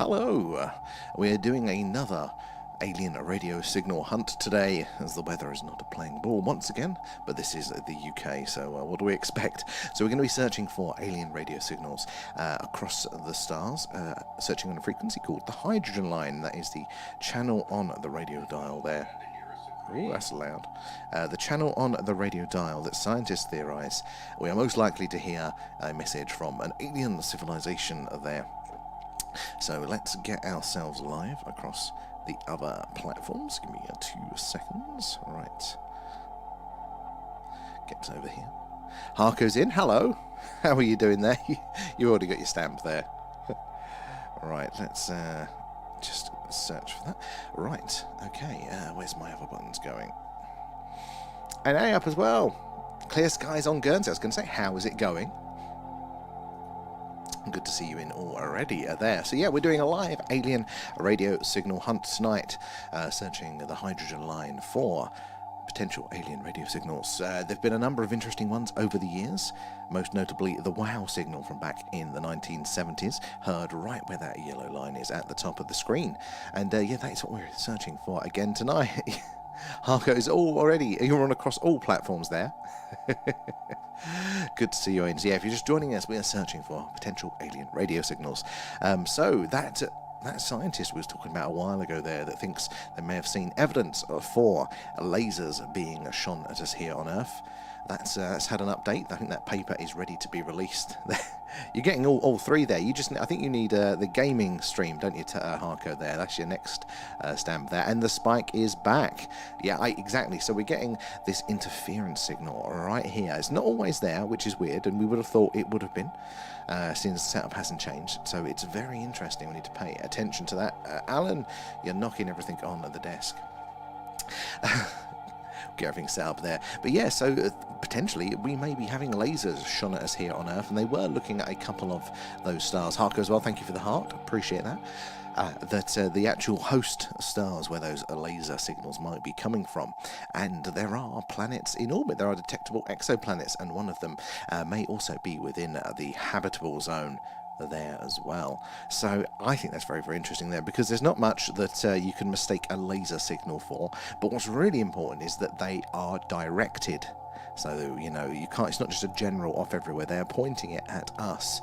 Hello! We're doing another alien radio signal hunt today, as the weather is not playing ball once again, but this is the UK, so what do we expect? So we're going to be searching for alien radio signals across the stars, searching on a frequency called the hydrogen line. That is the channel on the radio dial there. Oh, that's loud. The channel on the radio dial that scientists theorize we are most likely to hear a message from an alien civilization there. So let's get ourselves live across the other platforms. Give me 2 seconds. Right. Get over here. Harko's in. Hello. How are you doing there? You already got your stamp there. Right, let's just search for that. Right, okay. Where's my other buttons going? And A up as well. Clear skies on Guernsey. I was going to say, how is it going? Good to see you in already there. So yeah, we're doing a live alien radio signal hunt tonight, searching the hydrogen line for potential alien radio signals. There have been a number of interesting ones over the years, most notably the WOW signal from back in the 1970s, heard right where that yellow line is at the top of the screen. And yeah, that's what we're searching for again tonight. Harko is you're on across all platforms there. Good to see you in. So yeah, if you're just joining us, we are searching for potential alien radio signals. So that scientist was talking about a while ago there that thinks they may have seen evidence for lasers being shone at us here on Earth. That's had an update. I think that paper is ready to be released. You're getting all three there. I think you need the gaming stream, don't you, Harko? There, that's your next stamp there. And the spike is back. Yeah, exactly. So we're getting this interference signal right here. It's not always there, which is weird, and we would have thought it would have been, since the setup hasn't changed. So it's very interesting. We need to pay attention to that. Alan, you're knocking everything on at the desk. Get everything set up there. But yeah, so potentially we may be having lasers shone at us here on Earth, and they were looking at a couple of those stars. Harko as well, thank you for the heart, appreciate that. That the actual host stars where those laser signals might be coming from. And there are planets in orbit, there are detectable exoplanets, and one of them may also be within the habitable zone there as well. So I think that's very, very interesting there, because there's not much that you can mistake a laser signal for, but what's really important is that they are directed. So, you know, it's not just a general off everywhere, they're pointing it at us.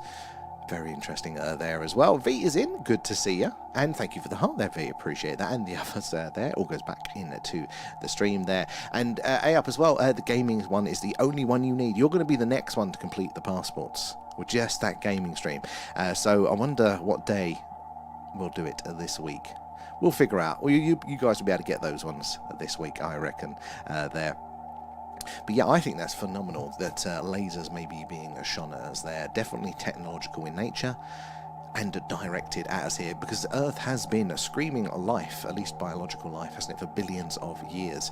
Very interesting there as well. V is in, good to see you, and thank you for the heart there, V, appreciate that. And the others there, all goes back into the stream there. And A up as well, the gaming one is the only one you need. You're going to be the next one to complete the passports with just that gaming stream. So I wonder what day we'll do it this week. We'll figure out. Well, you guys will be able to get those ones this week, I reckon, there. But yeah, I think that's phenomenal that lasers may be being shone at us there. Definitely technological in nature and directed at us here, because Earth has been screaming life, at least biological life, hasn't it, for billions of years.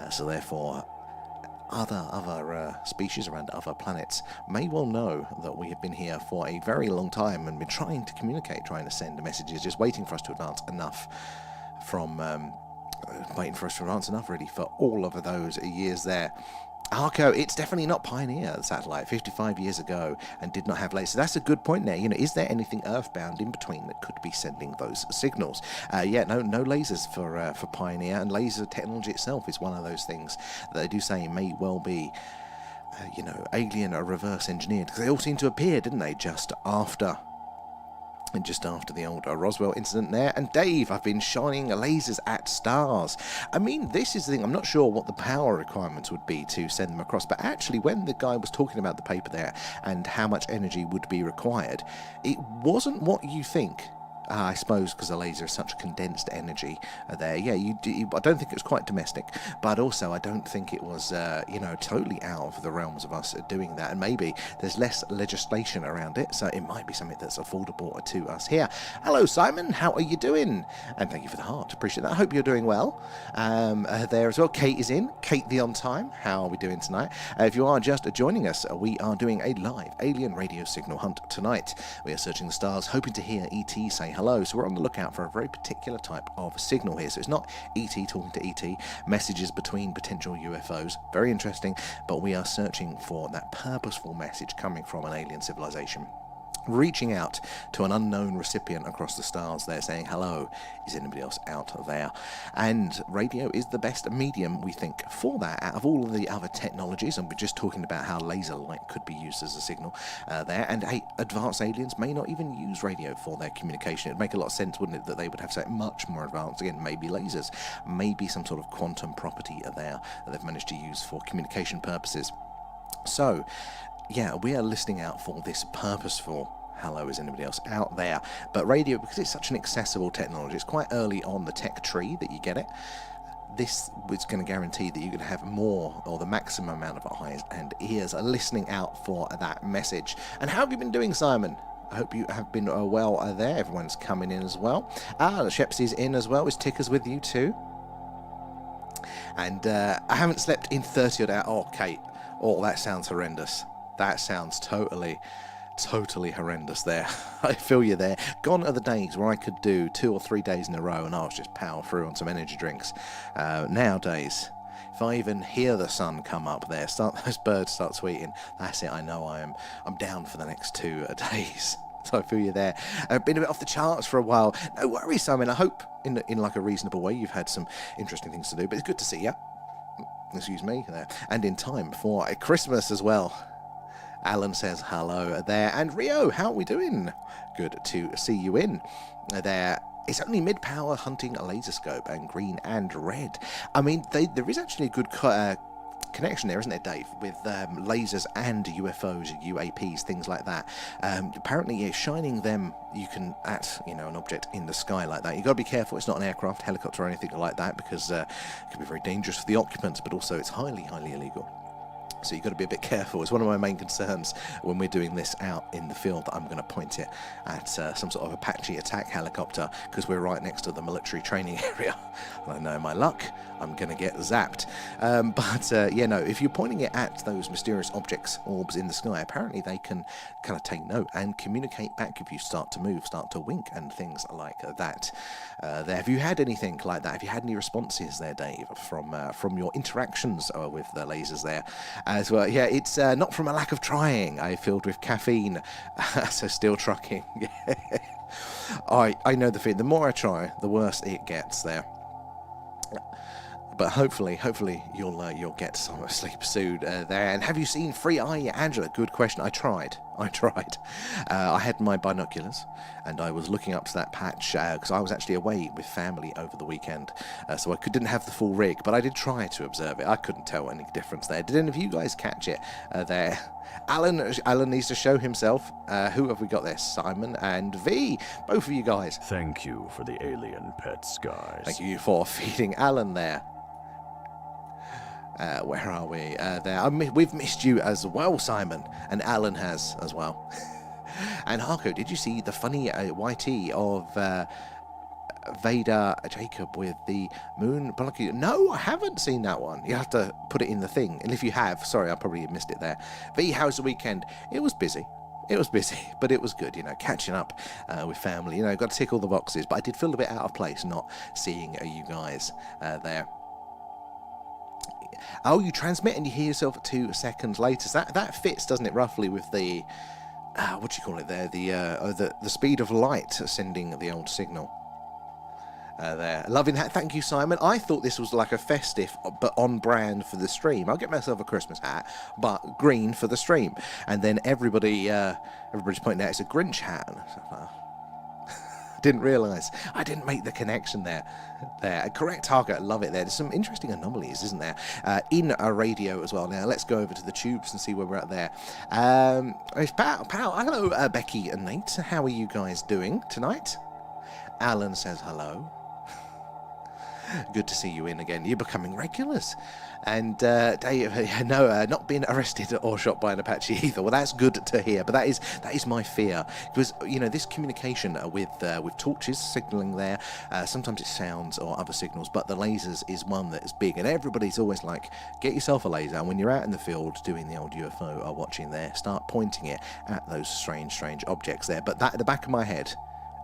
So therefore, other species around other planets may well know that we have been here for a very long time and been trying to communicate, trying to send messages, just waiting for us to advance enough really for all of those years there. Harko, it's definitely not Pioneer satellite, 55 years ago, and did not have lasers. So that's a good point there. You know, is there anything earthbound in between that could be sending those signals? Yeah, no lasers for Pioneer, and laser technology itself is one of those things that they do say may well be, alien or reverse engineered, because they all seem to appear, didn't they, just after the old Roswell incident there. And Dave, I've been shining lasers at stars. I mean, this is the thing, I'm not sure what the power requirements would be to send them across, but actually when the guy was talking about the paper there and how much energy would be required, it wasn't what you think. I suppose because the laser is such condensed energy there. Yeah, I don't think it was quite domestic, but also I don't think it was, totally out of the realms of us doing that. And maybe there's less legislation around it, so it might be something that's affordable to us here. Hello, Simon. How are you doing? And thank you for the heart. Appreciate that. I hope you're doing well there as well. Kate is in. Kate the on time. How are we doing tonight? If you are just joining us, we are doing a live alien radio signal hunt tonight. We are searching the stars, hoping to hear ET say hello. So we're on the lookout for a very particular type of signal here. So it's not ET talking to ET, messages between potential UFOs. Very interesting, but we are searching for that purposeful message coming from an alien civilization. reaching out to an unknown recipient across the stars there, saying, hello, is anybody else out there? And radio is the best medium, we think, for that. Out of all of the other technologies, and we're just talking about how laser light could be used as a signal there, and hey, advanced aliens may not even use radio for their communication. It'd make a lot of sense, wouldn't it, that they would have something much more advanced, again, maybe lasers, maybe some sort of quantum property there that they've managed to use for communication purposes. So, yeah, we are listening out for this purposeful hello, is anybody else out there? But radio, because it's such an accessible technology, it's quite early on the tech tree that you get it. This is going to guarantee that you're going to have more, or the maximum amount of eyes and ears are listening out for that message. And how have you been doing, Simon? I hope you have been well there. Everyone's coming in as well. Shepsy's in as well. Is Ticker's with you too? And I haven't slept in 30 odd hours. Oh, Kate. Oh, that sounds horrendous. That sounds totally horrendous there. I feel you there. Gone are the days where I could do 2 or 3 days in a row and I was just power through on some energy drinks. Nowadays, if I even hear the sun come up there, those birds start tweeting, that's it, I know I'm down for the next 2 days. So I feel you there. I've been a bit off the charts for a while. No worries, Simon. I hope in like a reasonable way you've had some interesting things to do, but it's good to see you. Excuse me there. And in time for Christmas as well. Alan says hello there. And Rio, how are we doing? Good to see you in there. It's only mid-power hunting a laser scope and green and red. I mean, there is actually a good connection there, isn't there, Dave, with lasers and UFOs, UAPs, things like that. Apparently, shining them, you can at an object in the sky like that. You've got to be careful. It's not an aircraft, helicopter, or anything like that, because it can be very dangerous for the occupants, but also it's highly illegal. So you've got to be a bit careful. It's one of my main concerns when we're doing this out in the field, that I'm going to point it at some sort of Apache attack helicopter, because we're right next to the military training area. I know my luck, I'm going to get zapped. If you're pointing it at those mysterious objects, orbs in the sky, apparently they can kind of take note and communicate back if you start to move, start to wink and things like that. Have you had anything like that? Have you had any responses there, Dave, from your interactions with the lasers there? As well, yeah, it's not from a lack of trying. I filled with caffeine, so still trucking. I know the feeling. The more I try, the worse it gets there. But hopefully you'll get some sleep soon there. And have you seen Free Eye, Angela? Good question. I tried. I had my binoculars and I was looking up to that patch because I was actually away with family over the weekend, so I didn't have the full rig, but I did try to observe it. I couldn't tell any difference there. Did any of you guys catch it there? Alan needs to show himself. Who have we got there? Simon and V. Both of you guys. Thank you for the alien pets, guys. Thank you for feeding Alan there. Where are we? There. We've missed you as well, Simon, and Alan has as well. And Harko, did you see the funny YT of Vader Jacob with the moon blocky? No, I haven't seen that one. You have to put it in the thing. And if you have, sorry, I probably missed it there. V, how's the weekend? It was busy, but it was good, catching up with family. Got to tick all the boxes, but I did feel a bit out of place not seeing you guys there. Oh, you transmit and you hear yourself 2 seconds later. So that fits, doesn't it, roughly with the what do you call it there? The speed of light sending the old signal. There, loving that. Thank you, Simon. I thought this was like a festive, but on brand for the stream. I'll get myself a Christmas hat, but green for the stream. And then everybody's pointing out it's a Grinch hat. Didn't realise. I didn't make the connection there. Correct target. Love it there. There's some interesting anomalies, isn't there? In a radio as well. Now, let's go over to the tubes and see where we're at there. It's Pal. Hello, Becky and Nate. How are you guys doing tonight? Alan says hello. Good to see you in again. You're becoming regulars. And Dave, not being arrested or shot by an Apache either. Well, that's good to hear. But that is my fear, because this communication with torches signaling there. Sometimes it's sounds or other signals, but the lasers is one that is big, and everybody's always like, get yourself a laser. And when you're out in the field doing the old UFO or watching there, start pointing it at those strange objects there. But that at the back of my head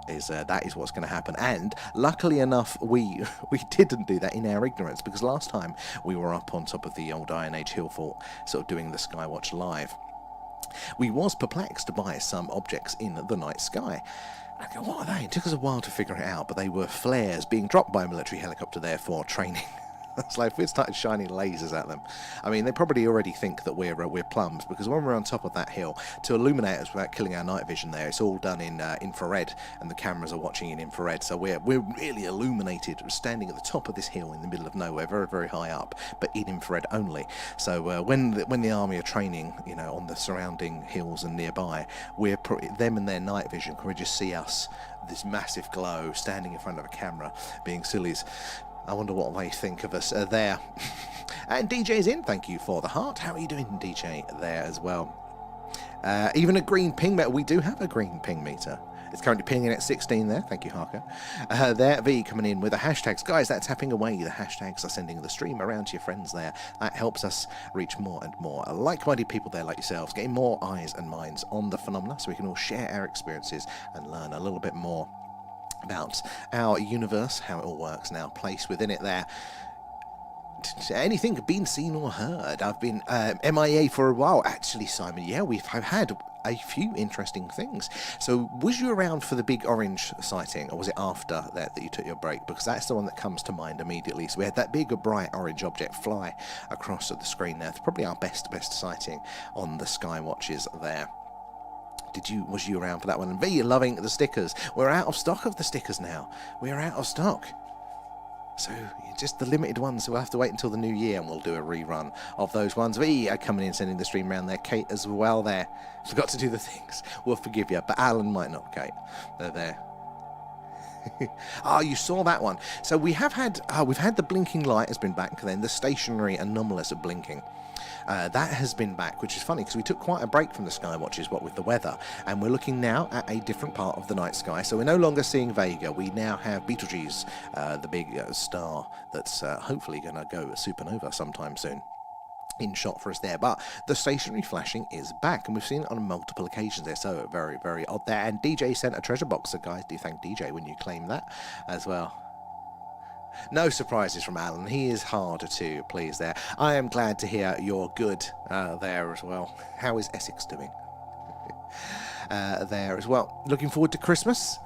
is that is what's going to happen. And luckily enough, we didn't do that in our ignorance, because last time we were up on top of the old Iron Age hill fort, sort of doing the Skywatch live. we was perplexed by some objects in the night sky. I go, what are they? It took us a while to figure it out, but they were flares being dropped by a military helicopter there for training. It's like if we started shining lasers at them. I mean, they probably already think that we're plums, because when we're on top of that hill, to illuminate us without killing our night vision there, it's all done in infrared, and the cameras are watching in infrared. So we're really illuminated. We're standing at the top of this hill in the middle of nowhere, very, very high up, but in infrared only. So when the army are training, you know, on the surrounding hills and nearby, them and their night vision can just see us, this massive glow, standing in front of a camera, being sillies. I wonder what they think of us there. And DJ's in, thank you for the heart. How are you doing, DJ, there as well? Even a green ping meter. We do have a green ping meter. It's currently pinging at 16 there. Thank you, Harker. There, V coming in with the hashtags. Guys, that's tapping away. The hashtags are sending the stream around to your friends there. That helps us reach more and more like-minded people there like yourselves, getting more eyes and minds on the phenomena so we can all share our experiences and learn a little bit more about our universe, how it all works, and our place within it there. Anything been seen or heard? I've been MIA for a while, actually, Simon. Yeah, I've had a few interesting things. So, was you around for the big orange sighting, or was it after that you took your break? Because that's the one that comes to mind immediately. So we had that big, bright orange object fly across the screen there. It's probably our best sighting on the skywatches there. Was you around for that one? And V, you're loving the stickers. We're out of stock of the stickers now. We're out of stock. So, just the limited ones. We'll have to wait until the new year and we'll do a rerun of those ones. V are coming in, sending the stream around there. Kate as well there. Forgot to do the things. We'll forgive you. But Alan might not, Kate. They're there. You saw that one. So we've had the blinking light has been back. Then the stationary anomalous blinking. That has been back, which is funny because we took quite a break from the skywatches, what with the weather, and we're looking now at a different part of the night sky. So we're no longer seeing Vega. We now have Betelgeuse, the big star that's hopefully going to go supernova sometime soon, in shot for us there. But the stationary flashing is back, and we've seen it on multiple occasions there. So very, very odd there. And DJ sent a treasure box, so guys, do thank DJ when you claim that as well. No surprises from Alan. He is hard to please there. I am glad to hear you're good there as well. How is Essex doing? There as well. Looking forward to Christmas.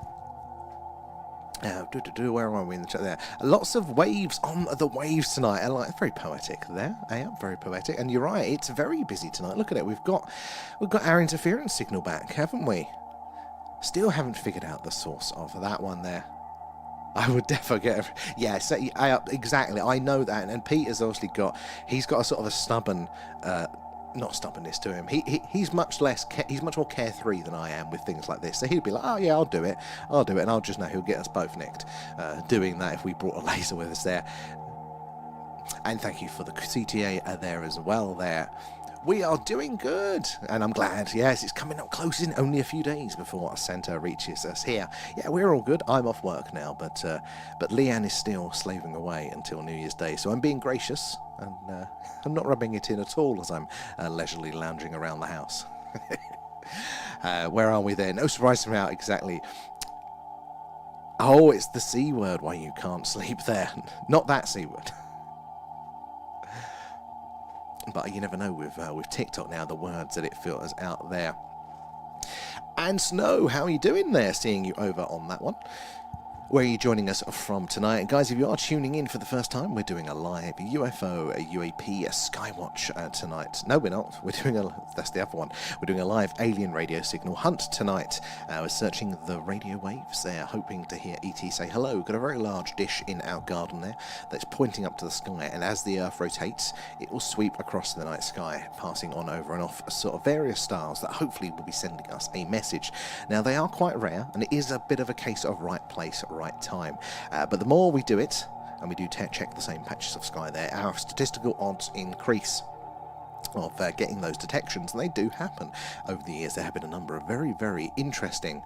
Where are we in the chat there? Lots of waves on the waves tonight. I like, very poetic there. I am very poetic. And you're right, it's very busy tonight. Look at it. We've got our interference signal back, haven't we? Still haven't figured out the source of that one there. I would definitely get... Yeah, so, exactly. I know that. And Peter's obviously he's got a sort of a stubborn... not stubbornness to him. He's much more carefree than I am with things like this. So he'd be like, oh yeah, I'll do it. And I'll just know he'll get us both nicked doing that if we brought a laser with us there. And thank you for the CTA there as well there. We are doing good, and I'm glad. Yes, it's coming up close in only a few days before Santa reaches us here. Yeah, we're all good. I'm off work now, but Leanne is still slaving away until New Year's Day, so I'm being gracious, and I'm not rubbing it in at all as I'm leisurely lounging around the house. Where are we there? No surprise from out exactly. Oh, it's the C word. Why you can't sleep there? Not that C word. But you never know with TikTok now, the words that it filters out there. And Snow, how are you doing there? Seeing you over on that one. Where are you joining us from tonight? And guys, if you are tuning in for the first time, we're doing a live UFO, a UAP, a skywatch tonight. No, we're not. That's the other one. We're doing a live alien radio signal hunt tonight. We're searching the radio waves there, hoping to hear ET say hello. We've got a very large dish in our garden there that's pointing up to the sky, and as the Earth rotates, it will sweep across the night sky, passing on over and off sort of various stars that hopefully will be sending us a message. Now, they are quite rare, and it is a bit of a case of right place, right time. But the more we do it, and we do check the same patches of sky there, our statistical odds increase of getting those detections, and they do happen over the years. There have been a number of very, very interesting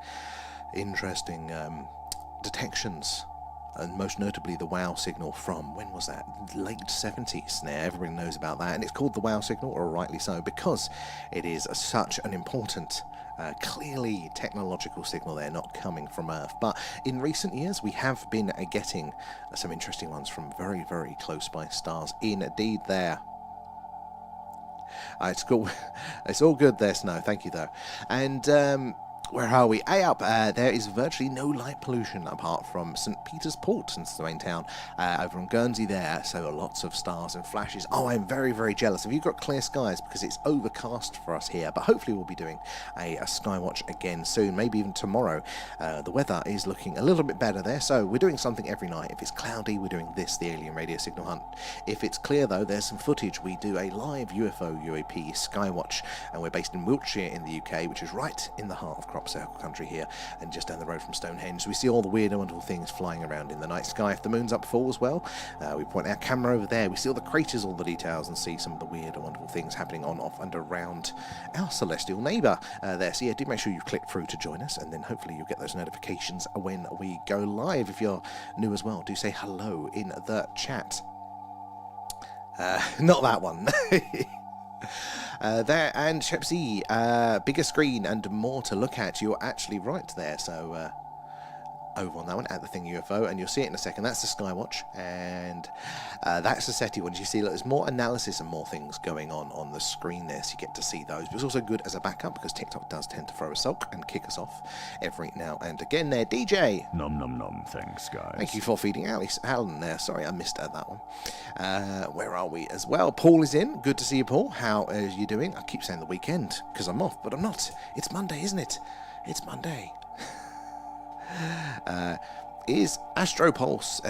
detections, and most notably the WOW signal from, when was that? Late 70s. Now everybody knows about that, and it's called the WOW signal, or rightly so, because it is such an important clearly technological signal there, not coming from Earth. But in recent years we have been getting some interesting ones from very, very close by stars indeed there. It's cool. It's all good there, Snow. Thank you, though. And where are we? Up. There is virtually no light pollution apart from St. Peter's Port, since the main town, over on Guernsey there. So lots of stars and flashes. Oh, I'm very, very jealous. Have you got clear skies? Because it's overcast for us here. But hopefully we'll be doing a skywatch again soon. Maybe even tomorrow. The weather is looking a little bit better there. So we're doing something every night. If it's cloudy, we're doing this, the alien radio signal hunt. If it's clear, though, there's some footage. We do a live UFO UAP skywatch. And we're based in Wiltshire in the UK, which is right in the heart of Crop Circle country here, and just down the road from Stonehenge. So we see all the weird and wonderful things flying around in the night sky. If the moon's up full as well, we point our camera over there. We see all the craters, all the details, and see some of the weird and wonderful things happening on, off, and around our celestial neighbour there. So yeah, do make sure you click through to join us, and then hopefully you'll get those notifications when we go live. If you're new as well, do say hello in the chat. Not that one. There, and Shepsy, bigger screen and more to look at. You're actually right there. So over on that one at the Thing UFO, and you'll see it in a second. That's the Skywatch, and that's the SETI one. You see, look, there's more analysis and more things going on the screen there, so you get to see those. But it's also good as a backup because TikTok does tend to throw a sulk and kick us off every now and again. There, DJ. Nom nom nom. Thanks, guys. Thank you for feeding Alan there. Sorry, I missed that one. Where are we as well? Paul is in. Good to see you, Paul. How are you doing? I keep saying the weekend because I'm off, but I'm not. It's Monday, isn't it? It's Monday. Is Astropulse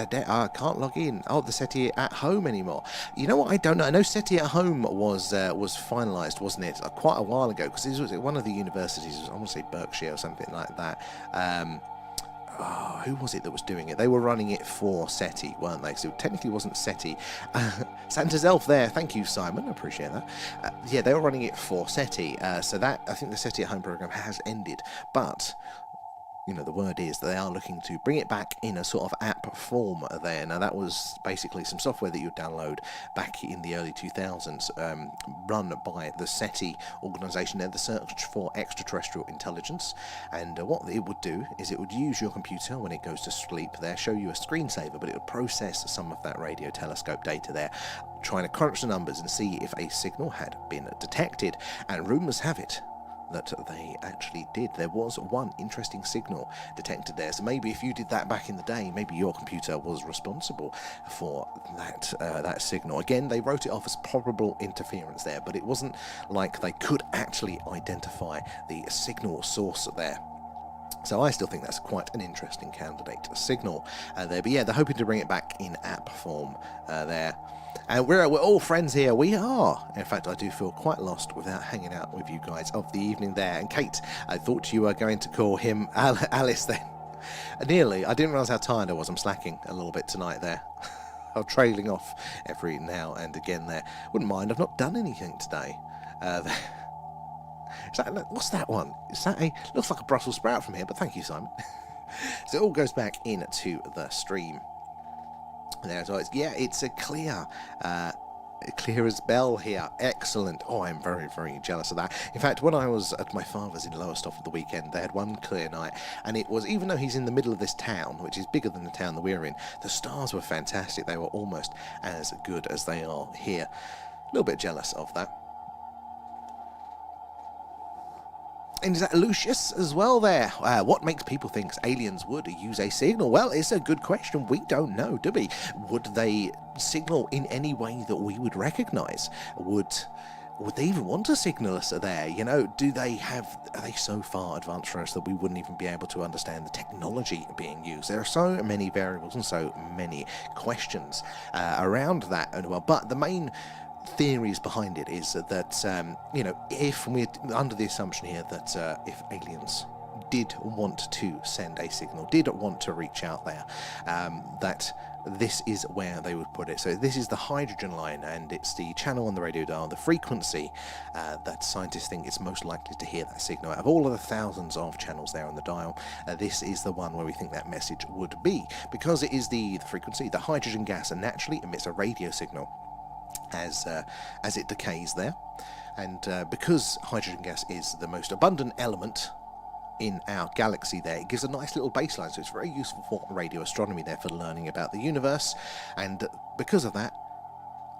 can't log in. Oh, the SETI at home anymore. You know what? I don't know. I know SETI at home was finalised, wasn't it? Quite a while ago, because it was at one of the universities. I want to say Berkshire or something like that. Who was it that was doing it? They were running it for SETI, weren't they? So it technically wasn't SETI. Santa's Elf there. Thank you, Simon. I appreciate that. Yeah, they were running it for SETI. So that, I think the SETI at home program has ended. But you know, the word is that they are looking to bring it back in a sort of app form there. Now, that was basically some software that you would download back in the early 2000s, run by the SETI organisation there, the Search for Extraterrestrial Intelligence. And what it would do is it would use your computer when it goes to sleep there, show you a screensaver, but it would process some of that radio telescope data there, trying to crunch the numbers and see if a signal had been detected. And rumours have it that they actually did. There was one interesting signal detected there. So maybe if you did that back in the day, maybe your computer was responsible for that signal. Again, they wrote it off as probable interference there, but it wasn't like they could actually identify the signal source there. So I still think that's quite an interesting candidate signal there. But yeah, they're hoping to bring it back in app form there. And we're all friends here. We are. In fact, I do feel quite lost without hanging out with you guys of the evening there. And Kate, I thought you were going to call him Alice then. Nearly. I didn't realise how tired I was. I'm slacking a little bit tonight there. I'm trailing off every now and again there. Wouldn't mind. I've not done anything today. What's that one? Is that looks like a Brussels sprout from here, but thank you, Simon. So it all goes back into the stream. There, so it's a clear as bell here. Excellent. Oh, I'm very, very jealous of that. In fact, when I was at my father's in Lowestoft for the weekend, they had one clear night, and it was, even though he's in the middle of this town, which is bigger than the town that we're in, the stars were fantastic. They were almost as good as they are here. A little bit jealous of that. And is that Lucius as well there? What makes people think aliens would use a signal? Well, it's a good question. We don't know, do we? Would they signal in any way that we would recognise? Would they even want to signal us there? You know, are they so far advanced for us that we wouldn't even be able to understand the technology being used? There are so many variables and so many questions around that as well. But the main theories behind it is that if we're under the assumption here that if aliens did want to send a signal, did want to reach out there, that this is where they would put it. So this is the hydrogen line, and it's the channel on the radio dial, the frequency that scientists think is most likely to hear that signal. Out of all of the thousands of channels there on the dial, this is the one where we think that message would be, because it is the frequency. The hydrogen gas naturally emits a radio signal as it decays there, and because hydrogen gas is the most abundant element in our galaxy there, it gives a nice little baseline, so it's very useful for radio astronomy there, for learning about the universe. And because of that,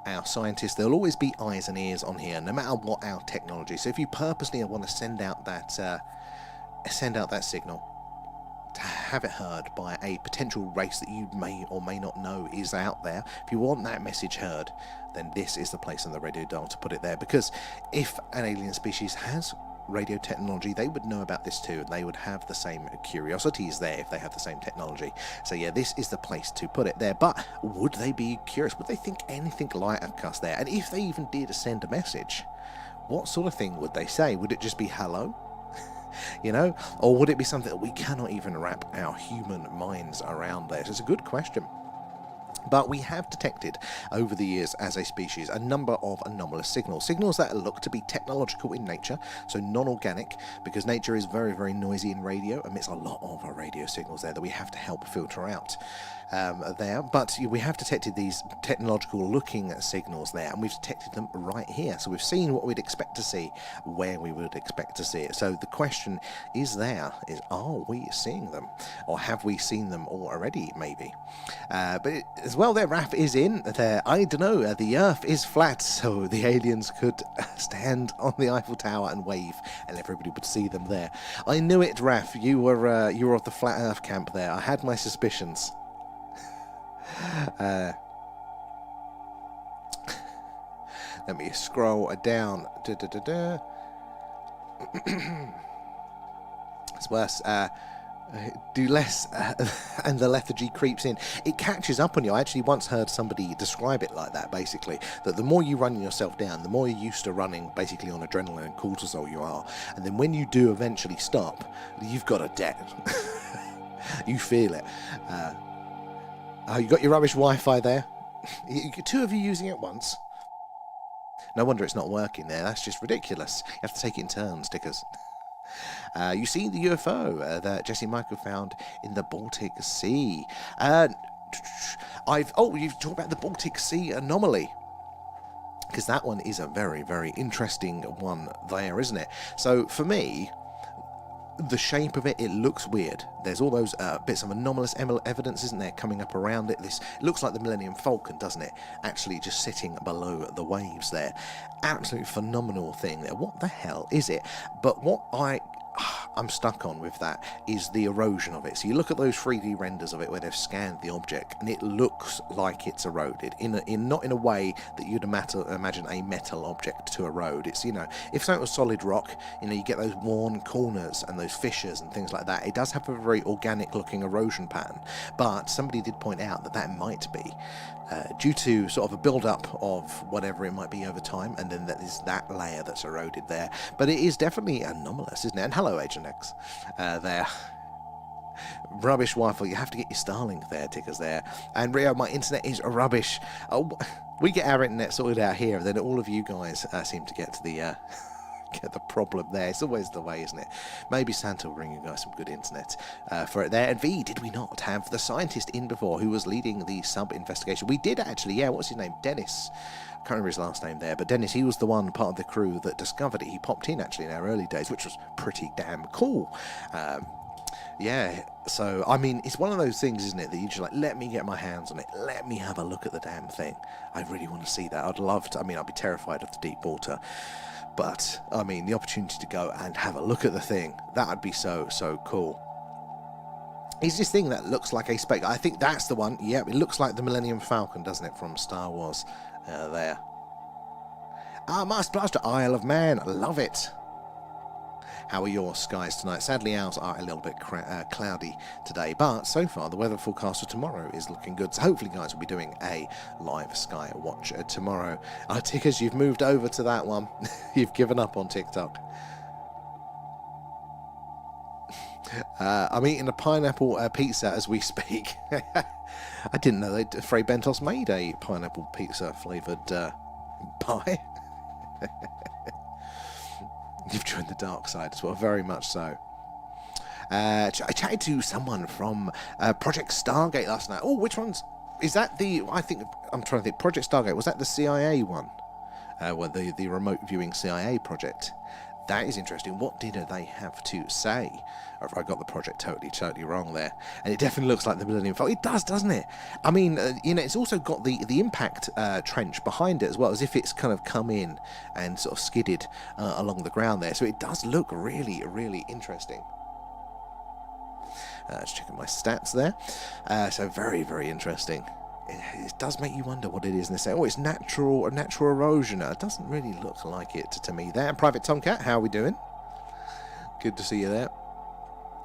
our scientists. There'll always be eyes and ears on here, no matter what our technology. So if you purposely want to send out that signal to have it heard by a potential race that you may or may not know is out there, if you want that message heard, then this is the place on the radio dial to put it there. Because if an alien species has radio technology, they would know about this too, and they would have the same curiosities there if they have the same technology. So yeah, this is the place to put it there. But would they be curious? Would they think anything like us there? And if they even did send a message, what sort of thing would they say? Would it just be hello? You know, or would it be something that we cannot even wrap our human minds around there? So it's a good question. But we have detected over the years as a species a number of anomalous signals that look to be technological in nature, so non-organic, because nature is very, very noisy in radio, emits a lot of radio signals there that we have to help filter out there. But we have detected these technological looking signals there, and we've detected them right here. So we've seen what we'd expect to see, where we would expect to see it. So the question is are we seeing them? Or have we seen them already, maybe? But as well, their RAF is in there. I don't know, the Earth is flat, so the aliens could stand on the Eiffel Tower and wave, and everybody would see them there. I knew it, RAF. You were of the flat Earth camp there. I had my suspicions. Let me scroll down. It's worse. Do less, and the lethargy creeps in. It catches up on you. I actually once heard somebody describe it like that, basically, that the more you run yourself down, the more you're used to running basically on adrenaline and cortisol you are, and then when you do eventually stop, you've got a debt. You feel it. You got your rubbish Wi-Fi there? Two of you using it once? No wonder it's not working there. That's just ridiculous. You have to take it in turns, Dickers. You see the UFO that Jesse Michael found in the Baltic Sea. You've talked about the Baltic Sea anomaly, because that one is a very, very interesting one there, isn't it? So for me, the shape of it looks weird. There's all those bits of anomalous evidence, isn't there, coming up around it. It looks like the Millennium Falcon, doesn't it? Actually just sitting below the waves there. Absolutely phenomenal thing there. What the hell is it? But what I'm stuck on with that is the erosion of it. So you look at those 3D renders of it where they've scanned the object, and it looks like it's eroded not in a way that you'd imagine a metal object to erode. It's, if something was solid rock, you get those worn corners and those fissures and things like that. It does have a very organic looking erosion pattern, but somebody did point out that might be due to sort of a build-up of whatever it might be over time, and then there's that layer that's eroded there. But it is definitely anomalous, isn't it? And hello, Agent X, there. Rubbish Wi-Fi. You have to get your Starlink there, Tickers, there. And Rio, my internet is rubbish. Oh, we get our internet sorted out here, and then all of you guys seem to get to the problem there. It's always the way, isn't it? Maybe Santa will bring you guys some good internet for it there. And V, did we not have the scientist in before who was leading the sub-investigation? We did actually, yeah. What's his name? Dennis. I can't remember his last name there, but Dennis, he was the one part of the crew that discovered it. He popped in actually in our early days, which was pretty damn cool. Yeah, so, I mean, it's one of those things, isn't it, that you just like, let me get my hands on it, let me have a look at the damn thing. I really want to see that. I'd love to, I'd be terrified of the deep water. But, the opportunity to go and have a look at the thing, that would be so, so cool. Is this thing that looks like a spec? I think that's the one. Yeah, it looks like the Millennium Falcon, doesn't it, from Star Wars there. Mars Blaster, Isle of Man. Love it. How are your skies tonight? Sadly, ours are a little bit cloudy today, but so far the weather forecast for tomorrow is looking good. So hopefully, guys, we'll be doing a live sky watch tomorrow. Tickers, you've moved over to that one. You've given up on TikTok. I'm eating a pineapple pizza as we speak. I didn't know that Frey Bentos made a pineapple pizza flavoured pie. You've joined the dark side as well, very much so. I chatted to someone from Project Stargate last night. Oh, which one's... Is that the... I'm trying to think. Project Stargate, was that the CIA one? The remote viewing CIA project? That is interesting. What did they have to say? Or have I got the project totally wrong there? And it definitely looks like the Millennium Falcon. It does, doesn't it? I mean, it's also got the impact trench behind it as well, as if it's kind of come in and sort of skidded along the ground there. So it does look really, really interesting. Just checking my stats there. So very, very interesting. It does make you wonder what it is. And they say, oh, it's natural erosion. It doesn't really look like it to me there. Private Tomcat, how are we doing? Good to see you there.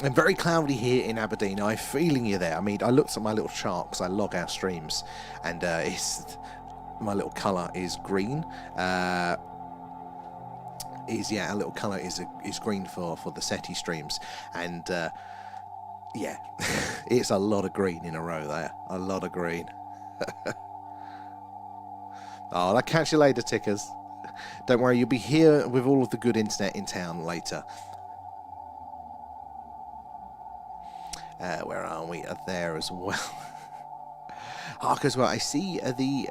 And very cloudy here in Aberdeen. I'm feeling you there. I mean, I looked at my little chart because I log our streams, and my little colour is green. Our little colour is green for the SETI streams, and yeah, it's a lot of green in a row there. A lot of green. Oh, I'll catch you later, tickers. Don't worry, you'll be here with all of the good internet in town later. Where are we? There as well. Hark as well. I see the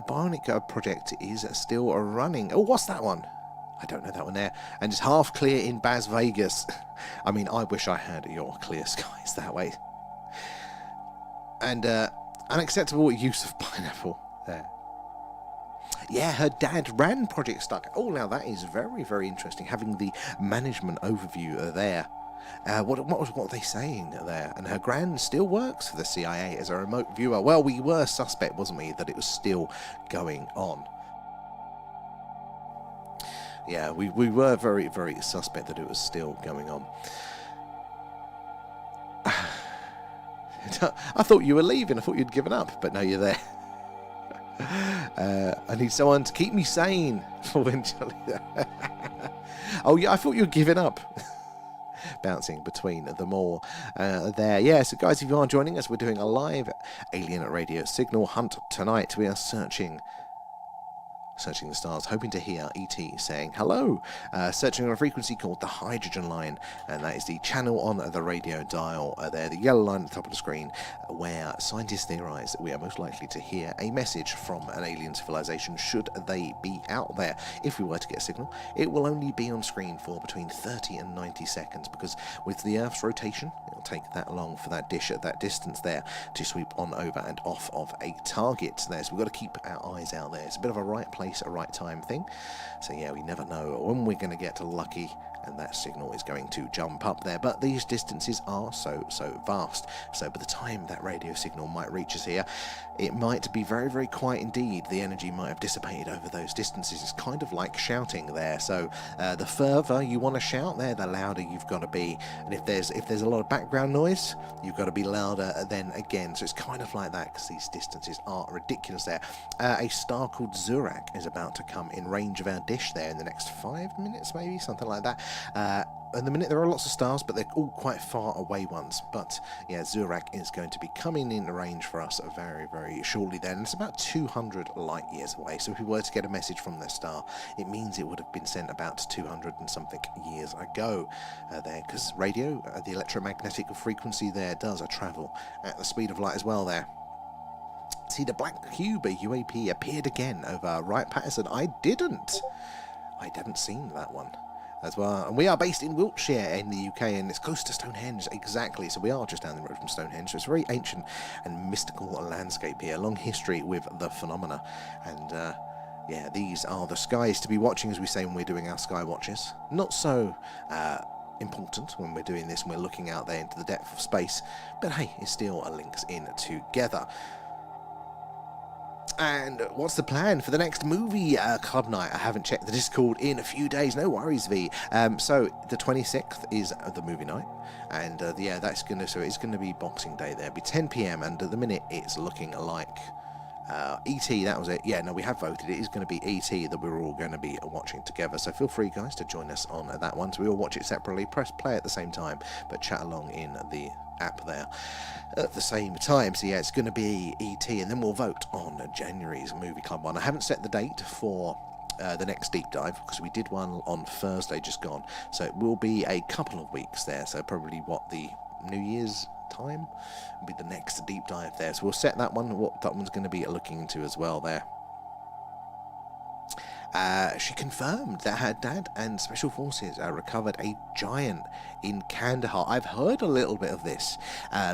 Bionic project is still running. Oh, what's that one? I don't know that one there. And it's half clear in Bas Vegas. I mean, I wish I had your clear skies that way. And unacceptable use of pineapple there. Yeah, her dad ran Project Stuck. Oh, now that is very, very interesting, having the management overview there. What were they saying there? And her gran still works for the CIA as a remote viewer. Well, we were suspect, wasn't we, that it was still going on. Yeah, we were very, very suspect that it was still going on. I thought you were leaving. I thought you'd given up, but no, you're there. I need someone to keep me sane eventually. Oh yeah, I thought you were giving up. Bouncing between them all there. Yeah, so guys, if you are joining us, we're doing a live alien radio signal hunt tonight. We are searching the stars, hoping to hear ET saying hello, searching on a frequency called the hydrogen line, and that is the channel on the radio dial there, the yellow line at the top of the screen, where scientists theorize that we are most likely to hear a message from an alien civilization should they be out there. If we were to get a signal, it will only be on screen for between 30 and 90 seconds, because with the Earth's rotation, it'll take that long for that dish at that distance there to sweep on over and off of a target there. So we've got to keep our eyes out there. It's a bit of a right place, a right time thing. So yeah, we never know when we're going to get lucky and that signal is going to jump up there. But these distances are so vast. So by the time that radio signal might reach us here, it might be very, very quiet indeed. The energy might have dissipated over those distances. It's kind of like shouting there. So the further you want to shout there, the louder you've got to be. And if there's a lot of background noise, you've got to be louder then again. So it's kind of like that, because these distances are ridiculous there. A star called Zurak is about to come in range of our dish there in the next 5 minutes, maybe, something like that. At the minute there are lots of stars, but they're all quite far away ones. But yeah, Zurak is going to be coming in range for us very, very shortly then. It's about 200 light years away, so if we were to get a message from the star, it means it would have been sent about 200 and something years ago there, because radio, the electromagnetic frequency there, does travel at the speed of light as well there. See, the black cube UAP appeared again over Wright Patterson. I hadn't seen that one as well. And we are based in Wiltshire in the UK, and it's close to Stonehenge, exactly. So we are just down the road from Stonehenge. So it's a very ancient and mystical landscape here, long history with the phenomena. And yeah, these are the skies to be watching, as we say when we're doing our sky watches. Not so important when we're doing this and we're looking out there into the depth of space, but hey, it still links in together. And what's the plan for the next movie club night? I haven't checked the Discord in a few days. No worries, V. So the 26th is the movie night, and yeah, it's gonna be Boxing Day. There, it'll be 10 p.m. and at the minute it's looking like E.T. That was it. Yeah, no, we have voted. It is going to be E.T. that we're all going to be watching together. So feel free, guys, to join us on that one. So we all watch it separately. Press play at the same time, but chat along in the app there at the same time. So yeah, it's going to be E.T. and then we'll vote on January's movie club one. I haven't set the date for the next deep dive, because we did one on Thursday just gone, so it will be a couple of weeks there. So probably the New Year's time will be the next deep dive there. So we'll set that one, what that one's going to be looking into as well there. She confirmed that her dad and special forces recovered a giant in Kandahar. I've heard a little bit of this.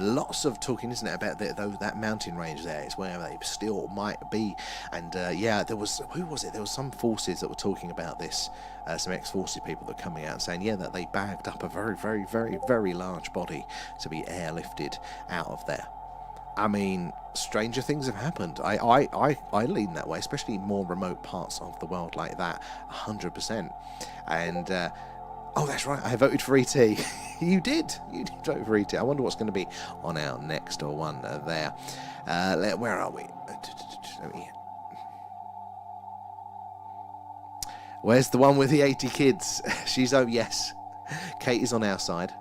Lots of talking, isn't it, about that mountain range there. It's where they still might be. And yeah, there was, who was it? There was some forces that were talking about this. Some ex-forces people that were coming out and saying, yeah, that they bagged up a very, very, very, very large body to be airlifted out of there. I mean, stranger things have happened. I lean that way, especially more remote parts of the world like that, 100%. And, oh, that's right, I voted for ET. You did vote for ET. I wonder what's going to be on our next one there. Where are we? Where's the one with the 80 kids? She's, oh, yes. Kate is on our side.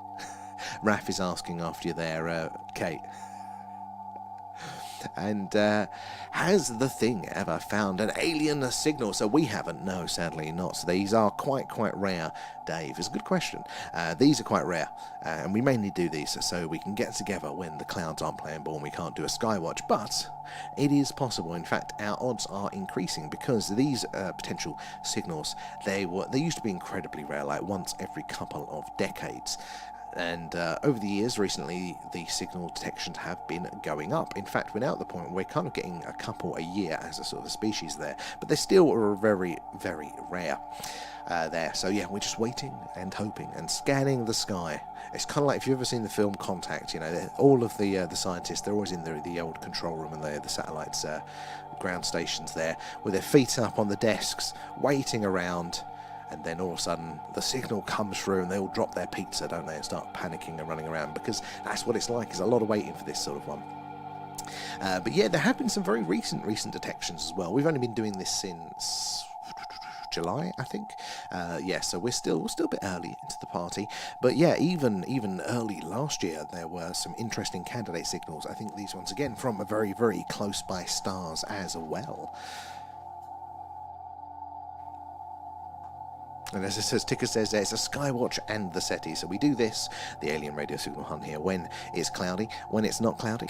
Raph is asking after you there, Kate. And has the thing ever found an alien signal? So we haven't, no, sadly not. So these are quite rare, Dave. It's a good question. These are quite rare, and we mainly do these so we can get together when the clouds aren't playing ball and we can't do a skywatch. But it is possible. In fact, our odds are increasing because these potential signals, they used to be incredibly rare, like once every couple of decades. And over the years, recently, the signal detections have been going up. In fact, we're now at the point where we're kind of getting a couple a year as a sort of species there, but they still are very, very rare there. So yeah, we're just waiting and hoping and scanning the sky. It's kind of like if you've ever seen the film Contact. You know, all of the scientists, they're always in the old control room and the satellites, ground stations there, with their feet up on the desks, waiting around. And then all of a sudden the signal comes through and they all drop their pizza, don't they, and start panicking and running around, because that's what it's like. There's a lot of waiting for this sort of one. But yeah, there have been some very recent detections as well. We've only been doing this since July, I think. Yeah, so we're still a bit early into the party. But yeah, even early last year, there were some interesting candidate signals. I think these ones again from a very, very close by stars as well. And as it says, Ticker says there, it's a skywatch and the SETI. So we do this, the alien radio signal hunt here, when it's cloudy. When it's not cloudy,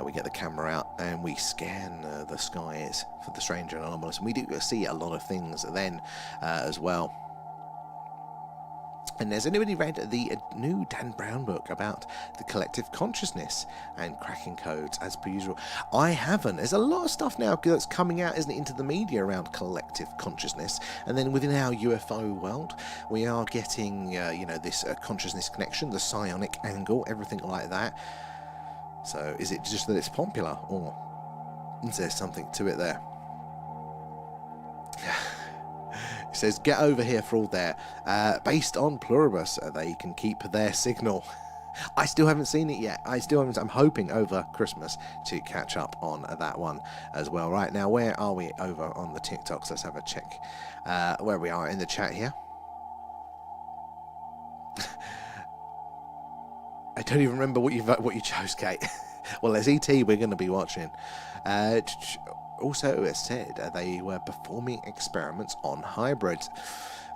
we get the camera out and we scan the skies for the strange and anomalous. And we do see a lot of things then as well. And has anybody read the new Dan Brown book about the collective consciousness and cracking codes as per usual? I haven't. There's a lot of stuff now that's coming out, isn't it, into the media around collective consciousness. And then within our UFO world, we are getting, you know, this consciousness connection, the psionic angle, everything like that. So is it just that it's popular, or is there something to it there? It says, get over here for all that. Based on Pluribus, they can keep their signal. I still haven't seen it yet. I'm hoping over Christmas to catch up on that one as well. Right, now, where are we over on the TikToks? Let's have a check where we are in the chat here. I don't even remember what you chose, Kate. Well, there's ET we're going to be watching. Also, it said they were performing experiments on hybrids.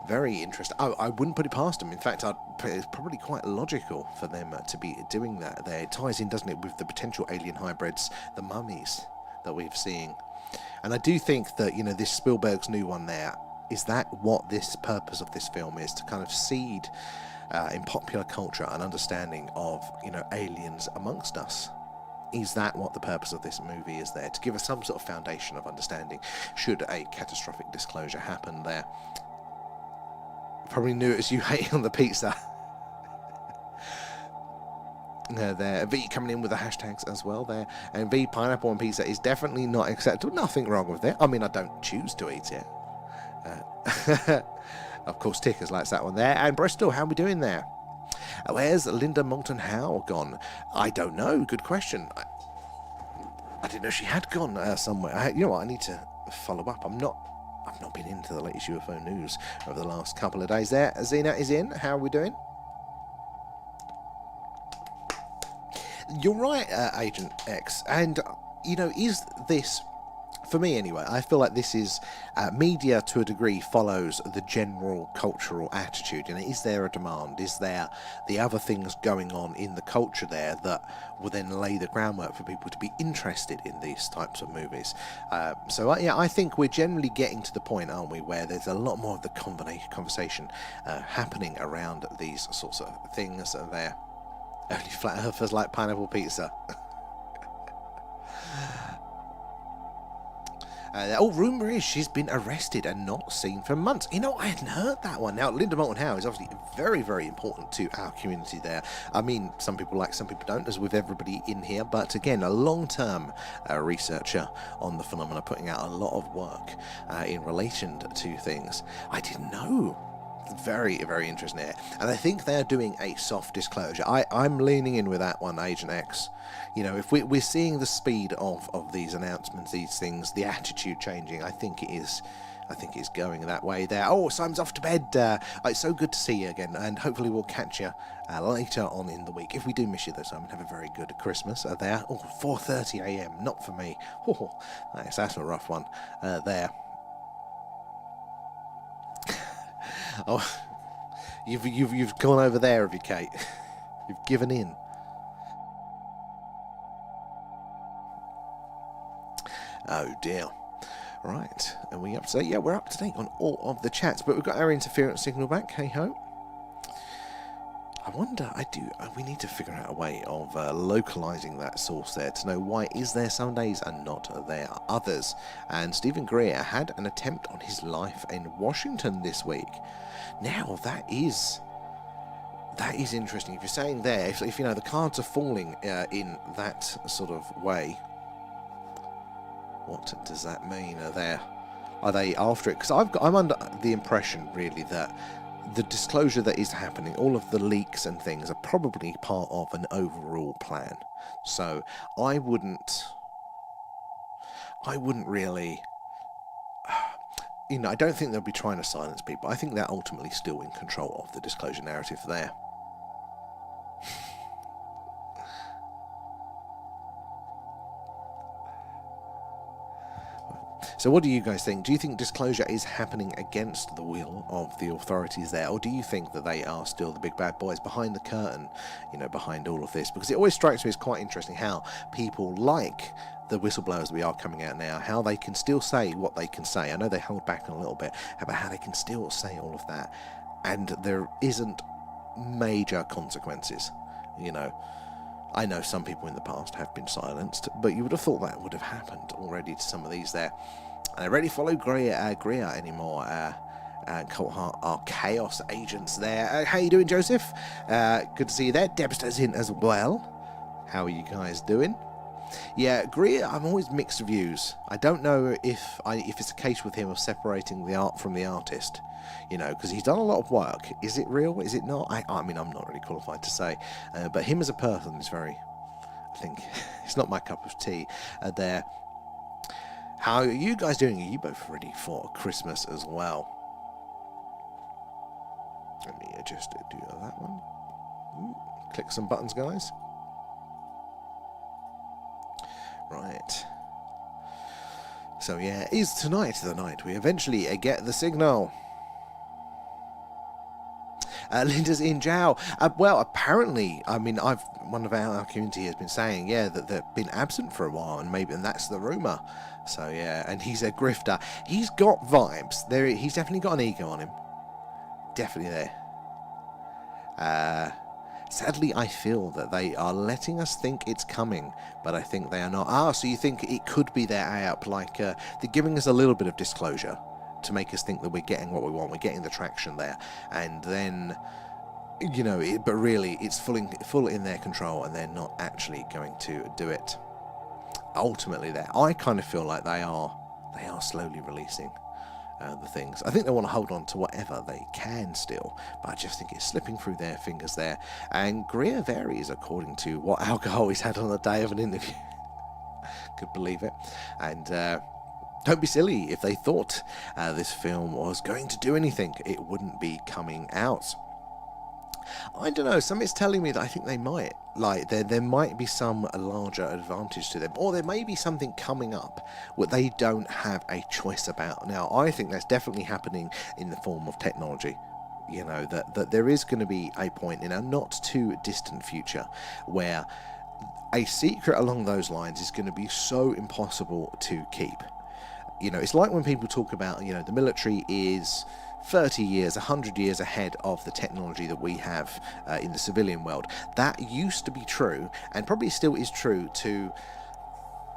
Very interesting. I wouldn't put it past them. In fact, it's probably quite logical for them to be doing that there. It ties in, doesn't it, with the potential alien hybrids, the mummies that we've seen. And I do think that, you know, this Spielberg's new one there, is that what this purpose of this film is, to kind of seed in popular culture an understanding of, you know, aliens amongst us? Is that what the purpose of this movie is there? To give us some sort of foundation of understanding should a catastrophic disclosure happen there. Probably knew it was you hating on the pizza. There, V coming in with the hashtags as well there. And V, pineapple on pizza is definitely not acceptable. Nothing wrong with it. I mean, I don't choose to eat it. Of course, Tickers likes that one there. And Bristol, how are we doing there? Where's Linda Moulton Howe gone? I don't know. Good question. I didn't know she had gone somewhere. You know what? I need to follow up. I've not been into the latest UFO news over the last couple of days there. Zena is in. How are we doing? You're right, Agent X. And, you know, is this for me anyway, I feel like this is media to a degree follows the general cultural attitude. You know, is there a demand? Is there the other things going on in the culture there that will then lay the groundwork for people to be interested in these types of movies? Yeah, I think we're generally getting to the point, aren't we, where there's a lot more of the conversation happening around these sorts of things there. Only flat earthers like pineapple pizza. Rumour is she's been arrested and not seen for months. You know, I hadn't heard that one. Now, Linda Moulton Howe is obviously very, very important to our community there. I mean, some people like, some people don't, as with everybody in here. But again, a long-term researcher on the phenomena, putting out a lot of work in relation to things. I didn't know. Very, very interesting here. And I think they're doing a soft disclosure. I'm leaning in with that one, Agent X. You know, if we're seeing the speed of these announcements, these things, the attitude changing, I think it's going that way there. Oh, Simon's off to bed. It's so good to see you again, and hopefully we'll catch you later on in the week. If we do miss you though, Simon, have a very good Christmas there. Oh, 4:30 a.m. Not for me. Oh, that's a rough one there. Oh, you've gone over there, have you, Kate? You've given in. Oh dear. Right, are we up to date? Yeah, we're up to date on all of the chats, but we've got our interference signal back. Hey ho. I wonder, we need to figure out a way of localizing that source there to know why is there some days and not there others. And Stephen Greer had an attempt on his life in Washington this week. Now, that is interesting. If you're saying there, if you know, the cards are falling in that sort of way, what does that mean? Are they after it? Because I'm under the impression, really, that the disclosure that is happening, all of the leaks and things, are probably part of an overall plan. So I wouldn't really, you know, I don't think they'll be trying to silence people. I think they're ultimately still in control of the disclosure narrative there. So what do you guys think? Do you think disclosure is happening against the will of the authorities there? Or do you think that they are still the big bad boys behind the curtain, you know, behind all of this? Because it always strikes me as quite interesting how people like the whistleblowers that we are coming out now, how they can still say what they can say. I know they held back a little bit, about how they can still say all of that, and there isn't major consequences, you know. I know some people in the past have been silenced, but you would have thought that would have happened already to some of these there. And I rarely follow Greer anymore. Colt Hart are chaos agents there. How you doing, Joseph? Good to see you there. Debster's in as well. How are you guys doing? Yeah, Greer, I'm always mixed reviews. I don't know if it's a case with him of separating the art from the artist. You know, because he's done a lot of work. Is it real? Is it not? I mean, I'm not really qualified to say. But him as a person is very, I think, it's not my cup of tea there. How are you guys doing? Are you both ready for Christmas as well? Let me just do that one. Ooh, click some buttons, guys. Right. So yeah, is tonight the night we eventually get the signal? Linda's in jail. Well, apparently, I mean, one of our community has been saying, yeah, that they've been absent for a while, and that's the rumour. So yeah, and he's a grifter. He's got vibes. He's definitely got an ego on him. Definitely there. Sadly, I feel that they are letting us think it's coming, but I think they are not. So you think it could be their app, like they're giving us a little bit of disclosure to make us think that we're getting what we want, we're getting the traction there, and then, you know, but really it's full in their control, and they're not actually going to do it. Ultimately, there, I kind of feel like they are slowly releasing the things. I think they want to hold on to whatever they can still, but I just think it's slipping through their fingers there. And Greer varies according to what alcohol he's had on the day of an interview. Could believe it. And don't be silly. If they thought this film was going to do anything, it wouldn't be coming out. I don't know. Something's telling me that I think they might. Like, there might be some larger advantage to them. Or there may be something coming up what they don't have a choice about. Now, I think that's definitely happening in the form of technology. You know, that there is going to be a point in a not too distant future where a secret along those lines is going to be so impossible to keep. You know, it's like when people talk about, you know, the military is 30 years, 100 years ahead of the technology that we have in the civilian world. That used to be true, and probably still is true to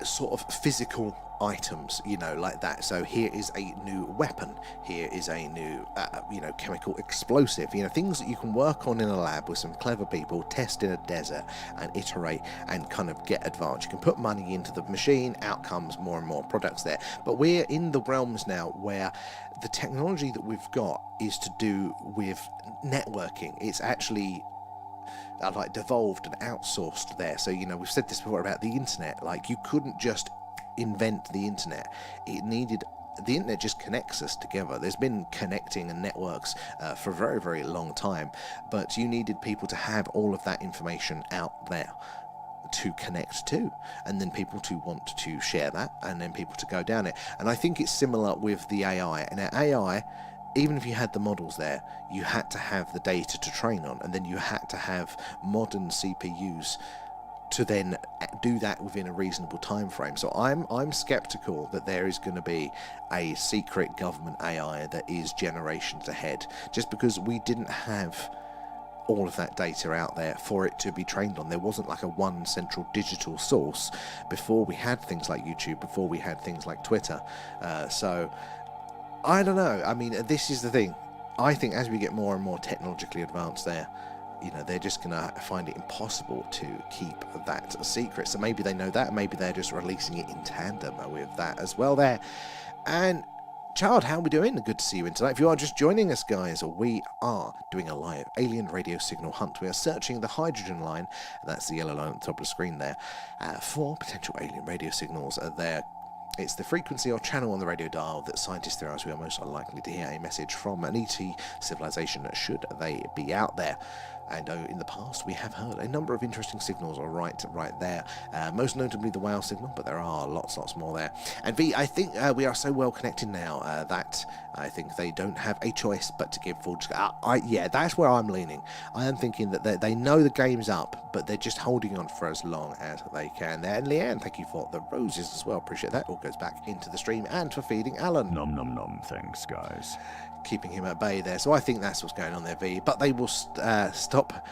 sort of physical items, you know, like that. So here is a new weapon, here is a new you know, chemical explosive, you know, things that you can work on in a lab with some clever people, test in a desert and iterate and kind of get advanced. You can put money into the machine, out comes more and more products there. But we're in the realms now where the technology that we've got is to do with networking. It's actually like devolved and outsourced there. So, you know, we've said this before about the internet. Like, you couldn't just invent the internet. It needed, the internet just connects us together. There's been connecting and networks for a very, very long time, but you needed people to have all of that information out there to connect to, and then people to want to share that, and then people to go down it. And I think it's similar with the AI. And our AI, even if you had the models there, you had to have the data to train on, and then you had to have modern CPUs to then do that within a reasonable time frame. So I'm skeptical that there is going to be a secret government AI that is generations ahead, just because we didn't have all of that data out there for it to be trained on. There wasn't like a one central digital source before we had things like YouTube, before we had things like Twitter. So I don't know. I mean, this is the thing. I think as we get more and more technologically advanced there, you know, they're just going to find it impossible to keep that a secret. So maybe they know that, maybe they're just releasing it in tandem with that as well there. And Child, how are we doing? Good to see you in tonight. If you are just joining us, guys, we are doing a live alien radio signal hunt. We are searching the hydrogen line, that's the yellow line at the top of the screen there, for potential alien radio signals there. It's the frequency or channel on the radio dial that scientists theorize we are most unlikely to hear a message from an ET civilization should they be out there. And in the past, we have heard a number of interesting signals right there. Most notably the whale signal, but there are lots more there. And V, I think we are so well connected now that I think they don't have a choice but to give full... yeah, that's where I'm leaning. I am thinking that they know the game's up, but they're just holding on for as long as they can there. And Leanne, thank you for the roses as well. Appreciate that. All goes back into the stream, and for feeding Alan. Nom nom nom, thanks guys. Keeping him at bay there. So I think that's what's going on there, V. But they will stop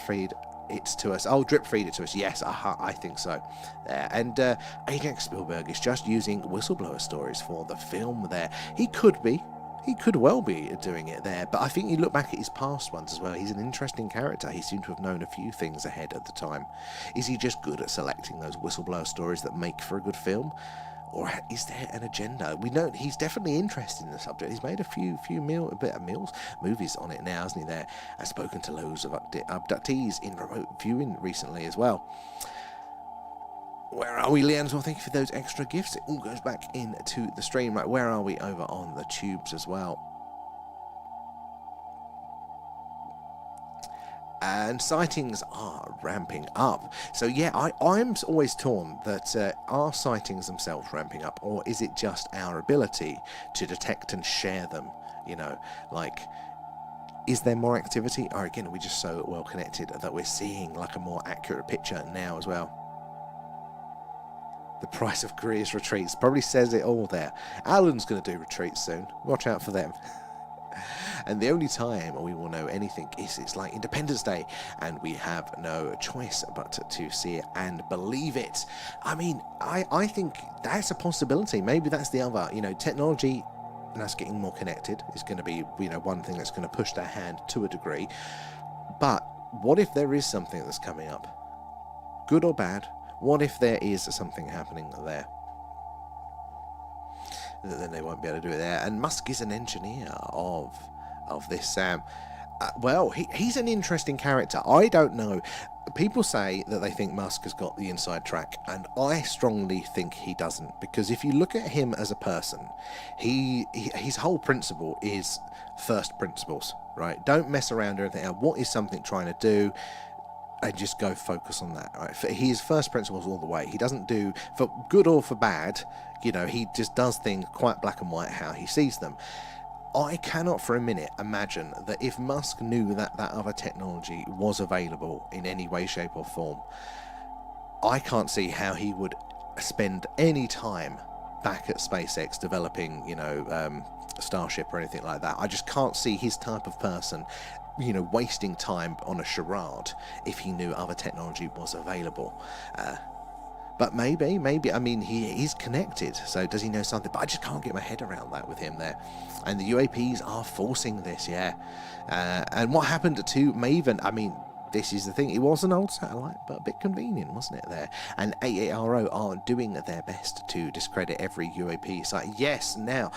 feed it to us. Oh, drip feed it to us. Yes, I think so. And Ajax Spielberg is just using whistleblower stories for the film there. He could well be doing it there. But I think you look back at his past ones as well. He's an interesting character. He seemed to have known a few things ahead at the time. Is he just good at selecting those whistleblower stories that make for a good film? Or is there an agenda? We know he's definitely interested in the subject. He's made a few movies on it now, hasn't he? There, I've spoken to loads of abductees in remote viewing recently as well. Where are we, Leanne? Well, thank you for those extra gifts. It all goes back into the stream. Right, where are we? Over on the tubes as well. And sightings are ramping up. So yeah, I'm always torn that are sightings themselves ramping up, or is it just our ability to detect and share them? You know, like, is there more activity? Or again, are we just so well connected that we're seeing like a more accurate picture now as well? The price of Korea's retreats probably says it all there. Alan's going to do retreats soon. Watch out for them. And the only time we will know anything is it's like Independence Day, and we have no choice but to see it and believe it. I mean, I think that's a possibility. Maybe that's the other, you know, technology and us getting more connected is going to be, you know, one thing that's going to push that hand to a degree. But what if there is something that's coming up? Good or bad? What if there is something happening there? Then they won't be able to do it there. And Musk is an engineer of this, Sam. Well, he's an interesting character. I don't know. people say that they think Musk has got the inside track, and I strongly think he doesn't, because if you look at him as a person, his whole principle is first principles, right? Don't mess around or anything else. What is something trying to do? And just go focus on that, right? His first principles all the way. He doesn't do for good or for bad, he just does things quite black and white how he sees them. I cannot for a minute imagine that if Musk knew that that other technology was available in any way, shape or form, I can't see how he would spend any time back at SpaceX developing, Starship or anything like that. I just can't see his type of person wasting time on a charade if he knew other technology was available. But maybe, I mean, he is connected, so does he know something? But I just can't get my head around that with him there. And the UAPs are forcing this, yeah. And what happened to Maven? I mean, this is the thing. It was an old satellite, but a bit convenient, wasn't it there? And AARO are doing their best to discredit every UAP site. Yes, now,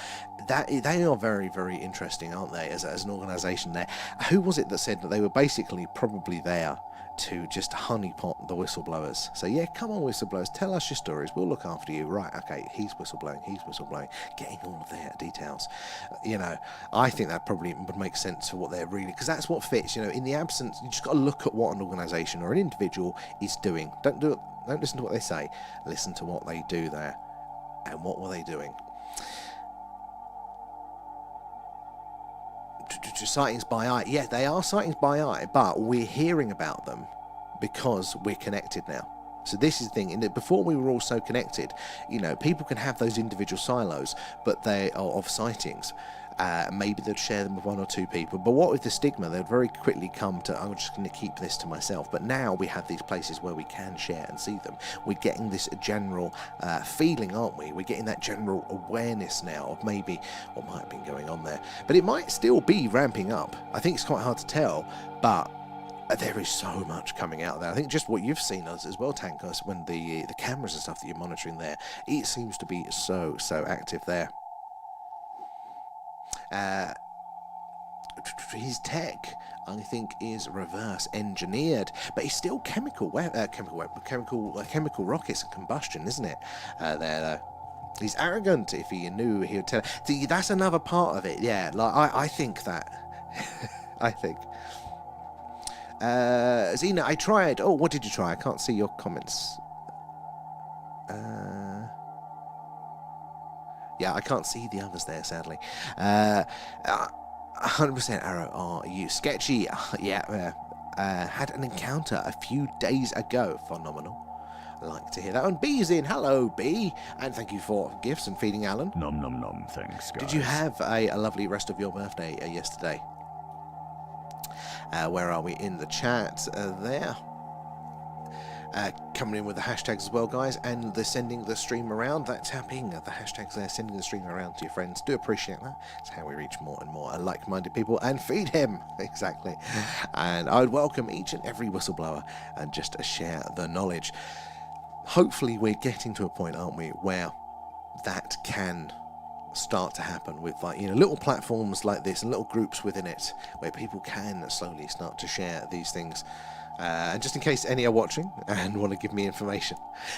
they are very, very interesting, aren't they, as an organisation there. Who was it that said that they were basically probably there to just honeypot the whistleblowers? So yeah, come on whistleblowers, tell us your stories, we'll look after you. Right, okay, he's whistleblowing, getting all of their details. I think that probably would make sense for what they're really, because that's what fits. In the absence, you just got to look at what an organisation or an individual is doing. Don't listen to what they say, listen to what they do there. And what were they doing? Sightings by eye. Yeah, they are sightings by eye, but we're hearing about them because we're connected now. So this is the thing. Before we were all so connected, people can have those individual silos, but they are of sightings. Maybe they'd share them with one or two people, but what with the stigma, they'd very quickly come to, I'm just going to keep this to myself. But now we have these places where we can share and see them. We're getting this general feeling, aren't we? We're getting that general awareness now of maybe what might have been going on there. But it might still be ramping up. I think it's quite hard to tell, but there is so much coming out there. I think just what you've seen as well, Tankers, when the cameras and stuff that you're monitoring there, it seems to be so active there. His tech, I think, is reverse engineered, but he's still chemical rockets and combustion, isn't it? He's arrogant. If he knew, he would tell. See, that's another part of it. Yeah, like I think that. I think. Zena, I tried. Oh, what did you try? I can't see your comments. Yeah, I can't see the others there, sadly. 100% Arrow, are you sketchy? Yeah, had an encounter a few days ago. Phenomenal. I like to hear that. And B's in. Hello, B. And thank you for gifts and feeding Alan. Nom nom nom, thanks, guys. Did you have a lovely rest of your birthday yesterday? Where are we in the chat? There. Coming in with the hashtags as well, guys, and they're sending the stream around. That's tapping the hashtags there, sending the stream around to your friends. Do appreciate that. It's how we reach more and more like-minded people and feed him. Exactly. And I would welcome each and every whistleblower and just share the knowledge. Hopefully we're getting to a point, aren't we, where that can start to happen with little platforms like this and little groups within it where people can slowly start to share these things. And just in case any are watching and want to give me information,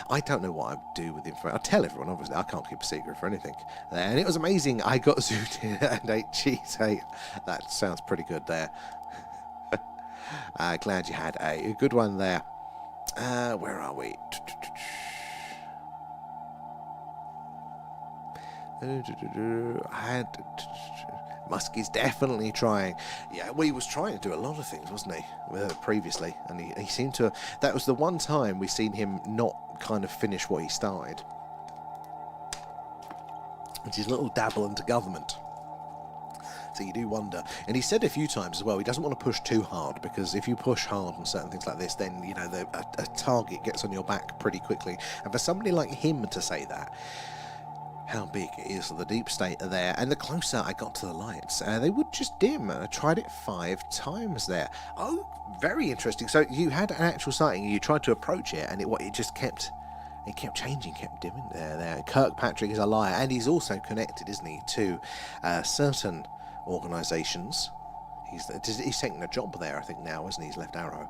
I don't know what I'd do with the information. I'll tell everyone, obviously. I can't keep a secret for anything. And it was amazing. I got zoomed in and ate cheese. Hey, that sounds pretty good there. Glad you had a good one there. Where are we? Musk is definitely trying. Yeah, well, he was trying to do a lot of things, wasn't he, previously? And he seemed to. That was the one time we seen him not kind of finish what he started, which is a little dabble into government. So you do wonder. And he said a few times as well, he doesn't want to push too hard, because if you push hard on certain things like this, then, a target gets on your back pretty quickly. And for somebody like him to say that, how big is the deep state there? And the closer I got to the lights, they would just dim. I tried it 5 times there. Oh, very interesting. So you had an actual sighting, you tried to approach it, and it just kept changing, kept dimming there. Kirkpatrick is a liar, and he's also connected, isn't he, to certain organisations. he's taking a job there, I think, now, isn't he? He's left Arrow,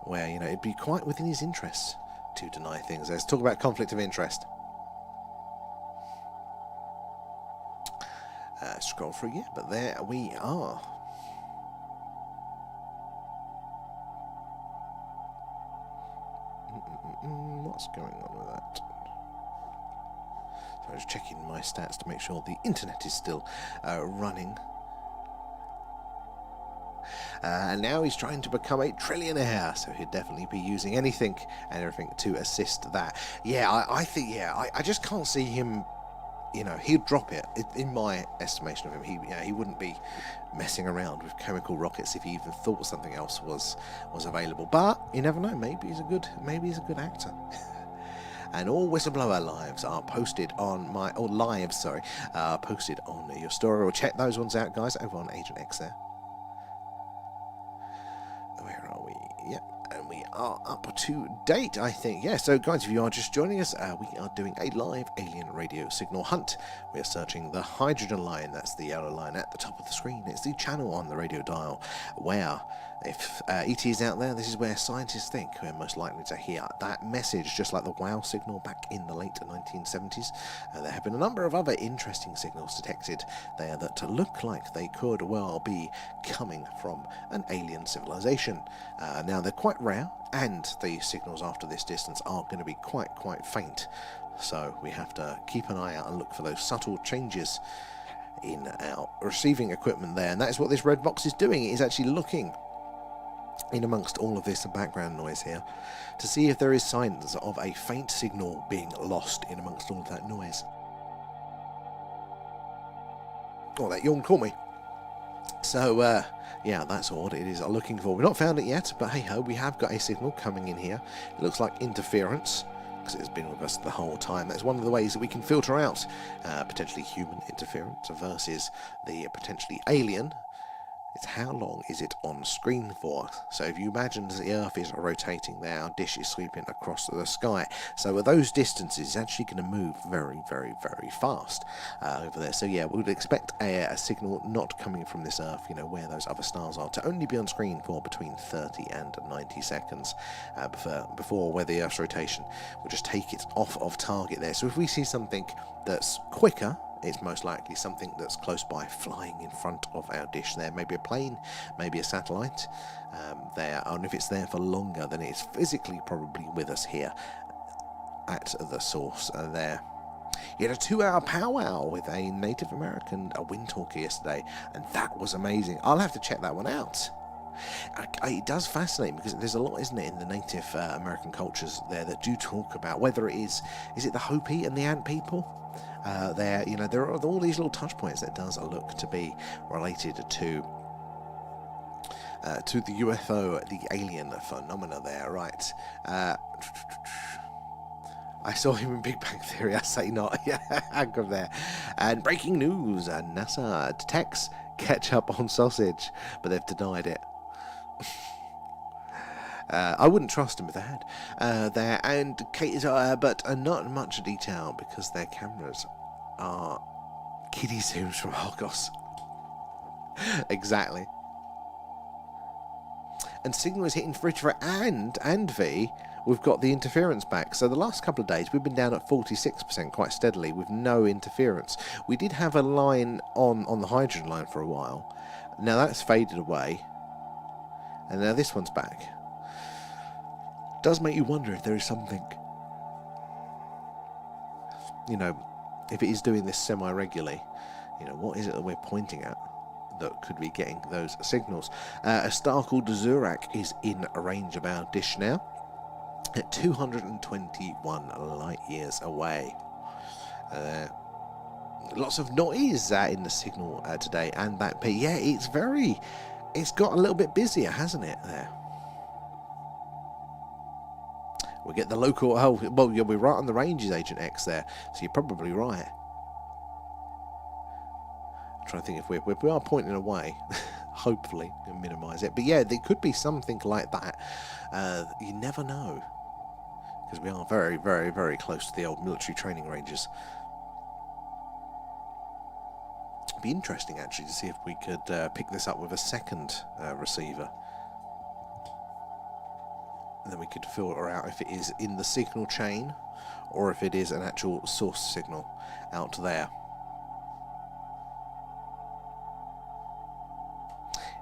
where, you know, it'd be quite within his interests to deny things. Let's talk about conflict of interest. Scroll through, yeah, but there we are. What's going on with that? So I was checking my stats to make sure the internet is still running. And now he's trying to become a trillionaire, so he'd definitely be using anything and everything to assist that. Yeah, I think, yeah, I just can't see him, you know, he'd drop it. In my estimation of him, he wouldn't be messing around with chemical rockets if he even thought something else was available. But you never know, maybe he's a good actor. And all whistleblower lives are posted on posted on your story. Or check those ones out, guys, over on Agent X there. Where are we? Yep. And we are up to date, I think. Yeah, so guys, if you are just joining us, we are doing a live alien radio signal hunt. We are searching the hydrogen line. That's the yellow line at the top of the screen. It's the channel on the radio dial where, if ET is out there, this is where scientists think we're most likely to hear that message, just like the WOW signal back in the late 1970s. There have been a number of other interesting signals detected there that look like they could well be coming from an alien civilization. Now, they're quite rare, and the signals after this distance are going to be quite faint. So we have to keep an eye out and look for those subtle changes in our receiving equipment there. And that is what this red box is doing. It is actually looking in amongst all of this background noise here to see if there is signs of a faint signal being lost in amongst all of that noise. Oh, that yawn caught me. So, yeah, that's what it is looking for. We've not found it yet, but hey-ho, we have got a signal coming in here. It looks like interference, because it's been with us the whole time. That's one of the ways that we can filter out potentially human interference versus the potentially alien. It's how long is it on screen for? So if you imagine the Earth is rotating there, our dish is sweeping across the sky. So at those distances, it's actually going to move very fast over there. So yeah, we would expect a signal not coming from this Earth, you know, where those other stars are, to only be on screen for between 30 and 90 seconds before where the Earth's rotation will just take it off of target there. So if we see something that's quicker, it's most likely something that's close by, flying in front of our dish there. Maybe a plane, maybe a satellite there. And if it's there for longer, then it's physically probably with us here at the source there. You had a 2-hour powwow with a Native American wind talker yesterday, and that was amazing. I'll have to check that one out. It does fascinate me because there's a lot, isn't it, in the Native American cultures there that do talk about whether it is it the Hopi and the Ant people? There, you know, there are all these little touch points that does look to be related to the UFO, the alien phenomena there, right? I saw him in Big Bang Theory, I say not. Yeah, hang on there. And breaking news, NASA detects ketchup on sausage, but they've denied it. I wouldn't trust them if they had there, and but not much detail because their cameras are kiddie zooms from Argos. Exactly. And signal is hitting fridge for and V. We've got the interference back. So the last couple of days we've been down at 46% quite steadily with no interference. We did have a line on the hydrogen line for a while. Now that's faded away, and now this one's back. Does make you wonder if there is something, you know, if it is doing this semi-regularly, you know, what is it that we're pointing at that could be getting those signals? A star called Zurak is in range of our dish now at 221 light years away. Lots of noise in the signal today, and that, yeah, it's got a little bit busier, hasn't it, there? We get the local, well, yeah, we're right on the ranges, Agent X there, so you're probably right. I'm trying to think if we are pointing away, hopefully, and minimise it. But yeah, there could be something like that. You never know, because we are very close to the old military training ranges. be interesting actually to see if we could pick this up with a second receiver. And then we could filter out if it is in the signal chain or if it is an actual source signal out there.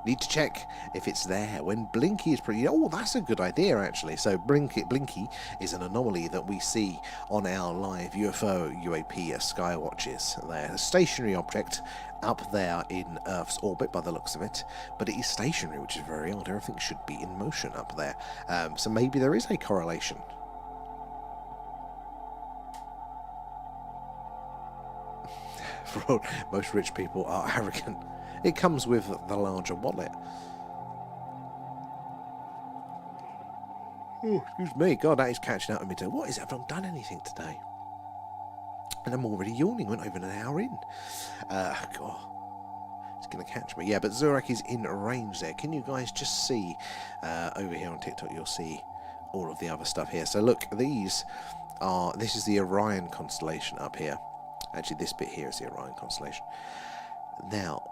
Need to check if it's there when Blinky is pretty... Oh, that's a good idea, actually. So Blinky is an anomaly that we see on our live UFO, UAP skywatches. They're a stationary object up there in Earth's orbit by the looks of it, but it is stationary, which is very odd. Everything should be in motion up there. So maybe there is a correlation. For all, most rich people are arrogant. It comes with the larger wallet. Oh, excuse me. God, that is catching up with me too. What is it? I've not done anything today. And I'm already yawning. We're not even an hour in. God. It's going to catch me. Yeah, but Zurak is in range there. Can you guys just see over here on TikTok? You'll see all of the other stuff here. So look, this is the Orion constellation up here. Actually, this bit here is the Orion constellation. Now,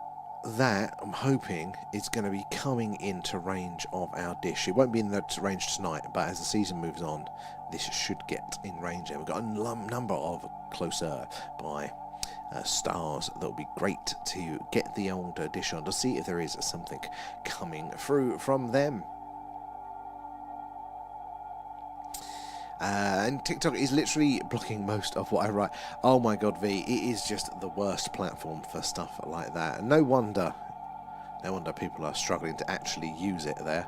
that, I'm hoping, is going to be coming into range of our dish. It won't be in that range tonight, but as the season moves on, this should get in range. And we've got a number of closer by stars that will be great to get the old dish on to see if there is something coming through from them. And TikTok is literally blocking most of what I write. Oh my god, V, it is just the worst platform for stuff like that. And no wonder people are struggling to actually use it there.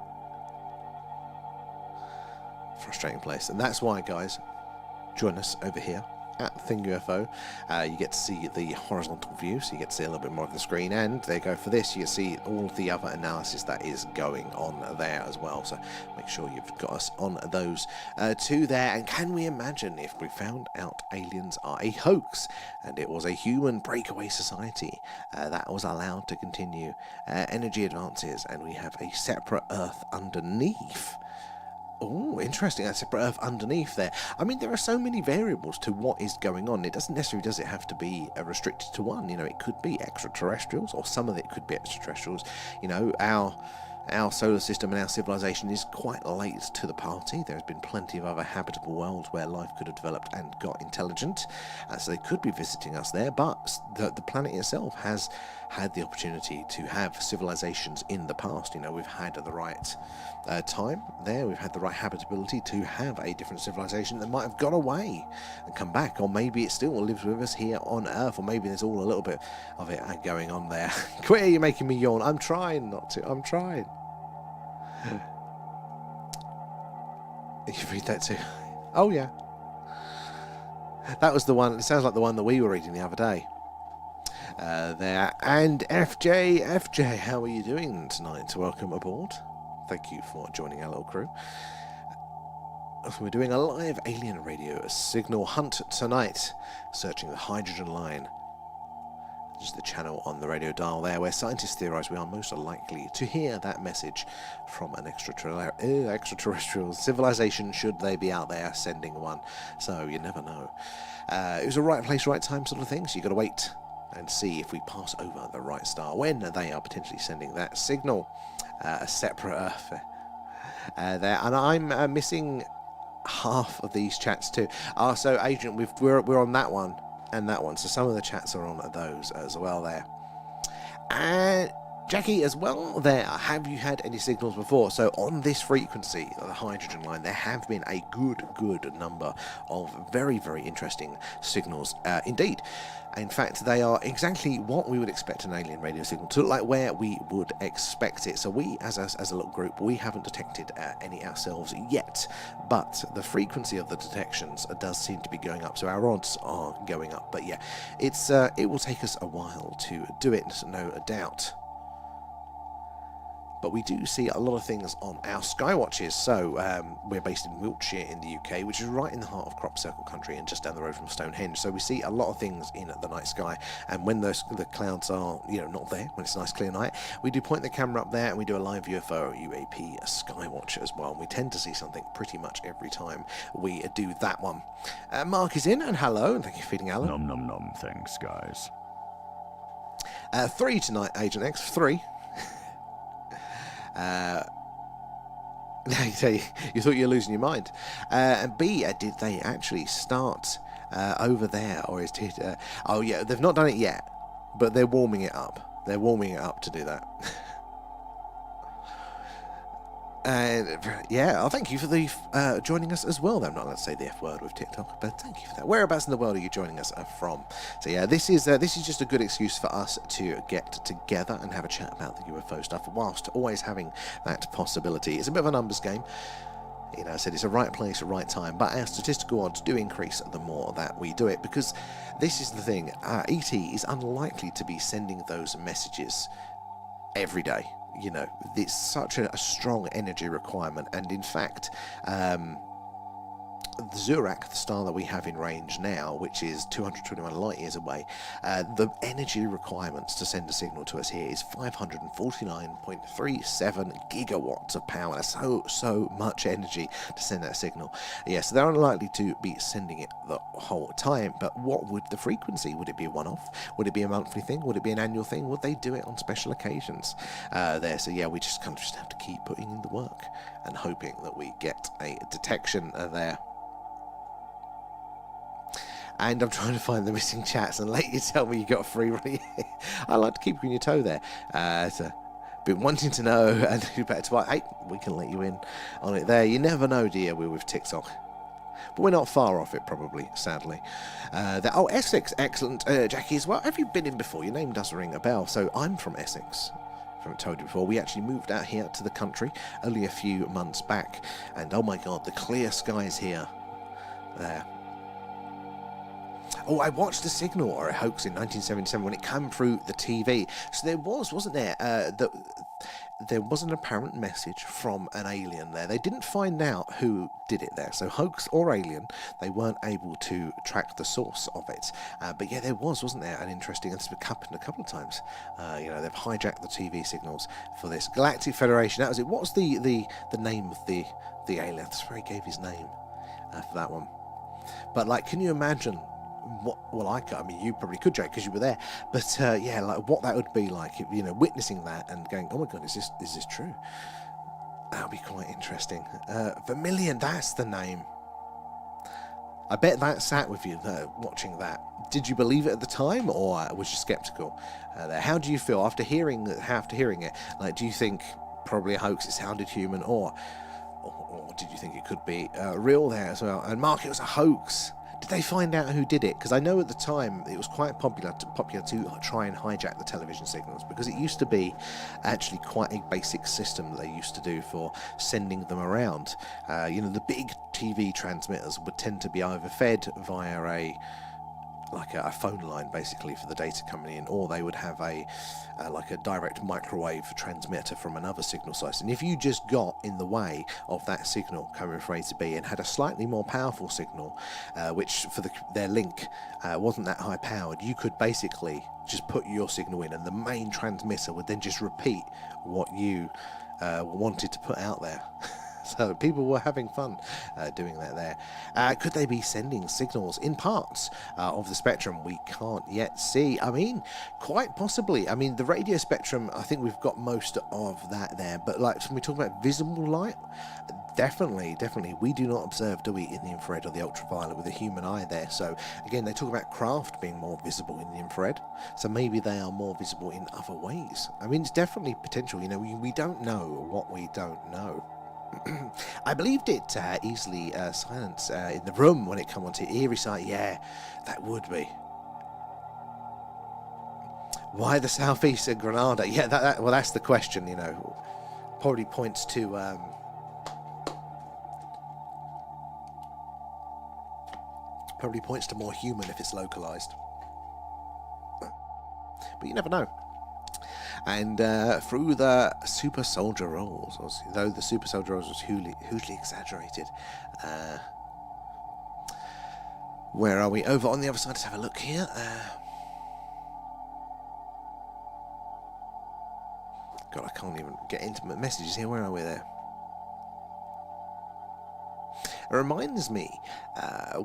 Frustrating place. And that's why, guys, join us over here at Thing UFO. You get to see the horizontal view, so you get to see a little bit more of the screen, and there you go. For this, you see all of the other analysis that is going on there as well, so make sure you've got us on those two there. And can we imagine if we found out aliens are a hoax and it was a human breakaway society that was allowed to continue energy advances, and we have a separate Earth underneath? Oh, interesting. That's separate Earth underneath there. I mean, there are so many variables to what is going on. It doesn't necessarily, does it have to be restricted to one? You know, it could be extraterrestrials, or some of it could be extraterrestrials. You know, our solar system and our civilization is quite late to the party. There's been plenty of other habitable worlds where life could have developed and got intelligent, so they could be visiting us there, but the planet itself has had the opportunity to have civilizations in the past. You know, we've had the right time there, we've had the right habitability to have a different civilization that might have gone away and come back, or maybe it still lives with us here on Earth, or maybe there's all a little bit of it going on there. Quit, you're making me yawn. I'm trying not to. I'm trying. You read that too? Oh yeah, that was the one. It sounds like the one that we were reading the other day. There. And FJ, how are you doing tonight? Welcome aboard. Thank you for joining our little crew. We're doing a live alien radio signal hunt tonight, searching the hydrogen line. This is the channel on the radio dial there where scientists theorise we are most likely to hear that message from an extraterrestrial civilization, should they be out there sending one. So you never know. It was a right place, right time sort of thing, so you've got to wait and see if we pass over the right star when they are potentially sending that signal. A separate Earth there. And I'm missing half of these chats too. So Agent, we're on that one and that one, so some of the chats are on those as well there. And Jackie as well there, have you had any signals before? So on this frequency, the hydrogen line, there have been a good number of very, very interesting signals indeed. In fact, they are exactly what we would expect an alien radio signal to look like, where we would expect it. So we, as a little group, we haven't detected any ourselves yet, but the frequency of the detections does seem to be going up, so our odds are going up. But yeah, it will take us a while to do it, no doubt. But we do see a lot of things on our skywatches. So we're based in Wiltshire in the UK, which is right in the heart of Crop Circle country and just down the road from Stonehenge. So we see a lot of things in the night sky. And when the clouds are, not there, when it's a nice clear night, we do point the camera up there and we do a live UFO UAP skywatch as well. And we tend to see something pretty much every time we do that one. Mark is in, and hello, and thank you for feeding Alan. Nom nom nom, thanks guys. 3 tonight, Agent X. 3. You thought you were losing your mind. And B, did they actually start over there, or is it? Oh yeah, they've not done it yet, but they're warming it up. They're warming it up to do that. And yeah, thank you for the joining us as well. I'm not going to say the F word with TikTok, but thank you for that. Whereabouts in the world are you joining us from? So yeah, this is just a good excuse for us to get together and have a chat about the UFO stuff, whilst always having that possibility. It's a bit of a numbers game. You know, I said it's a right place, a right time, but our statistical odds do increase the more that we do it, because this is the thing. ET is unlikely to be sending those messages every day. You know, it's such a strong energy requirement, and in fact, Zurak, the star that we have in range now, which is 221 light years away, the energy requirements to send a signal to us here is 549.37 gigawatts of power. That's so much energy to send that signal. Yeah, so they're unlikely to be sending it the whole time, but what would the frequency? Would it be a one-off? Would it be a monthly thing? Would it be an annual thing? Would they do it on special occasions there? So yeah, we just kind of have to keep putting in the work and hoping that we get a detection there. And I'm trying to find the missing chats and let you tell me you got a free run. I like to keep you on your toe there. So, been wanting to know, and who better to... Hey, we can let you in on it there. You never know, dear, we're with TikTok. But we're not far off it, probably, sadly. Oh, Essex, excellent. Jackie as well. Have you been in before? Your name does ring a bell. So I'm from Essex. I haven't told you before. We actually moved out here to the country only a few months back. And oh my God, the clear skies here. There. Oh, I watched The Signal, or a hoax, in 1977 when it came through the TV. So there wasn't there? There was an apparent message from an alien there. They didn't find out who did it there. So hoax or alien, they weren't able to track the source of it. But yeah, there wasn't there? An interesting, and it's happened a couple of times. You know, they've hijacked the TV signals for this Galactic Federation. That was it. What's the name of the alien? That's where he gave his name for that one. But like, can you imagine? I mean, you probably could, Jake, because you were there. But yeah, like what that would be like, you know, witnessing that and going, "Oh my God, is this true?" That would be quite interesting. Vermilion, that's the name. I bet that sat with you watching that. Did you believe it at the time, or was you skeptical? There, how do you feel after hearing it? Like, do you think probably a hoax? It sounded human, or did you think it could be real there as well? And Mark, it was a hoax. Did they find out who did it? Because I know at the time it was quite popular to try and hijack the television signals, because it used to be actually quite a basic system that they used to do for sending them around. You know, the big TV transmitters would tend to be either fed via a phone line, basically, for the data coming in, or they would have a direct microwave transmitter from another signal source. And if you just got in the way of that signal coming from A to B and had a slightly more powerful signal, which for their link wasn't that high powered, you could basically just put your signal in, and the main transmitter would then just repeat what you wanted to put out there. So people were having fun doing that there. Could they be sending signals in parts of the spectrum we can't yet see? I mean, quite possibly. I mean, the radio spectrum, I think we've got most of that there. But like when we talk about visible light, definitely, we do not observe, do we, in the infrared or the ultraviolet with the human eye there. So again, they talk about craft being more visible in the infrared. So maybe they are more visible in other ways. I mean, it's definitely potential. You know, we don't know what we don't know. I believed it easily silence in the room when it come onto eerie side. Yeah, that would be. Why the southeast of Granada? Yeah, well, that's the question. You know, probably points to more human if it's localized. But you never know. And through the super soldier roles, though the super soldier roles was hugely exaggerated. Where are we? Over on the other side. Let's have a look here. God, I can't even get into my messages here. Where are we there? reminds me,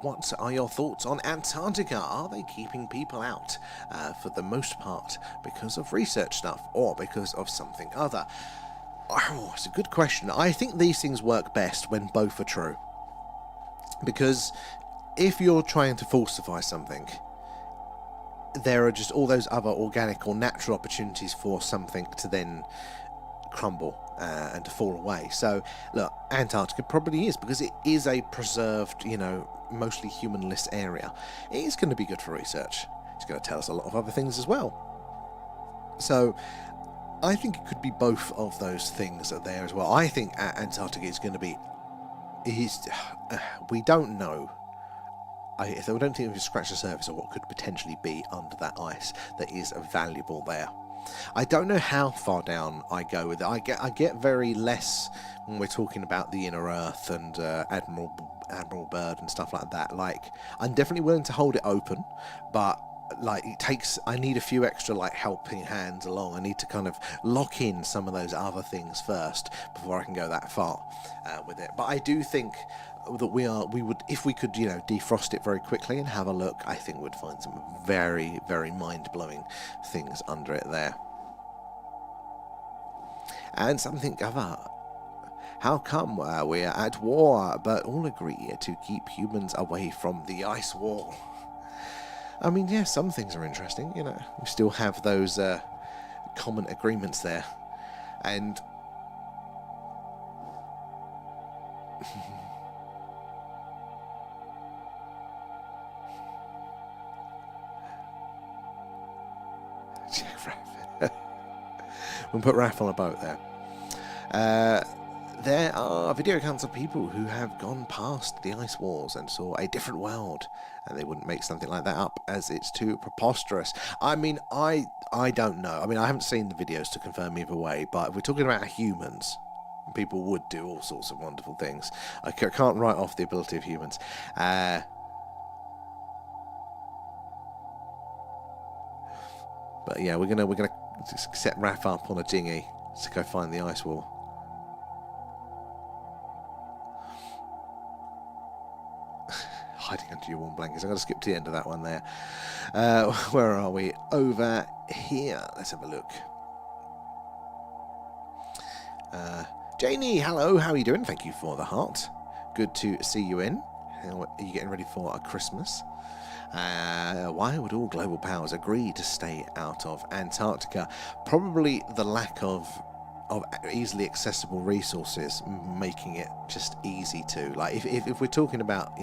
what are your thoughts on Antarctica? Are they keeping people out for the most part because of research stuff or because of something other? Oh, it's a good question. I think these things work best when both are true. Because if you're trying to falsify something, there are just all those other organic or natural opportunities for something to then crumble and to fall away. So, look, Antarctica probably is, because it is a preserved, mostly humanless area. It is going to be good for research. It's going to tell us a lot of other things as well. So, I think it could be both of those things are there as well. I think Antarctica is going to be... we don't know. I don't think we've scratched the surface of what could potentially be under that ice that is valuable there. I don't know how far down I go with it. I get very less when we're talking about the inner Earth and Admiral Byrd and stuff like that. Like, I'm definitely willing to hold it open, but I need a few extra helping hands along. I need to kind of lock in some of those other things first before I can go that far with it. But I do think that we would, if we could, defrost it very quickly and have a look, I think we'd find some very, very mind-blowing things under it there. And something other. How come we're at war, but all agree to keep humans away from the ice wall? I mean, yeah, some things are interesting, We still have those common agreements there. And... we'll put Raph on a boat there. There are video accounts of people who have gone past the ice walls and saw a different world, and they wouldn't make something like that up as it's too preposterous. I mean, I don't know. I mean, I haven't seen the videos to confirm either way, but if we're talking about humans, people would do all sorts of wonderful things. I can't write off the ability of humans. But yeah, we're gonna set Raph up on a dinghy to go find the ice wall. Hiding under your warm blankets. I'm going to skip to the end of that one there. Where are we? Over here. Let's have a look. Janie, hello. How are you doing? Thank you for the heart. Good to see you in. Are you getting ready for a Christmas? Why would all global powers agree to stay out of Antarctica? Probably the lack of easily accessible resources, making it just easy to. If we're talking about,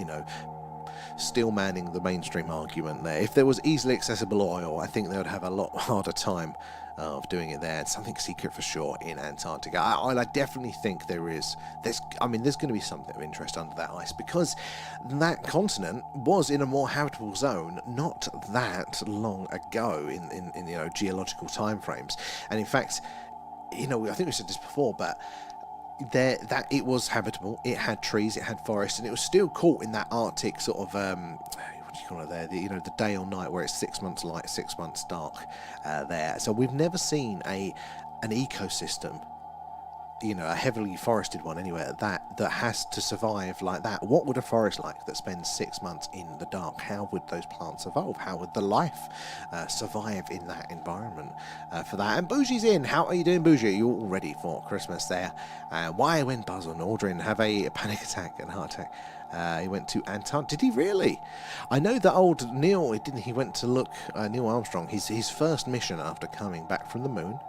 still manning the mainstream argument there. If there was easily accessible oil, I think they would have a lot harder time of doing it there. It's something secret for sure in Antarctica. I definitely think there's going to be something of interest under that ice, because that continent was in a more habitable zone not that long ago in geological timeframes. And in fact, I think we said this before, but that it was habitable, it had trees, it had forest, and it was still caught in that Arctic sort of what do you call it there, the day or night where it's 6 months light, 6 months dark there. So we've never seen an ecosystem, a heavily forested one anyway, that has to survive like that. What would a forest like that spends 6 months in the dark? How would those plants evolve? How would the life survive in that environment for that? And Bougie's in. How are you doing, Bougie? Are you all ready for Christmas there? Why, when Buzz and Aldrin have a panic attack and heart attack, he went to Antarctica? Did he really? I know that old Neil, he went to look, Neil Armstrong, his first mission after coming back from the moon,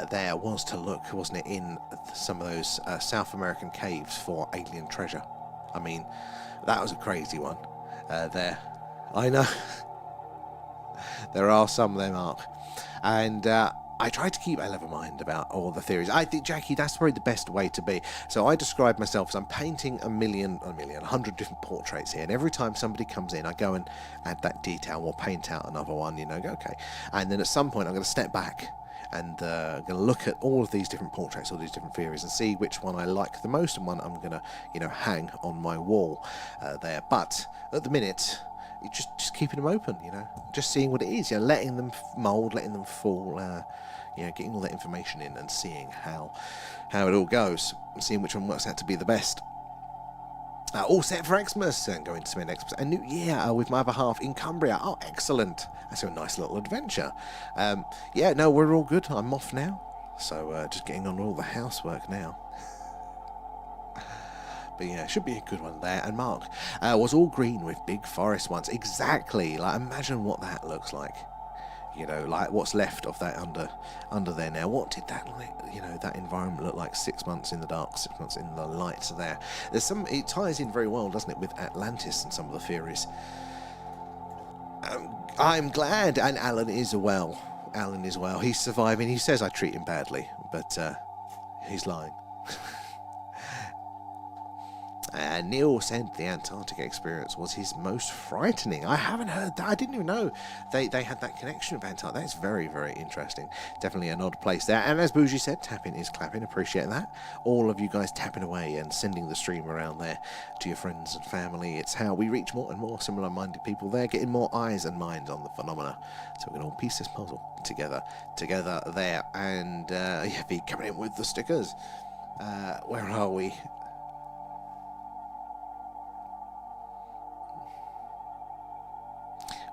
there was to look, wasn't it, in some of those South American caves for alien treasure. I mean, that was a crazy one there. I know. There are some there, Mark. And I try to keep a level mind about all the theories. I think, Jackie, that's probably the best way to be. So I describe myself as I'm painting 100 different portraits here. And every time somebody comes in, I go and add that detail or paint out another one, go, okay. And then at some point, I'm going to step back and going to look at all of these different portraits, all these different theories, and see which one I like the most and one I'm going to, hang on my wall there. But at the minute, just keeping them open, just seeing what it is, letting them mould, letting them fall, getting all that information in and seeing how it all goes, and seeing which one works out to be the best. All set for Xmas and going to spend Xmas and New Year with my other half in Cumbria. Oh, excellent. That's a nice little adventure. Yeah, no, we're all good. I'm off now. So just getting on all the housework now. But yeah, should be a good one there. And Mark was all green with big forest once. Exactly. Like, imagine what that looks like. You know, like what's left of that under there now. What did that, you know, that environment look like 6 months in the dark, 6 months in the light there? There's some, it ties in very well, doesn't it, with Atlantis and some of the theories. I'm glad, and Alan is well. Alan is well. He's surviving. He says I treat him badly, but he's lying. Neil said the Antarctic experience was his most frightening. I haven't heard that. I didn't even know they had that connection with Antarctica. That's very, very interesting. Definitely an odd place there. And as Bougie said, tapping is clapping. Appreciate that. All of you guys tapping away and sending the stream around there to your friends and family. It's how we reach more and more similar-minded people there, getting more eyes and minds on the phenomena. So we can all piece this puzzle together there. And yeah, be coming in with the stickers. Where are we?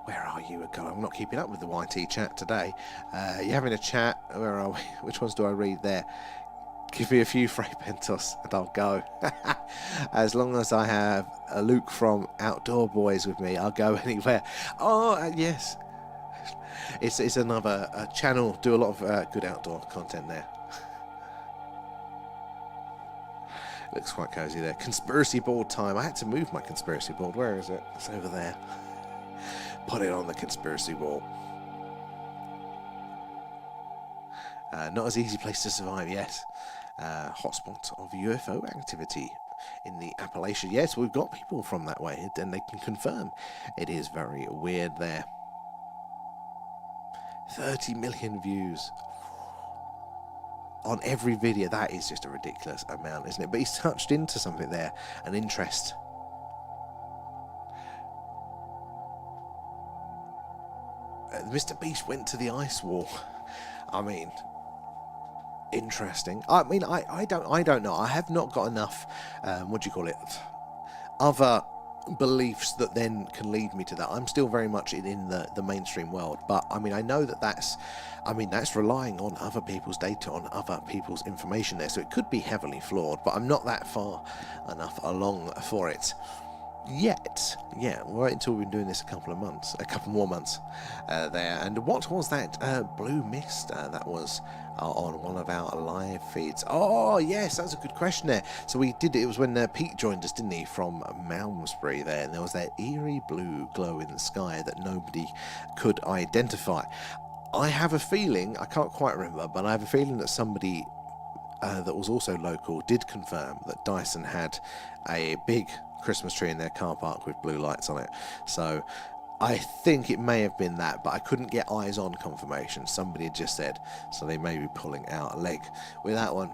Where are you? God, I'm not keeping up with the YT chat today. You're having a chat. Where are we? Which ones do I read there? Give me a few Frey Pentos and I'll go. As long as I have a Luke from Outdoor Boys with me, I'll go anywhere. Oh, yes. It's another channel. Do a lot of good outdoor content there. Looks quite cozy there. Conspiracy board time. I had to move my conspiracy board. Where is it? It's over there. Put it on the conspiracy wall. Not as easy place to survive, yes. Hotspot of UFO activity in the Appalachian. Yes, we've got people from that way, and they can confirm it is very weird there. 30 million views on every video. That is just a ridiculous amount, isn't it? But he's touched into something there, an interest. Mr. Beast went to the ice wall. I mean, interesting. I mean, I don't know. I have not got enough. What do you call it? Other beliefs that then can lead me to that. I'm still very much in the mainstream world, but I mean, I know that's relying on other people's data, on other people's information there. So it could be heavily flawed, but I'm not that far enough along for it. Yet, yeah, right until we've been doing this a couple more months there. And what was that blue mist that was on one of our live feeds? Oh, yes, that's a good question there. So we did it was when Pete joined us, didn't he, from Malmesbury there, and there was that eerie blue glow in the sky that nobody could identify. I have a feeling, I can't quite remember, but I have a feeling that somebody that was also local did confirm that Dyson had a big Christmas tree in their car park with blue lights on it. So I think it may have been that, but I couldn't get eyes on confirmation. Somebody had just said, so they may be pulling out a leg with that one.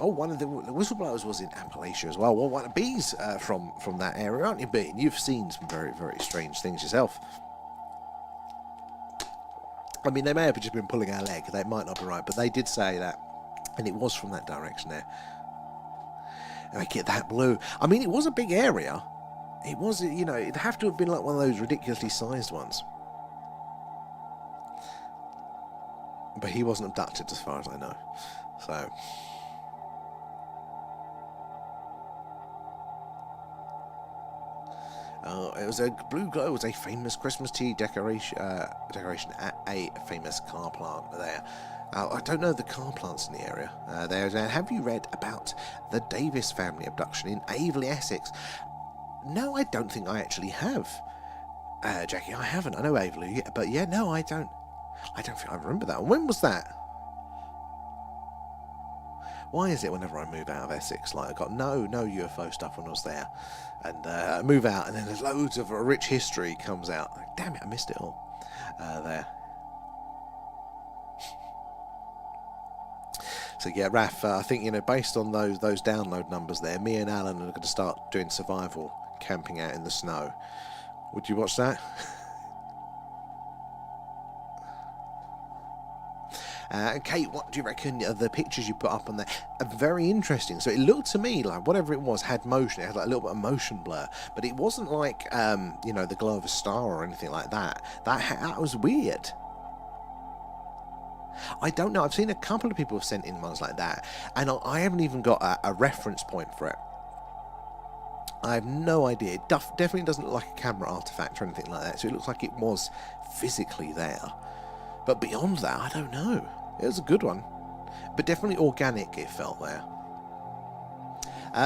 Oh, one of the whistleblowers was in Appalachia as well. Well, one of B's from that area, aren't you, B? And you've seen some very, very strange things yourself. I mean, they may have just been pulling our leg. They might not be right, but they did say that, and it was from that direction there. I get that blue. I mean, it was a big area. It was, you know, it'd have to have been like one of those ridiculously sized ones. But he wasn't abducted as far as I know. So. It was a blue glow. It was a famous Christmas tree decoration at a famous car plant there. I don't know the car plants in the area. Have you read about the Davis family abduction in Aveley, Essex? No, I don't think I actually have. Jackie, I haven't. I know Aveley, but yeah, no, I don't. I don't think I remember that. When was that? Why is it whenever I move out of Essex, like I got no UFO stuff when I was there, and I move out, and then there's loads of rich history comes out. Like, damn it, I missed it all there. So yeah, Raf, I think, you know, based on those download numbers there, me and Alan are going to start doing survival camping out in the snow. Would you watch that? Kate, what do you reckon of the pictures you put up on there are very interesting. So it looked to me like whatever it was had motion. It had like a little bit of motion blur, but it wasn't like the glow of a star or anything like that. That was weird. I don't know. I've seen a couple of people have sent in ones like that, and I haven't even got a reference point for it. I have no idea. It definitely doesn't look like a camera artifact or anything like that, so it looks like it was physically there. But beyond that, I don't know. It was a good one, but definitely organic, it felt there.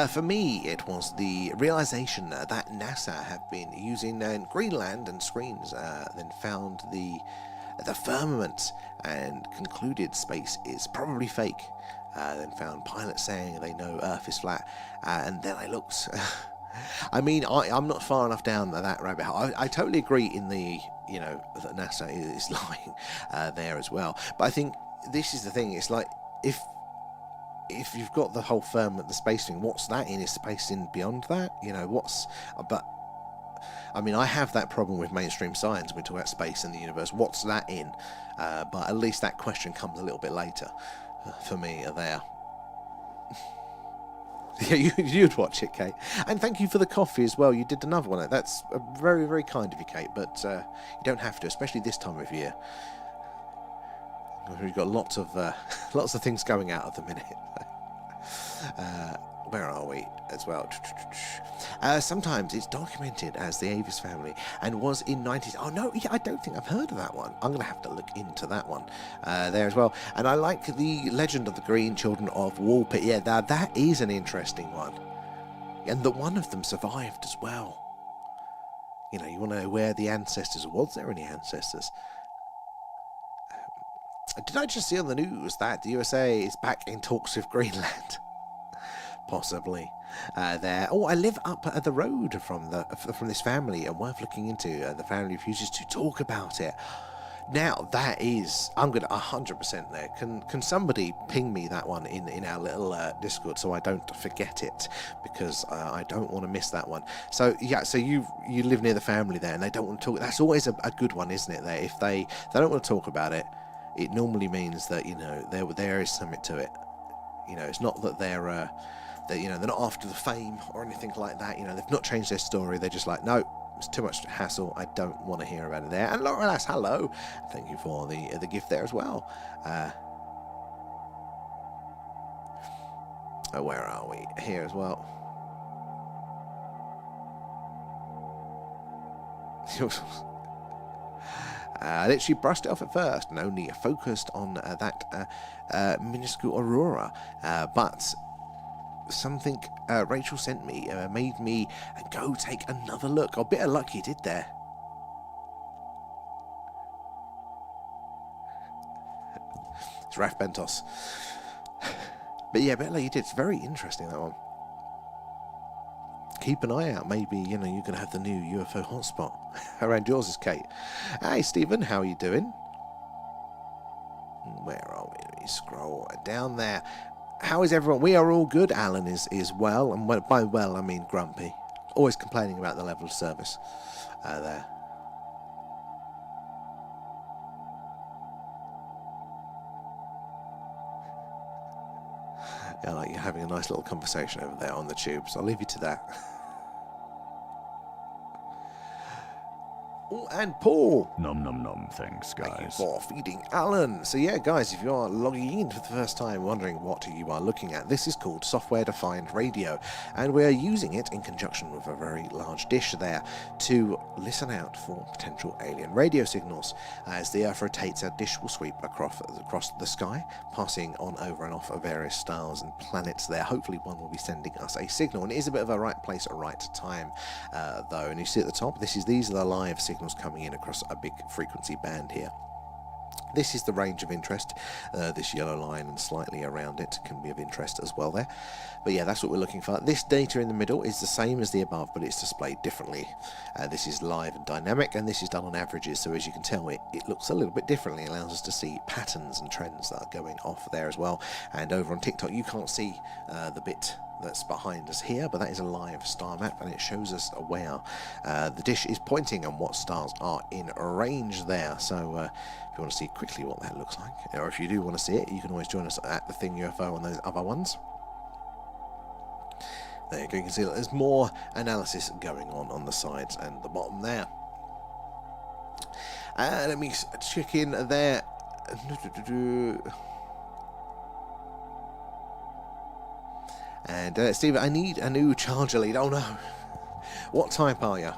For me, it was the realization that NASA have been using Greenland and screens, then found the firmament and concluded space is probably fake. Then found pilots saying they know Earth is flat, and then I looked. I mean, I'm not far enough down that rabbit hole. I totally agree in the, that NASA is lying there as well. But I think this is the thing. It's like, if you've got the whole firmament, the space thing, what's that in? Is space in beyond that? But I mean, I have that problem with mainstream science when we talk about space and the universe. What's that in? But at least that question comes a little bit later for me there. Yeah, you'd watch it, Kate. And thank you for the coffee as well. You did another one. That's very, very kind of you, Kate. But you don't have to, especially this time of year. We've got lots of things going out at the minute. Where are we as well? Sometimes it's documented as the Avis family and was in 90s. Oh no, yeah, I don't think I've heard of that one. I'm going to have to look into that one there as well. And I like the legend of the Green Children of Walpit. Yeah, that is an interesting one. And that one of them survived as well. You want to know where the ancestors, was there any ancestors? Did I just see on the news that the USA is back in talks with Greenland? Possibly there. Oh, I live up the road from this family, and worth looking into. The family refuses to talk about it. Now that is, I'm gonna 100% there. Can somebody ping me that one in our little Discord so I don't forget it, because I don't want to miss that one. So yeah, so you live near the family there, and they don't want to talk. That's always a good one, isn't it? There, if they don't want to talk about it, it normally means that there is something to it. It's not that they're not after the fame or anything like that. They've not changed their story. They're just like, no, it's too much hassle. I don't want to hear about it there. And Laura Lass, hello. Thank you for the gift there as well. Where are we? Here as well. Literally brushed it off at first and only focused on that minuscule aurora. But something Rachel sent me made me go take another look. A bit of luck you did there. It's Raf Bentos. But yeah, a bit like you did. It's very interesting, that one. Keep an eye out. Maybe, you're going to have the new UFO hotspot around yours is Kate. Hey, Stephen, how are you doing? Where are we? Let me scroll down there. How is everyone? We are all good. Alan is well, and by well I mean grumpy. Always complaining about the level of service there. Yeah, like you're having a nice little conversation over there on the tube, so I'll leave you to that. Oh, and Paul. Nom nom nom, thanks, guys. Thank you for feeding Alan. So yeah, guys, if you are logging in for the first time wondering what you are looking at, this is called software-defined radio, and we are using it in conjunction with a very large dish there to listen out for potential alien radio signals. As the Earth rotates, our dish will sweep across the sky, passing on over and off of various stars and planets there. Hopefully one will be sending us a signal, and it is a bit of a right place at right time though. And you see at the top, these are the live signals coming in across a big frequency band here. This is the range of interest. This yellow line and slightly around it can be of interest as well there. But yeah, that's what we're looking for. This data in the middle is the same as the above, but it's displayed differently. This is live and dynamic, and this is done on averages, so as you can tell, it looks a little bit differently. It allows us to see patterns and trends that are going off there as well. And over on TikTok, you can't see the bit that's behind us here, but that is a live star map, and it shows us where the dish is pointing and what stars are in range there. So if you want to see quickly what that looks like, or if you do want to see it, you can always join us at the Thing UFO on those other ones. There you go, you can see that there's more analysis going on the sides and the bottom there. Let me check in there. And Steve, I need a new charger lead. Oh no. What type are you?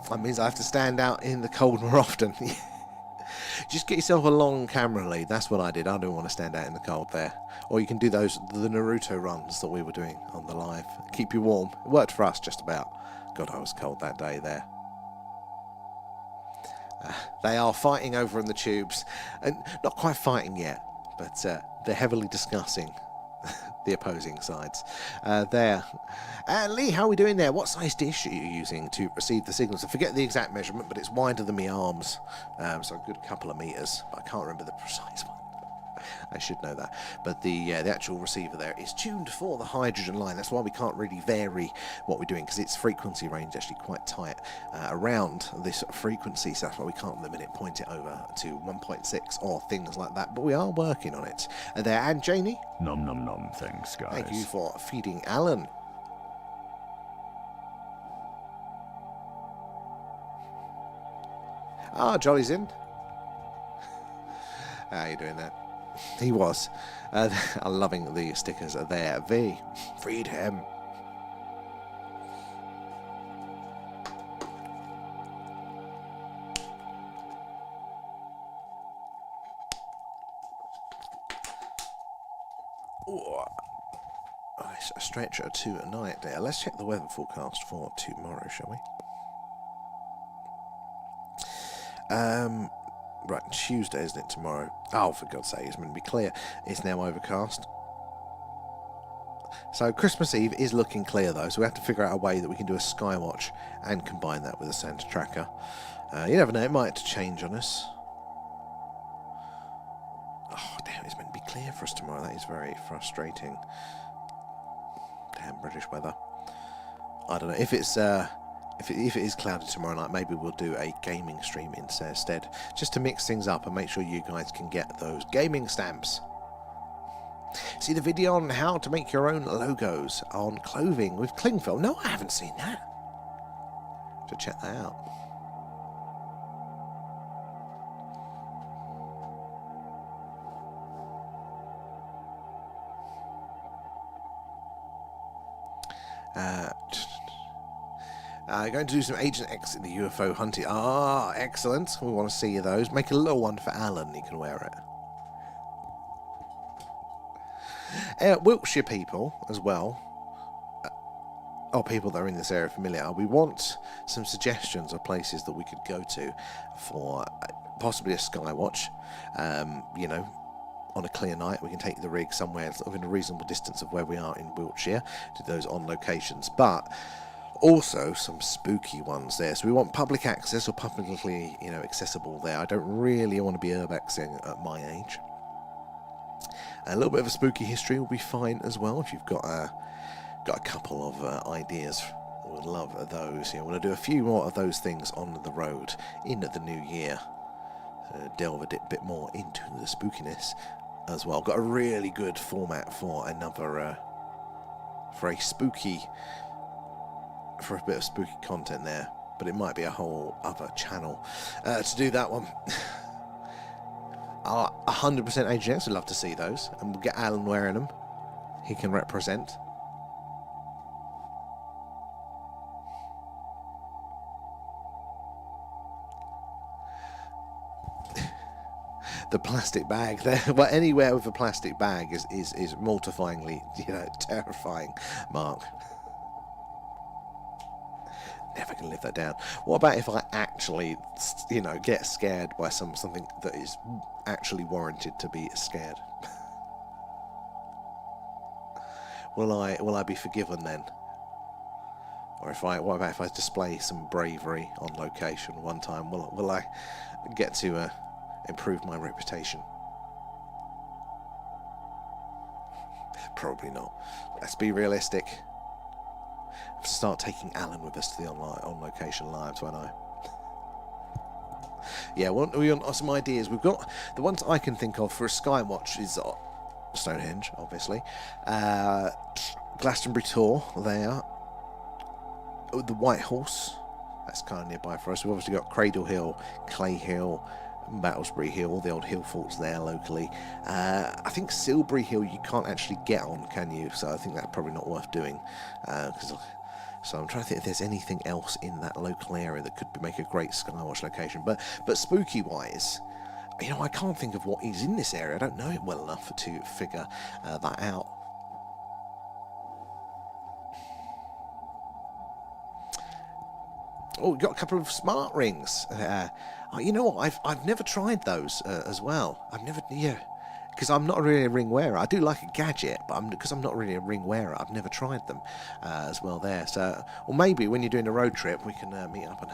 That means I have to stand out in the cold more often. Just get yourself a long camera lead. That's what I did. I don't want to stand out in the cold there. Or you can do the Naruto runs that we were doing on the live. Keep you warm. It worked for us just about. God, I was cold that day there. They are fighting over in the tubes. And not quite fighting yet, but they're heavily discussing the opposing sides there. Lee, how are we doing there? What size dish are you using to receive the signals? I forget the exact measurement, but it's wider than my arms, so a good couple of meters. But I can't remember the precise one. I should know that. But the actual receiver there is tuned for the hydrogen line. That's why we can't really vary what we're doing, because its frequency range is actually quite tight around this frequency. So that's why we can't limit it, point it over to 1.6 or things like that. But we are working on it. There, and Janie? Nom nom nom, thanks guys. Thank you for feeding Alan. Ah, Jolly's in. How are you doing that? He was. I'm loving the stickers there. V. Freed him. Ooh. Nice stretch tonight there. Let's check the weather forecast for tomorrow, shall we? Right, Tuesday, isn't it, tomorrow? Oh, for God's sake, it's meant to be clear. It's now overcast. So Christmas Eve is looking clear, though, so we have to figure out a way that we can do a skywatch and combine that with a Santa tracker. You never know, it might change on us. Oh, damn, it's meant to be clear for us tomorrow. That is very frustrating. Damn British weather. I don't know. If it's... If it is cloudy tomorrow night, maybe we'll do a gaming stream instead, just to mix things up and make sure you guys can get those gaming stamps. See the video on how to make your own logos on clothing with cling film? No, I haven't seen that. So check that out. Going to do some Agent X in the UFO hunting. Ah, excellent. We want to see those. Make a little one for Alan. He can wear it. Wiltshire people as well. People that are in this area familiar. We want some suggestions of places that we could go to for possibly a skywatch. You know, on a clear night, we can take the rig somewhere sort of in a reasonable distance of where we are in Wiltshire to those on locations. But also some spooky ones there, so we want public access or publicly, you know, accessible there. I don't really want to be urbexing at my age. A little bit of a spooky history will be fine as well. If you've got a couple of ideas, we'd love those. You know, we're going to do a few more of those things on the road in the new year. Delve a bit more into the spookiness as well. Got a really good format for another for a bit of spooky content there, but it might be a whole other channel to do that one. 100% Agent X, would love to see those, and we'll get Alan wearing them. He can represent. The plastic bag there. Well, anywhere with a plastic bag is mortifyingly, you know, terrifying, Mark. Never can live that down. What about if I actually, you know, get scared by something that is actually warranted to be scared? Will I be forgiven then? Or what about if I display some bravery on location one time? Will I get to improve my reputation? Probably not. Let's be realistic. Start taking Alan with us to the on location lives, won't I? Yeah, we want some ideas. We've got the ones I can think of for a skywatch is Stonehenge, obviously. Glastonbury Tor there. Oh, the White Horse, that's kind of nearby for us. We've obviously got Cradle Hill, Clay Hill, Battlesbury Hill, all the old hill forts there locally. I think Silbury Hill you can't actually get on, can you? So I think that's probably not worth doing. So I'm trying to think if there's anything else in that local area that could make a great skywatch location. But spooky wise, I can't think of what is in this area. I don't know it well enough to figure that out. Oh, we've got a couple of smart rings. You know what? I've never tried those as well. Because I'm not really a ring wearer. I do like a gadget, but because I'm not really a ring wearer, I've never tried them as well there. So, or maybe when you're doing a road trip, we can meet up and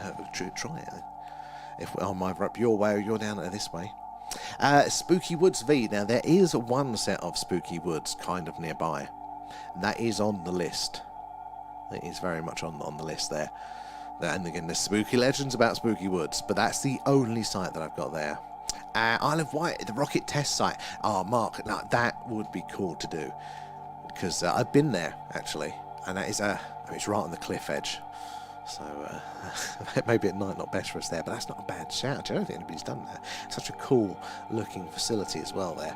try it. If I'm either up your way or you're down this way. Spooky Woods V. Now, there is one set of Spooky Woods kind of nearby. And that is on the list. It is very much on the list there. And again, there's spooky legends about Spooky Woods, but that's the only site that I've got there. Isle of Wight, the rocket test site. Oh, Mark, now that would be cool to do, because I've been there actually, and that is it's right on the cliff edge. So maybe at night not best for us there, but that's not a bad shout. I don't think anybody's done that. Such a cool looking facility as well there.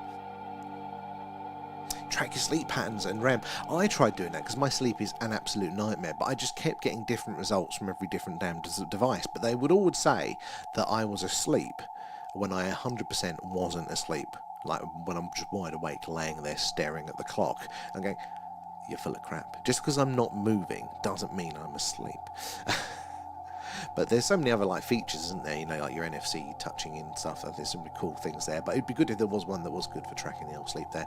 Track your sleep patterns and REM. I tried doing that because my sleep is an absolute nightmare, but I just kept getting different results from every different damn device. But they would all say that I was asleep when I 100% wasn't asleep. Like when I'm just wide awake, laying there staring at the clock and going, "You're full of crap." Just because I'm not moving doesn't mean I'm asleep. But there's so many other features, isn't there? Like your NFC touching in stuff. There's some really cool things there. But it'd be good if there was one that was good for tracking the old sleep there.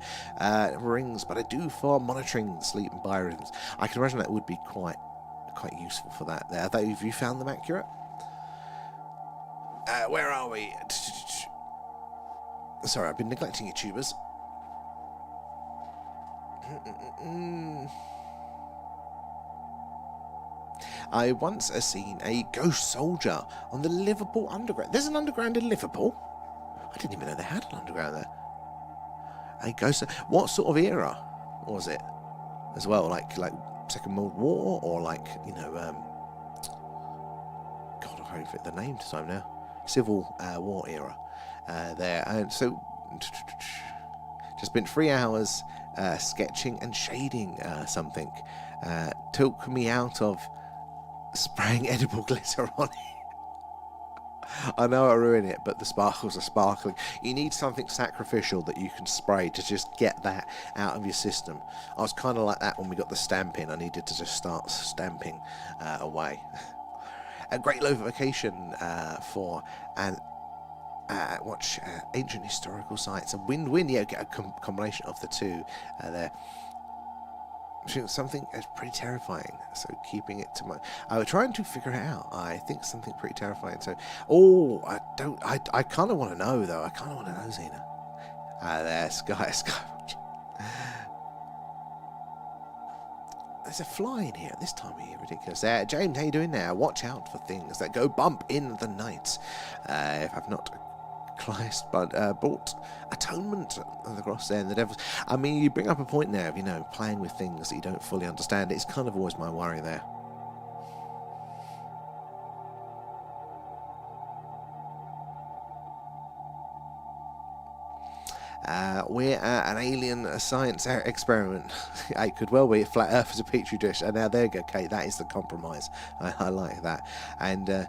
Rings, but I do for monitoring sleep and biorhythms. I can imagine that would be quite useful for that. There, have you found them accurate? Where are we? Sorry, I've been neglecting YouTubers. I once seen a ghost soldier on the Liverpool Underground. There's an underground in Liverpool? I didn't even know they had an underground there. A ghost. What sort of era was it? As well, like Second World War, or God, I can't fit the name to time now. Civil War era there. And so, just spent 3 hours sketching and shading something. Took me out of spraying edible glitter on it. I know I ruin it, but the sparkles are sparkling. You need something sacrificial that you can spray to just get that out of your system. I was kind of like that when we got the stamp in. I needed to just start stamping away. A great location for an watch ancient historical sites. A win-win. Yeah, get a combination of the two there. Something is pretty terrifying, so keeping it to my... I was trying to figure it out. I think something pretty terrifying. So, I kind of want to know though. I kind of want to know, Zena. There, Sky. There's a fly in here at this time of year. Ridiculous. James, how you doing now? Watch out for things that go bump in the night. If I've not bought Atonement of the Cross there and the Devil's... I mean, you bring up a point there of, playing with things that you don't fully understand. It's kind of always my worry there. We're an alien science experiment. It could well be a flat Earth as a petri dish. And now there you go, Kate. That is the compromise. I like that. And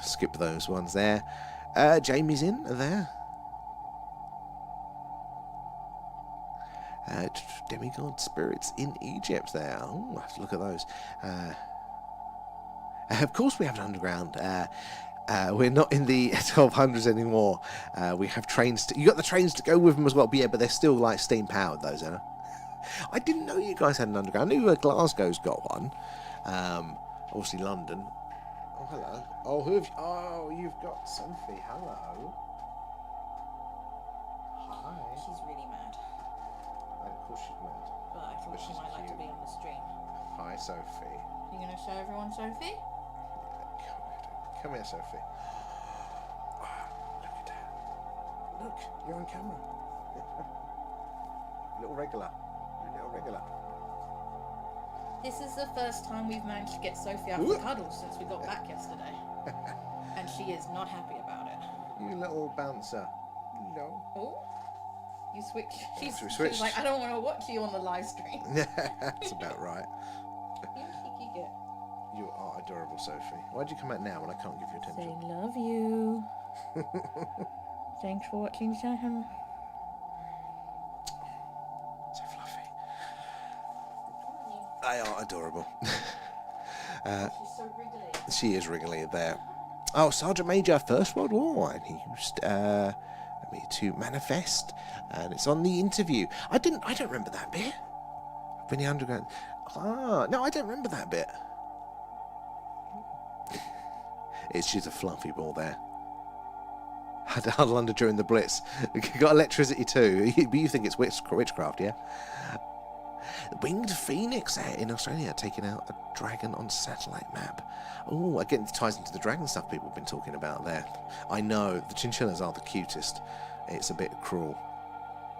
skip those ones there. Jamie's in there. Demigod spirits in Egypt there. Oh, look at those. Of course we have an underground. We're not in the 1200s anymore. We have trains. You got the trains to go with them as well. But yeah, but they're still steam powered, those, Anna. I didn't know you guys had an underground. I knew Glasgow's got one. Obviously London. Oh, hello. You've got Sophie. Hello. Hi. She's really mad. sure she's mad. But I thought she might like to be in the stream. Hi, Sophie. You gonna show everyone Sophie? Come here, Sophie. Look at that. Look, you're on camera. Little regular. Little regular. This is the first time we've managed to get Sophie out of the cuddle since we got back yesterday. And she is not happy about it. You little bouncer. No. Oh, you switched. She switched. was like, I don't want to watch you on the live stream. That's about right. You cheeky git. You are adorable, Sophie. Why'd you come out now when I can't give you attention? Say love you. Thanks for watching, Sam. So fluffy. They are adorable. She's so wriggly. She is wriggly there. Oh, Sergeant Major, First World War, and he used me to manifest, and it's on the interview. I don't remember that bit. When the underground. No, I don't remember that bit. She's a fluffy ball there. Had to huddle under during the Blitz. Got electricity too. But you think it's witchcraft, yeah? Winged Phoenix in Australia taking out a dragon on satellite map. Oh, again, it ties into the dragon stuff people have been talking about there. I know, the chinchillas are the cutest. It's a bit cruel,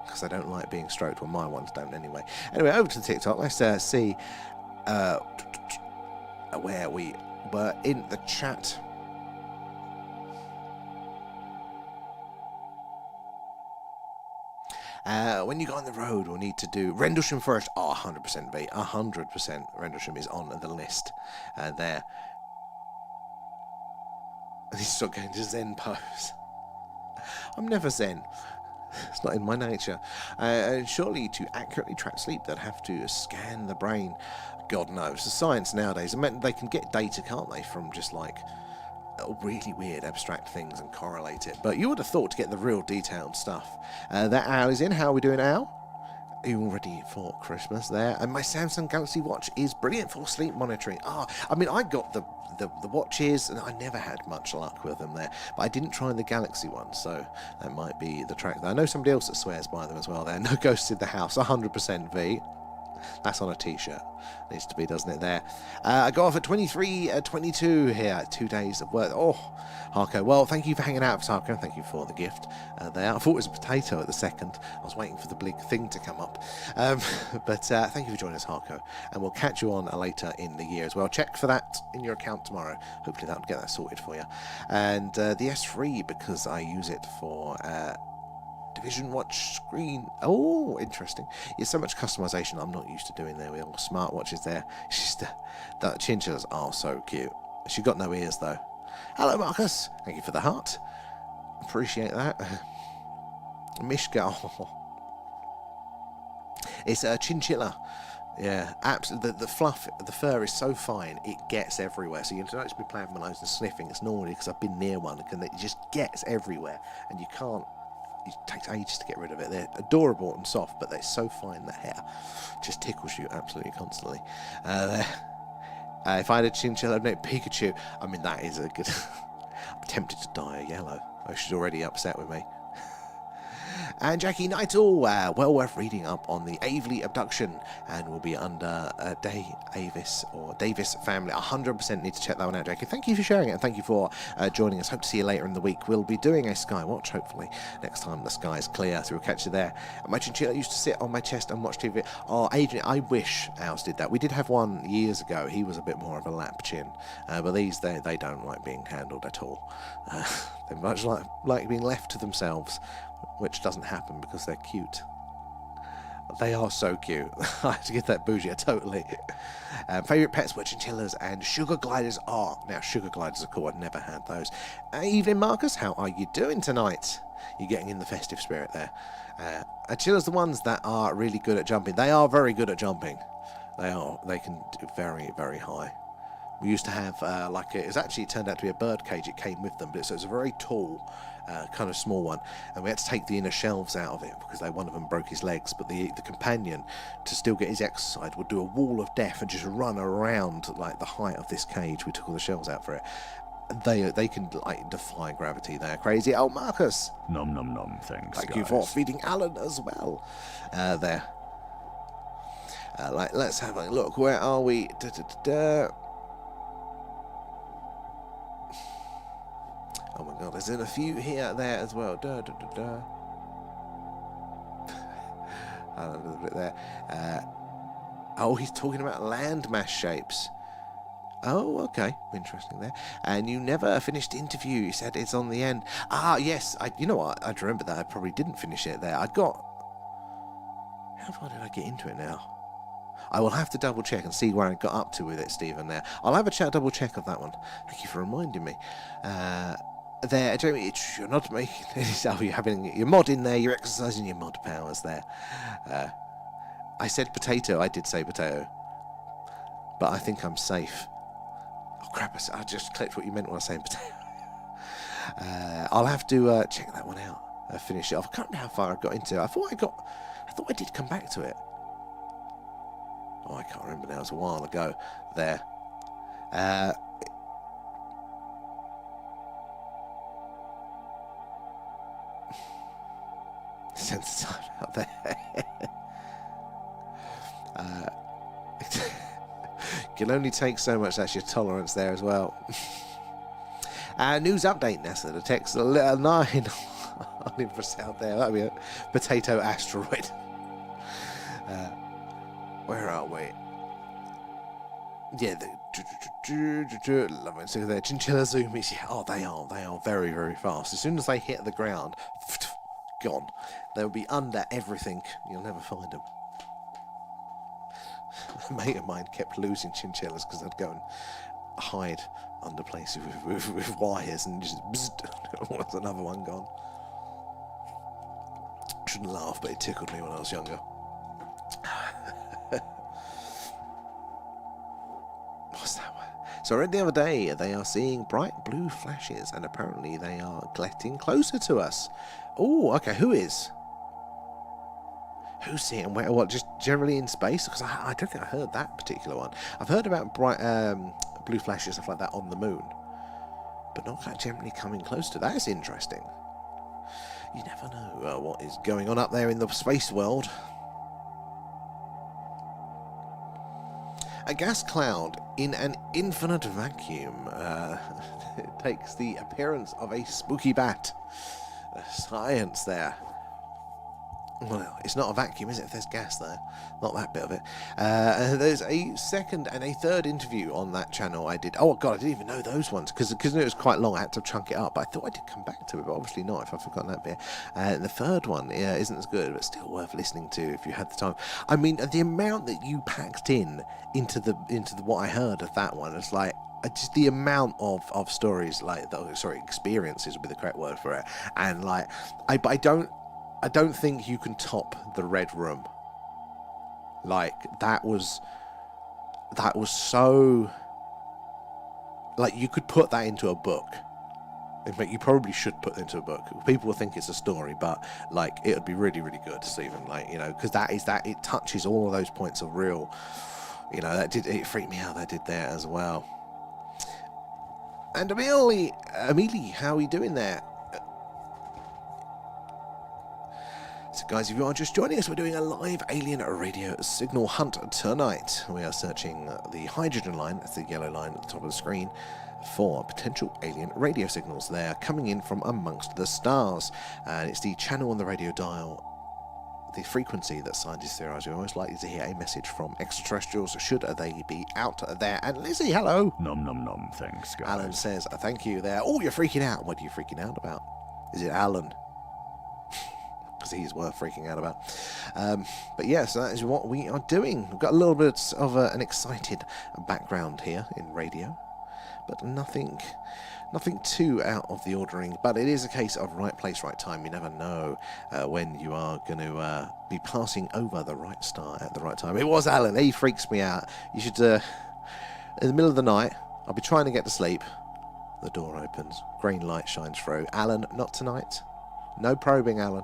because I don't like being stroked. Well, my ones don't anyway. Anyway, over to the TikTok. Let's see where we were in the chat. When you go on the road, we'll need to do Rendlesham first. Oh, 100% V. 100% Rendlesham is on the list there. And he's still going to Zen pose. I'm never Zen. It's not in my nature. Surely to accurately track sleep, they'd have to scan the brain. God knows. The science nowadays, I mean, they can get data, can't they, from just like really weird abstract things and correlate it. But you would have thought to get the real detailed stuff. That Al is in. How are we doing, Al? Are you all ready for Christmas there? And my Samsung Galaxy Watch is brilliant for sleep monitoring. I mean, I got the watches, and I never had much luck with them there. But I didn't try the Galaxy one, so that might be the track there. I know somebody else that swears by them as well there. No ghosts in the house, 100% V. That's on a t-shirt. Needs to be, doesn't it, there? I go off at 23:22 here. 2 days of work. Oh, Harko. Well, thank you for hanging out, Harko. Thank you for the gift there. I thought it was a potato at the second. I was waiting for the big thing to come up. But thank you for joining us, Harko. And we'll catch you on later in the year as well. Check for that in your account tomorrow. Hopefully that'll get that sorted for you. And the S3, because I use it for Division watch screen. Oh, interesting. There's so much customization I'm not used to doing there with all the smartwatches there. The chinchillas are so cute. She got no ears though. Hello, Marcus. Thank you for the heart. Appreciate that. Mishka. Oh. It's a chinchilla. Yeah, absolutely. The fluff, the fur is so fine, it gets everywhere. So you don't just be playing with my nose and sniffing. It's normally because I've been near one, and it just gets everywhere, and you can't. It takes ages to get rid of it. They're adorable and soft, but they're so fine, the hair just tickles you absolutely constantly. If I had a chinchilla, I'd make Pikachu. I mean, that is a good... I'm tempted to dye a yellow. Oh, she's already upset with me. And Jackie Nightle, well worth reading up on the Avely abduction, and will be under Davis family. 100% need to check that one out, Jackie. Thank you for sharing it, and thank you for joining us. Hope to see you later in the week. We'll be doing a skywatch, hopefully, next time the sky's clear, so we'll catch you there. And my chinchilla used to sit on my chest and watch TV. Oh, Adrian, I wish ours did that. We did have one years ago. He was a bit more of a lap chin, but these, they don't like being handled at all. They much like being left to themselves, which doesn't happen because they're cute. They are so cute. I have to get that bougie, totally. Favourite pets were chinchillas and sugar gliders are. Now, sugar gliders are cool. I've never had those. Evening, Marcus. How are you doing tonight? You're getting in the festive spirit there. Chinchillas, the ones that are really good at jumping. They are very good at jumping. They are. They can do very, very high. We used to have it turned out to be a bird cage. It came with them, but it's a very tall, kind of small one, and we had to take the inner shelves out of it because one of them broke his legs. But the companion, to still get his exercise, would do a wall of death and just run around like the height of this cage. We took all the shelves out for it. They can like defy gravity. They're crazy. Oh, Marcus. Nom nom nom. Thanks. Thank you for feeding Alan as well. There. Let's have a look. Where are we? Oh my god, there's a few here, there as well. A little bit there. He's talking about landmass shapes. Oh, okay. Interesting there. And you never finished the interview. You said it's on the end. Ah, yes. You know what? I remember that. I probably didn't finish it there. How far did I get into it now? I will have to double check and see where I got up to with it, Stephen, there. I'll have a double check of that one. Thank you for reminding me. There, Jamie, you're not making you're modding there, you're exercising your mod powers there. I said potato, I did say potato. But I think I'm safe. Oh crap, I just clicked what you meant when I was saying potato. I'll have to check that one out. Finish it off. I can't remember how far I got into it. I thought I did come back to it. Oh, I can't remember now. It was a while ago. There. Sense of time out there. Can only take so much. That's your tolerance there as well. News update, NASA detects a little 9 out there. That'd be a potato asteroid. Where are we? Yeah, love it. So there, chinchilla zoomies. Yeah, oh, they are very, very fast. As soon as they hit the ground, gone. They'll be under everything. You'll never find them. A mate of mine kept losing chinchillas because they'd go and hide under places with wires and just was another one gone. Shouldn't laugh, but it tickled me when I was younger. What's that one? So I read the other day they are seeing bright blue flashes and apparently they are getting closer to us. Oh, okay, who is? Who's seeing where? What, just generally in space? Because I don't think I heard that particular one. I've heard about bright blue flashes, stuff like that on the moon. But not that generally coming close to that. That's interesting. You never know what is going on up there in the space world. A gas cloud in an infinite vacuum it takes the appearance of a spooky bat. Science there. Well, it's not a vacuum, is it, if there's gas there? Not that bit of it. There's a second and a third interview on that channel I did. Oh, God, I didn't even know those ones, because it was quite long. I had to chunk it up. But I thought I did come back to it, but obviously not, if I've forgotten that bit. The third one isn't as good, but still worth listening to if you had the time. I mean, the amount that you packed into the what I heard of that one, it's like, just the amount of stories, experiences would be the correct word for it. And, like, I don't think you can top the Red Room. Like, that was so, like, you could put that into a book. In fact, you probably should put it into a book. People will think it's a story, but, like, it would be really, really good, Stephen. Like, you know, because it touches all of those points of real, you know, it freaked me out, that did there as well. And Amelie, how are we doing there? So guys, if you are just joining us, we're doing a live alien radio signal hunt tonight. We are searching the hydrogen line, that's the yellow line at the top of the screen, for potential alien radio signals. They are coming in from amongst the stars. And it's the channel on the radio dial, the frequency that scientists theorize you're most likely to hear a message from extraterrestrials should they be out there. And Lizzie, hello. Nom nom nom, thanks guys. Alan says, thank you there. Oh, you're freaking out. What are you freaking out about? Is it Alan? He's worth freaking out about. But yes, that is what we are doing. We've got a little bit of an excited background here in radio, but nothing too out of the ordinary. But it is a case of right place, right time. You never know when you are going to be passing over the right star at the right time. It was Alan. He freaks me out. You should, in the middle of the night, I'll be trying to get to sleep. The door opens. Green light shines through. Alan, not tonight. No probing, Alan.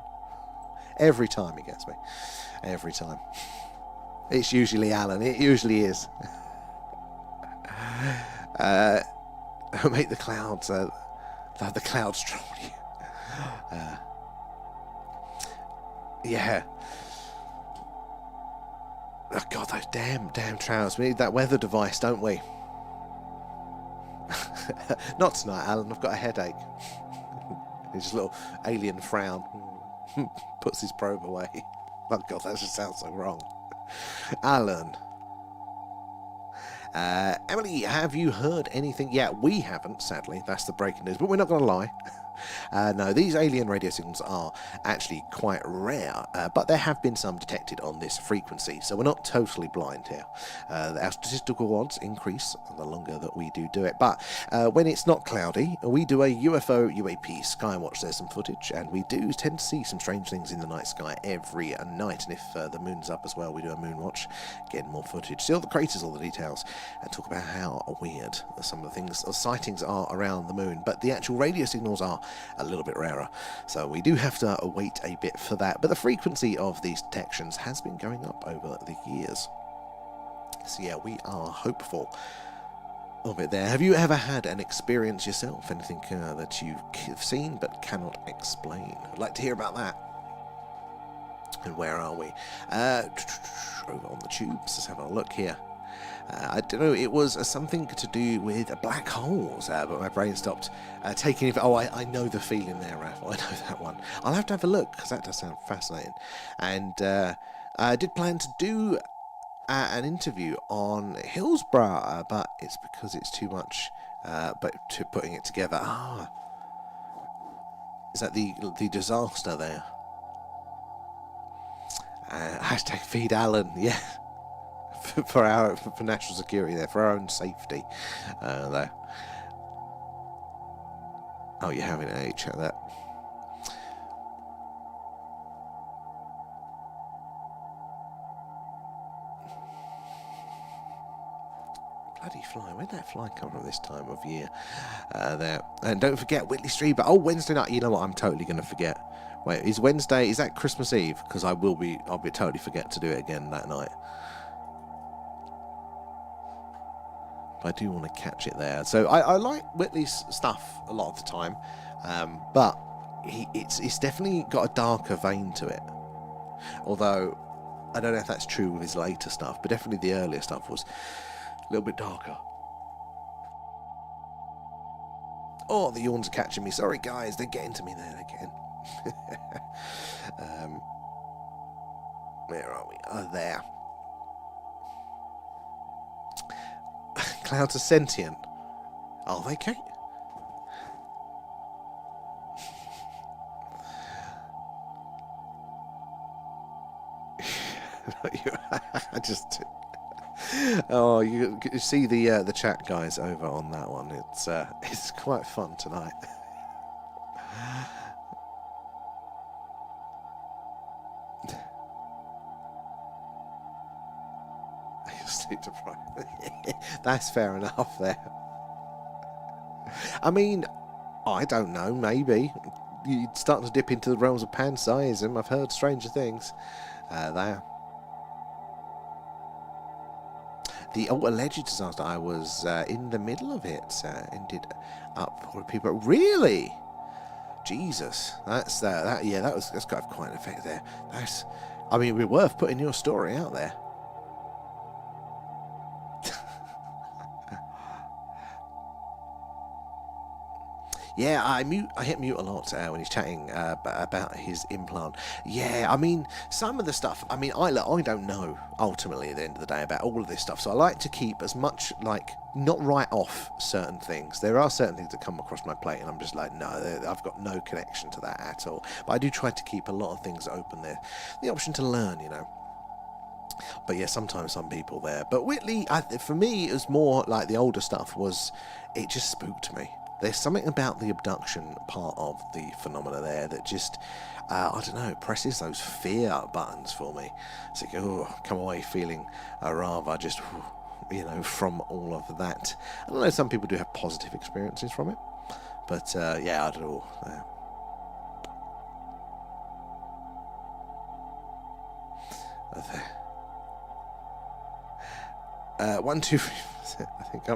Every time he gets me. Every time. It's usually Alan. It usually is. Make the clouds. The clouds troll you. Yeah. Oh God, those damn trousers. We need that weather device, don't we? Not tonight, Alan. I've got a headache. His little alien frown. Puts his probe away. Oh, God, that just sounds so wrong. Alan. Emily, have you heard anything? Yeah, we haven't, sadly. That's the breaking news. But we're not going to lie. No, these alien radio signals are actually quite rare, but there have been some detected on this frequency, so we're not totally blind here. Our statistical odds increase the longer that we do it, but when it's not cloudy, we do a UFO UAP skywatch. There's some footage, and we do tend to see some strange things in the night sky every night, and if the moon's up as well, we do a moon watch, get more footage, see all the craters, all the details, and talk about how weird some of the things, or sightings are around the moon, but the actual radio signals are a little bit rarer, so we do have to wait a bit for that, but the frequency of these detections has been going up over the years, so yeah, we are hopeful of it there. Have you ever had an experience yourself, anything that you've seen but cannot explain? I'd like to hear about that. And where are we? Over on the tubes, let's have a look here. I don't know, it was something to do with black holes, but my brain stopped taking it. Oh, I know the feeling there, Raph. I know that one. I'll have to have a look, because that does sound fascinating. And I did plan to do an interview on Hillsborough, but it's because it's too much, but to putting it together. Is that the disaster there? Hashtag feed Alan, yeah. For national security there, for our own safety there. Oh, you're having a chat that. Bloody fly, where'd that fly come from this time of year? There. And don't forget Whitley Street, but Wednesday night, you know what, I'm totally going to forget. Wait, is Wednesday, is that Christmas Eve? Because I'll be totally forget to do it again that night. I do want to catch it there. So I like Whitley's stuff a lot of the time, but it's definitely got a darker vein to it. Although, I don't know if that's true with his later stuff, but definitely the earlier stuff was a little bit darker. Oh, the yawns are catching me. Sorry, guys. They're getting to me there again. Where are we? Oh, there. Clouds are sentient. Are they, Kate? I just. Oh, you see the chat guys over on that one. It's quite fun tonight. That's fair enough there. I mean, I don't know, maybe. You'd start to dip into the realms of panpsyism. I've heard stranger things there. The alleged disaster, I was in the middle of it. Ended up with people. Really? Jesus. That's that. Yeah, that's got quite an effect there. I mean, it'd be worth putting your story out there. Yeah, I hit mute a lot when he's chatting about his implant. Yeah, I mean, some of the stuff, I mean, I don't know, ultimately, at the end of the day, about all of this stuff, so I like to keep as much, not write off certain things. There are certain things that come across my plate, and I'm just like, no, I've got no connection to that at all. But I do try to keep a lot of things open there. The option to learn, you know. But yeah, sometimes some people there. But Whitley, for me, it was more like the older stuff it just spooked me. There's something about the abduction part of the phenomena there that just, I don't know, presses those fear buttons for me. It's like, oh, come away feeling rather just, you know, from all of that. I don't know, some people do have positive experiences from it. But, yeah, I don't know. 1, 2, 3, I think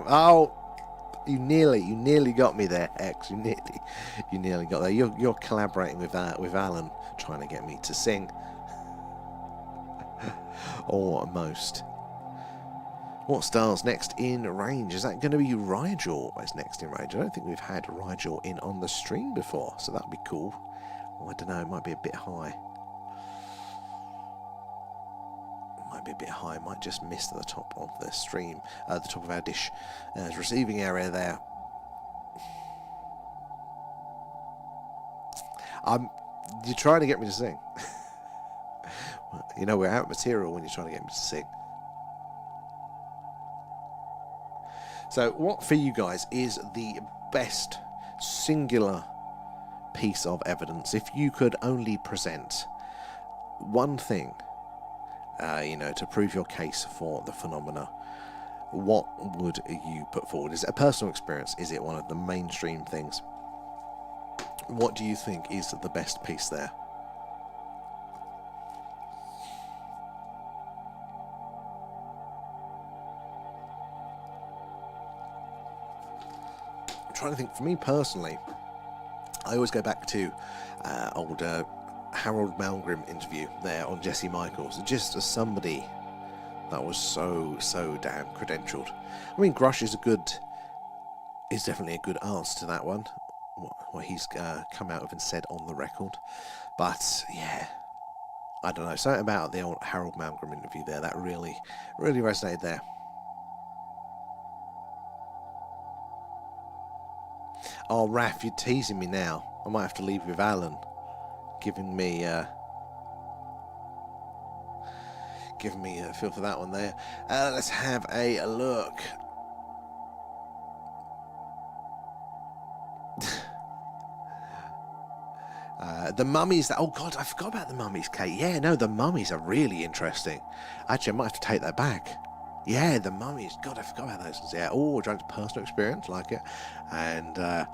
you nearly got me there, X. You nearly got there. You're collaborating with Alan, trying to get me to sing. Almost. What star's next in range? Is that going to be Rigel as next in range? I don't think we've had Rigel in on the stream before, so that'd be cool. Oh, I don't know, it might be a bit high. Might be a bit high, might just miss the top of the stream, the top of our dish. Receiving area there. You're trying to get me to sing. You know, we're out of material when you're trying to get me to sing. So what for you guys is the best singular piece of evidence? If you could only present one thing, to prove your case for the phenomena, what would you put forward? Is it a personal experience? Is it one of the mainstream things? What do you think is the best piece there? I'm trying to think. For me personally, I always go back to old Harold Malmgren interview there on Jesse Michaels, just as somebody that was so damn credentialed. I mean, Grush is definitely a good answer to that one, what he's come out of and said on the record. But yeah, I don't know, something about the old Harold Malmgren interview there that really resonated there. Oh, Raph, you're teasing me now. I might have to leave with Alan giving me a feel for that one there. Let's have a look. The mummies. Oh God, I forgot about the mummies, Kate. Yeah, no, the mummies are really interesting. Actually, I might have to take that back. Yeah, the mummies. God, I forgot about those. Yeah. Oh, trying to personal experience, like it, and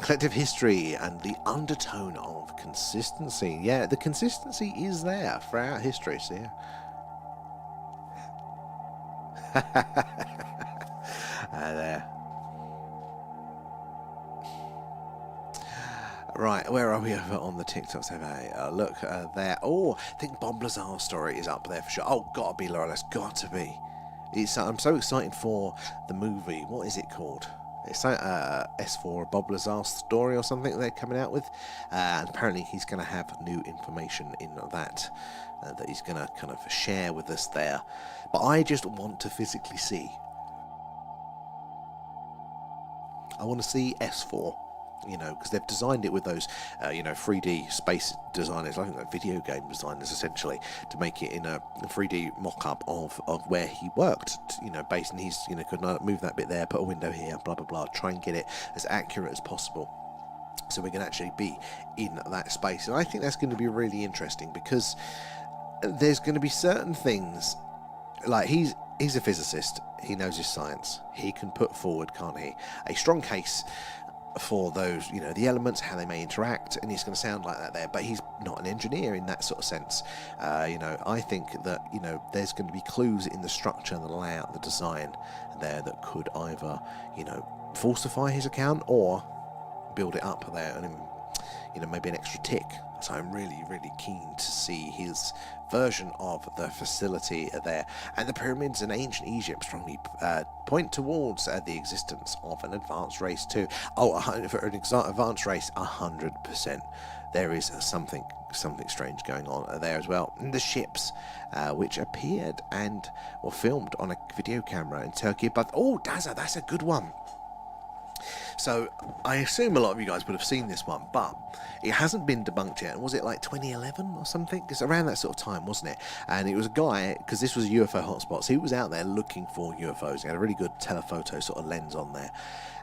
collective history and the undertone of consistency. Yeah, the consistency is there throughout history. So yeah. There. Right, where are we over on the TikToks? Have a look there. Oh, I think Bob Lazar's story is up there for sure. Oh, gotta be, Laura. That's got to be. I'm so excited for the movie. What is it called? It's S4 Bob Lazar's story or something they're coming out with. And apparently he's going to have new information in that that he's going to kind of share with us there. But I just want to physically see. I want to see S4. Because they've designed it with those, 3D space designers, I think they're video game designers essentially, to make it in a 3D mock-up of where he worked, based on he's, could move that bit there, put a window here, blah, blah, blah, try and get it as accurate as possible. So we can actually be in that space. And I think that's going to be really interesting because there's going to be certain things, like he's a physicist, he knows his science, he can put forward, can't he, a strong case for those, the elements, how they may interact, and he's going to sound like that there, but he's not an engineer in that sort of sense. I think that, there's going to be clues in the structure, the layout, the design there that could either, falsify his account or build it up there and, maybe an extra tick. So I'm really, really keen to see his version of the facility there. And the pyramids in ancient Egypt strongly point towards the existence of an advanced race too. Oh, for an advanced race, 100%. There is something strange going on there as well. And the ships, which appeared and were filmed on a video camera in Turkey. But oh, Dazza, that's a good one. So I assume a lot of you guys would have seen this one, but it hasn't been debunked yet. Was it like 2011 or something? It's around that sort of time, wasn't it? And it was a guy, because this was a UFO hotspot, so he was out there looking for UFOs. He had a really good telephoto sort of lens on there.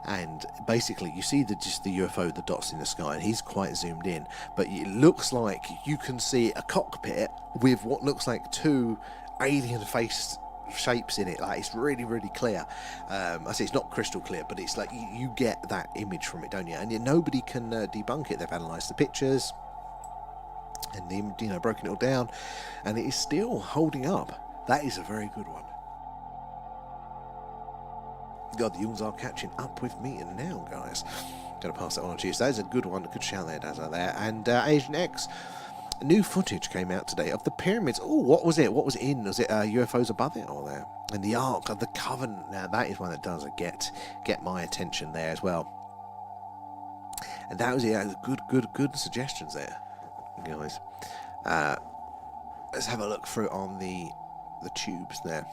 And basically you see just the UFO, the dots in the sky, and he's quite zoomed in. But it looks like you can see a cockpit with what looks like two alien-faced shapes in it. Like, it's really, really clear. I say it's not crystal clear, but it's like you get that image from it, don't you? And nobody can debunk it. They've analysed the pictures and broken it all down, and it is still holding up. That is a very good one. God, the youngs are catching up with me now, guys. Gonna pass that on to you. So that is a good one. Good shout there, Dazza there. And Asian X, New footage came out today of the pyramids. Oh, what was it? What was in? Was it UFOs above it or there? And the Ark of the Covenant. Now that is one that does get my attention there as well. And that was it. Good suggestions there, guys. Let's have a look through on the tubes there.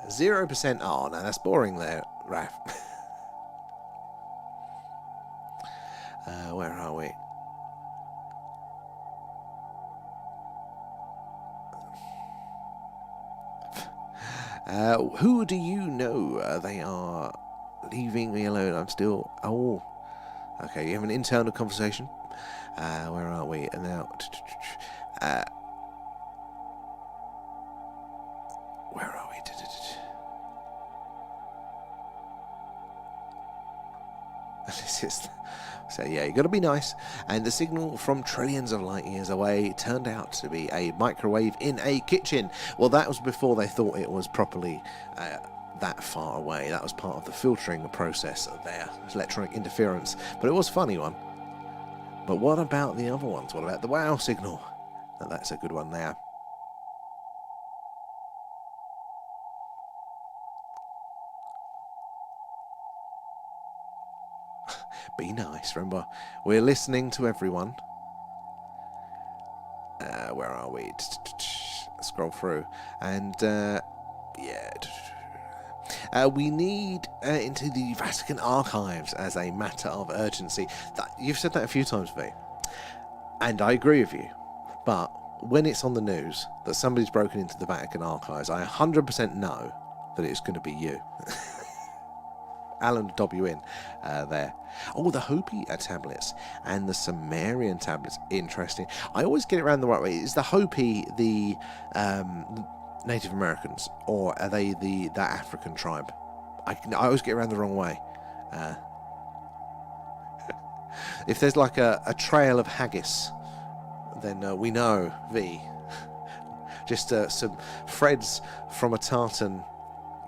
0%. Oh, no, that's boring there, Raph. Where are we? Who do you know? They are leaving me alone. I'm still... Oh. Okay, you have an internal conversation. Where are we? And now... where are we? This is... So yeah, you got to be nice. And the signal from trillions of light years away turned out to be a microwave in a kitchen. Well, that was before they thought it was properly that far away. That was part of the filtering process there, electronic interference. But it was a funny one. But what about the other ones? What about the wow signal? Now, that's a good one there. Be nice. Remember, we're listening to everyone. Where are we? Scroll through. And, yeah. We need into the Vatican archives as a matter of urgency. You've said that a few times, V. And I agree with you. But when it's on the news that somebody's broken into the Vatican archives, I 100% know that it's going to be you. Alan will dob you in there. Oh, the Hopi tablets and the Sumerian tablets. Interesting. I always get it around the right way. Is the Hopi the Native Americans, or are they that African tribe? I always get around the wrong way. If there's like a trail of haggis, then we know V. Just some threads from a tartan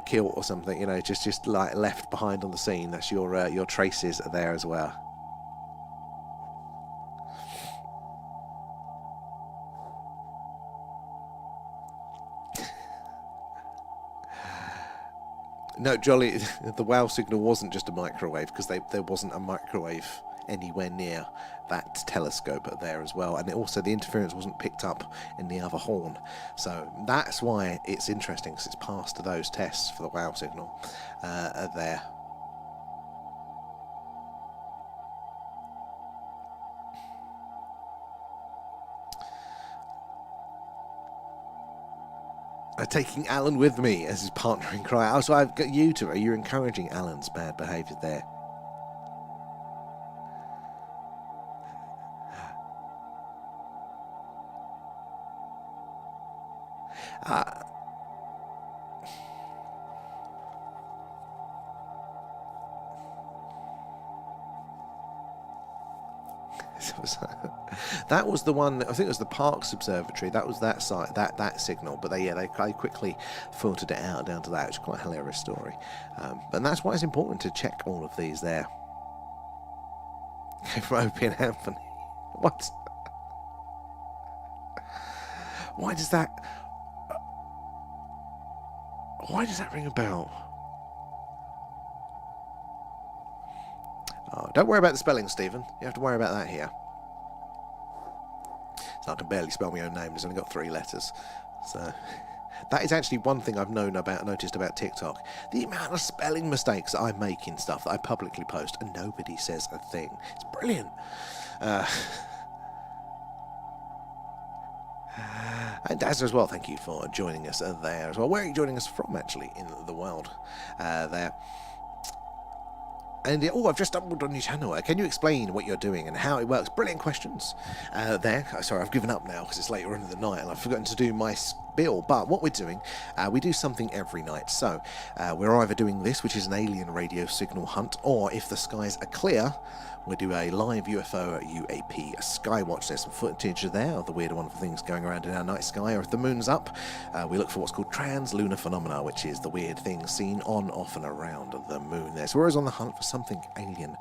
kilt or something, you know, just like left behind on the scene. That's your traces there as well. No, Jolly, the wow signal wasn't just a microwave, because there wasn't a microwave anywhere near that telescope there as well, and also the interference wasn't picked up in the other horn, so that's why it's interesting, because it's passed those tests for the wow signal there. Taking Alan with me as his partner in crime. Oh, so I've got you two. Are you encouraging Alan's bad behaviour there? That was the one. I think it was the Parkes Observatory. That was that site, that signal. But they quickly filtered it out down to that. It's quite a hilarious story. And that's why it's important to check all of these there. From Opie and Anthony. What? Why does that ring a bell? Oh, don't worry about the spelling, Stephen. You have to worry about that here. So I can barely spell my own name. It's only got 3 letters. So that is actually one thing I've noticed about TikTok. The amount of spelling mistakes that I make in stuff that I publicly post, and nobody says a thing. It's brilliant. And Daz as well, thank you for joining us there as well. Where are you joining us from, actually, in the world there? And I've just stumbled on your channel. Can you explain what you're doing and how it works? Brilliant questions there. Sorry, I've given up now because it's later on in the night and I've forgotten to do my bill. But what we're doing, we do something every night. So we're either doing this, which is an alien radio signal hunt, or if the skies are clear, we do a live UFO UAP skywatch. There's some footage there of the weird and wonderful things going around in our night sky. Or if the moon's up, we look for what's called trans-lunar phenomena, which is the weird things seen on, off and around the moon there. So we're always on the hunt for something alien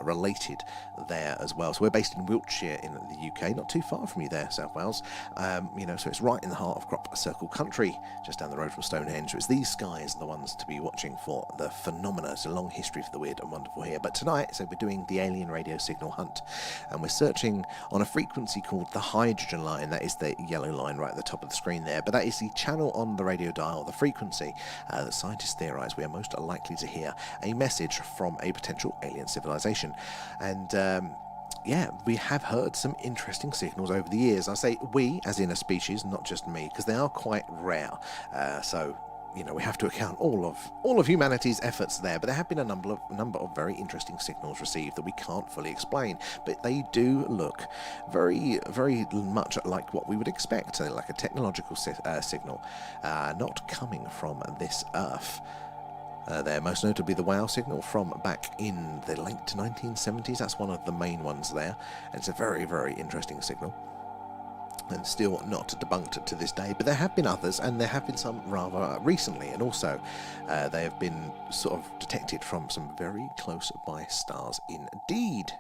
related there as well. So we're based in Wiltshire in the UK, not too far from you there, South Wales. So it's right in the heart of Crop Circle country, just down the road from Stonehenge. So it's these skies are the ones to be watching for the phenomena. It's a long history for the weird and wonderful here. But tonight, so we're doing the alien radio signal hunt, and we're searching on a frequency called the hydrogen line. That is the yellow line right at the top of the screen there, but that is the channel on the radio dial, the frequency that scientists theorize we are most likely to hear a message from a potential alien civilization. And we have heard some interesting signals over the years. I say we as in a species, not just me, because they are quite rare. We have to account all of humanity's efforts there, but there have been a number of very interesting signals received that we can't fully explain, but they do look very, very much like what we would expect, like a technological signal, not coming from this Earth. There, most notably the WOW signal from back in the late 1970s. That's one of the main ones there, and it's a very, very interesting signal. And still not debunked to this day, but there have been others, and there have been some rather recently, and also they have been sort of detected from some very close by stars indeed.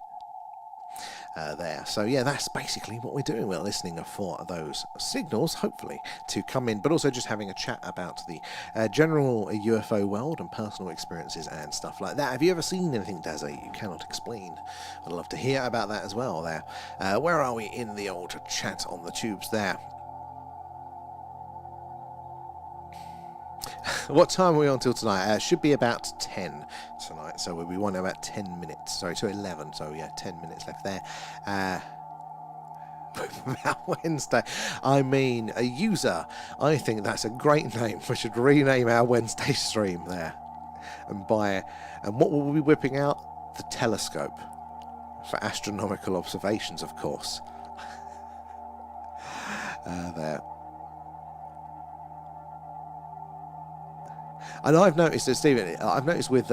There. So yeah, that's basically what we're doing. We're listening for those signals, hopefully, to come in, but also just having a chat about the general UFO world and personal experiences and stuff like that. Have you ever seen anything, Dazzy, you cannot explain? I'd love to hear about that as well there. Where are we in the old chat on the tubes there? What time are we on till tonight? Should be about 10 tonight, so we want about 10 minutes. Sorry, so 11, so yeah, 10 minutes left there. About Wednesday, I mean, a user. I think that's a great name. We should rename our Wednesday stream there. And what will we be whipping out? The telescope. For astronomical observations, of course. There. And I've noticed, Stephen, with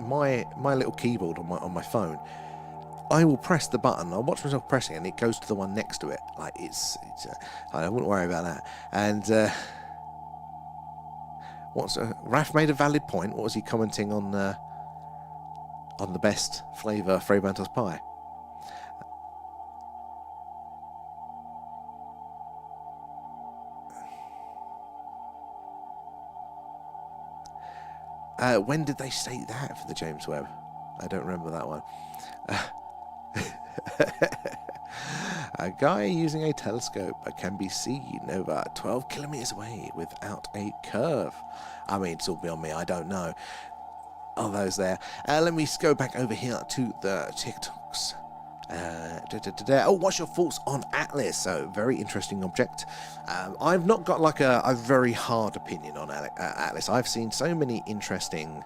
my little keyboard on my phone, I will press the button. I'll watch myself pressing, and it goes to the one next to it. Like I wouldn't worry about that. And Raf made a valid point. What was he commenting on the best flavour Freybantos pie? When did they state that for the James Webb? I don't remember that one. A guy using a telescope can be seen over 12 kilometers away without a curve. I mean, it's all beyond me. I don't know. Are those there? Let me go back over here to the TikToks. What's your thoughts on Atlas? So, very interesting object. I've not got like a very hard opinion on Atlas. I've seen so many interesting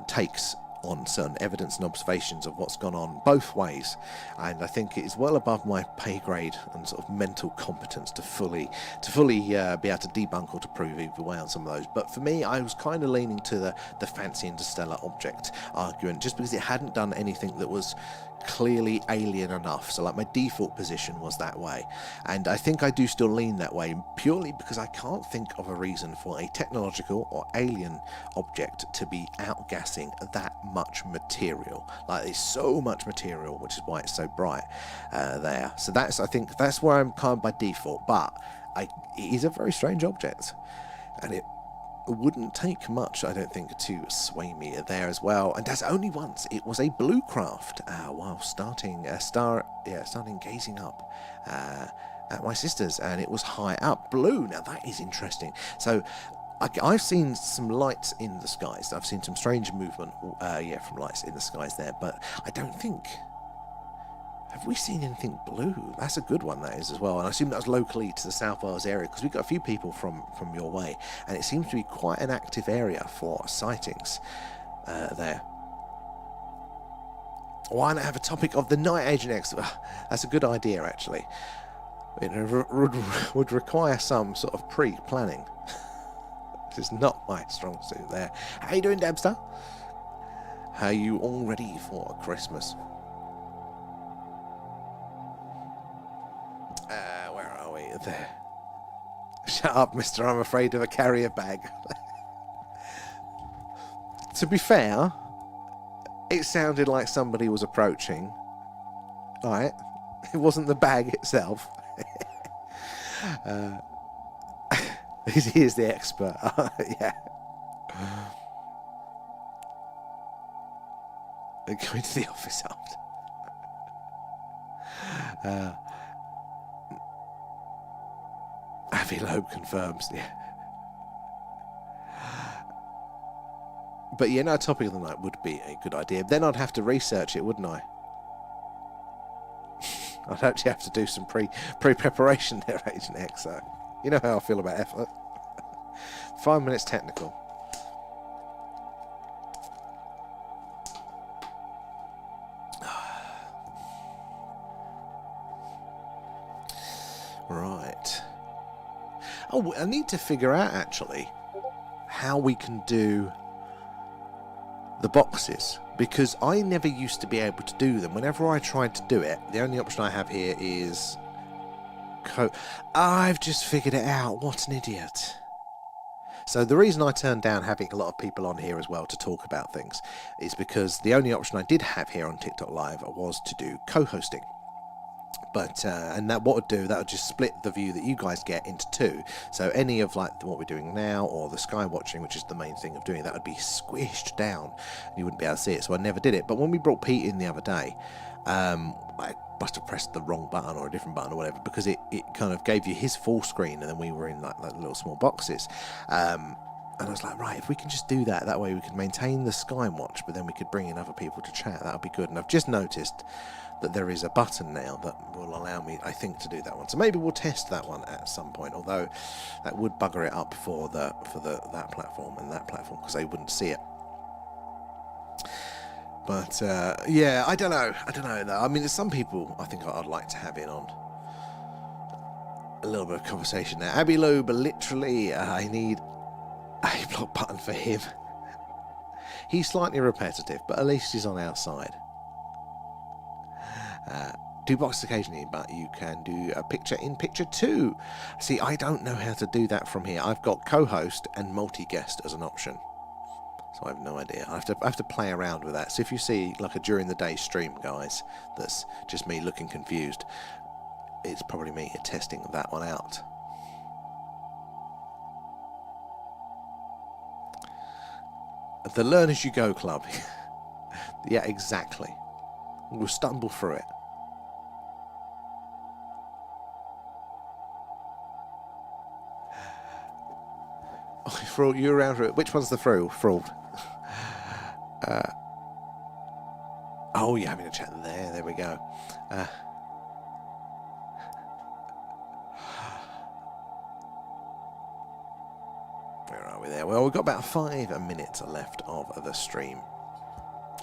takes on certain evidence and observations of what's gone on both ways, and I think it is well above my pay grade and sort of mental competence to fully be able to debunk or to prove either way on some of those. But for me, I was kind of leaning to the fancy interstellar object argument, just because it hadn't done anything that was clearly alien enough. So like my default position was that way, and I think I do still lean that way, purely because I can't think of a reason for a technological or alien object to be outgassing that much material. Like there's so much material, which is why it's so bright there. So I think that's where I'm kind of by default, but it is a very strange object, and it wouldn't take much, I don't think, to sway me there as well. And that's only once. It was a blue craft while starting gazing up at my sister's, and it was high up, blue. Now that is interesting. So I've seen some lights in the skies. I've seen some strange movement, from lights in the skies there, but I don't think. Have we seen anything blue? That's a good one, that is, as well. And I assume that was locally to the South Wales area, because we've got a few people from your way, and it seems to be quite an active area for sightings there. Why not have a topic of the Night Agent X? That's a good idea, actually. It would require some sort of pre-planning. This is not my strong suit there. How you doing, Debster? Are you all ready for Christmas? Where are we? There. Shut up, mister. I'm afraid of a carrier bag. To be fair, it sounded like somebody was approaching. Right? It wasn't the bag itself. He is the expert. Yeah. Going to the office after. Avi Loeb confirms. Yeah. But yeah, no, topic of the night would be a good idea. Then I'd have to research it, wouldn't I? I'd actually have to do some pre-preparation there, Agent X. So you know how I feel about effort. 5 minutes technical. Right. Oh, I need to figure out actually how we can do the boxes, because I never used to be able to do them. Whenever I tried to do it, the only option I have here is I've just figured it out. What an idiot. So the reason I turned down having a lot of people on here as well to talk about things is because the only option I did have here on TikTok Live was to do co-hosting. But and that what would do, that would just split the view that you guys get into two. So any of like what we're doing now, or the sky watching, which is the main thing of doing, that would be squished down and you wouldn't be able to see it. So I never did it. But when we brought Pete in the other day, I must have pressed the wrong button or a different button or whatever, because it kind of gave you his full screen and then we were in like little small boxes. And I was like, right, if we can just do that, that way we could maintain the sky watch, but then we could bring in other people to chat. That would be good. And I've just noticed that there is a button now that will allow me, I think, to do that one. So maybe we'll test that one at some point, although that would bugger it up for that platform and that platform, because they wouldn't see it. But yeah, I don't know though. I mean, there's some people I think I'd like to have in on a little bit of conversation there. Abby Loeb, literally, I need a block button for him. He's slightly repetitive, but at least he's on our side. Do boxes occasionally, but you can do a picture in picture too. See, I don't know how to do that from here. I've got co-host and multi-guest as an option, so I have no idea. I have to play around with that. So if you see like a during the day stream, guys, that's just me looking confused, it's probably me testing that one out. The Learn As You Go Club. Yeah, exactly. We'll stumble through it. Oh, you're around for it. Which one's the fraud? Oh, you're having a chat there. There we go. Where are we there? Well, we've got about 5 minutes left of the stream.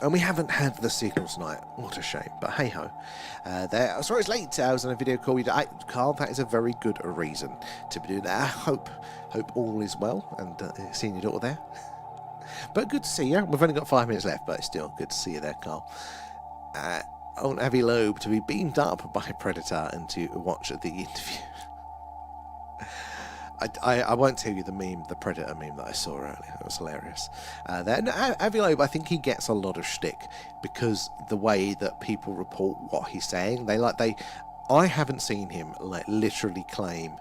And we haven't had the signal tonight. What a shame. But hey-ho. There. Sorry it's late. I was on a video call. Carl, that is a very good reason to be doing that. I hope all is well and seeing your daughter there. But good to see you. We've only got 5 minutes left, but it's still good to see you there, Carl. On Avi Loeb to be beamed up by a predator and to watch the interview. I won't tell you the Predator meme that I saw earlier. It was hilarious. Avi Loeb, I think he gets a lot of shtick because the way that people report what he's saying, I haven't seen him literally claim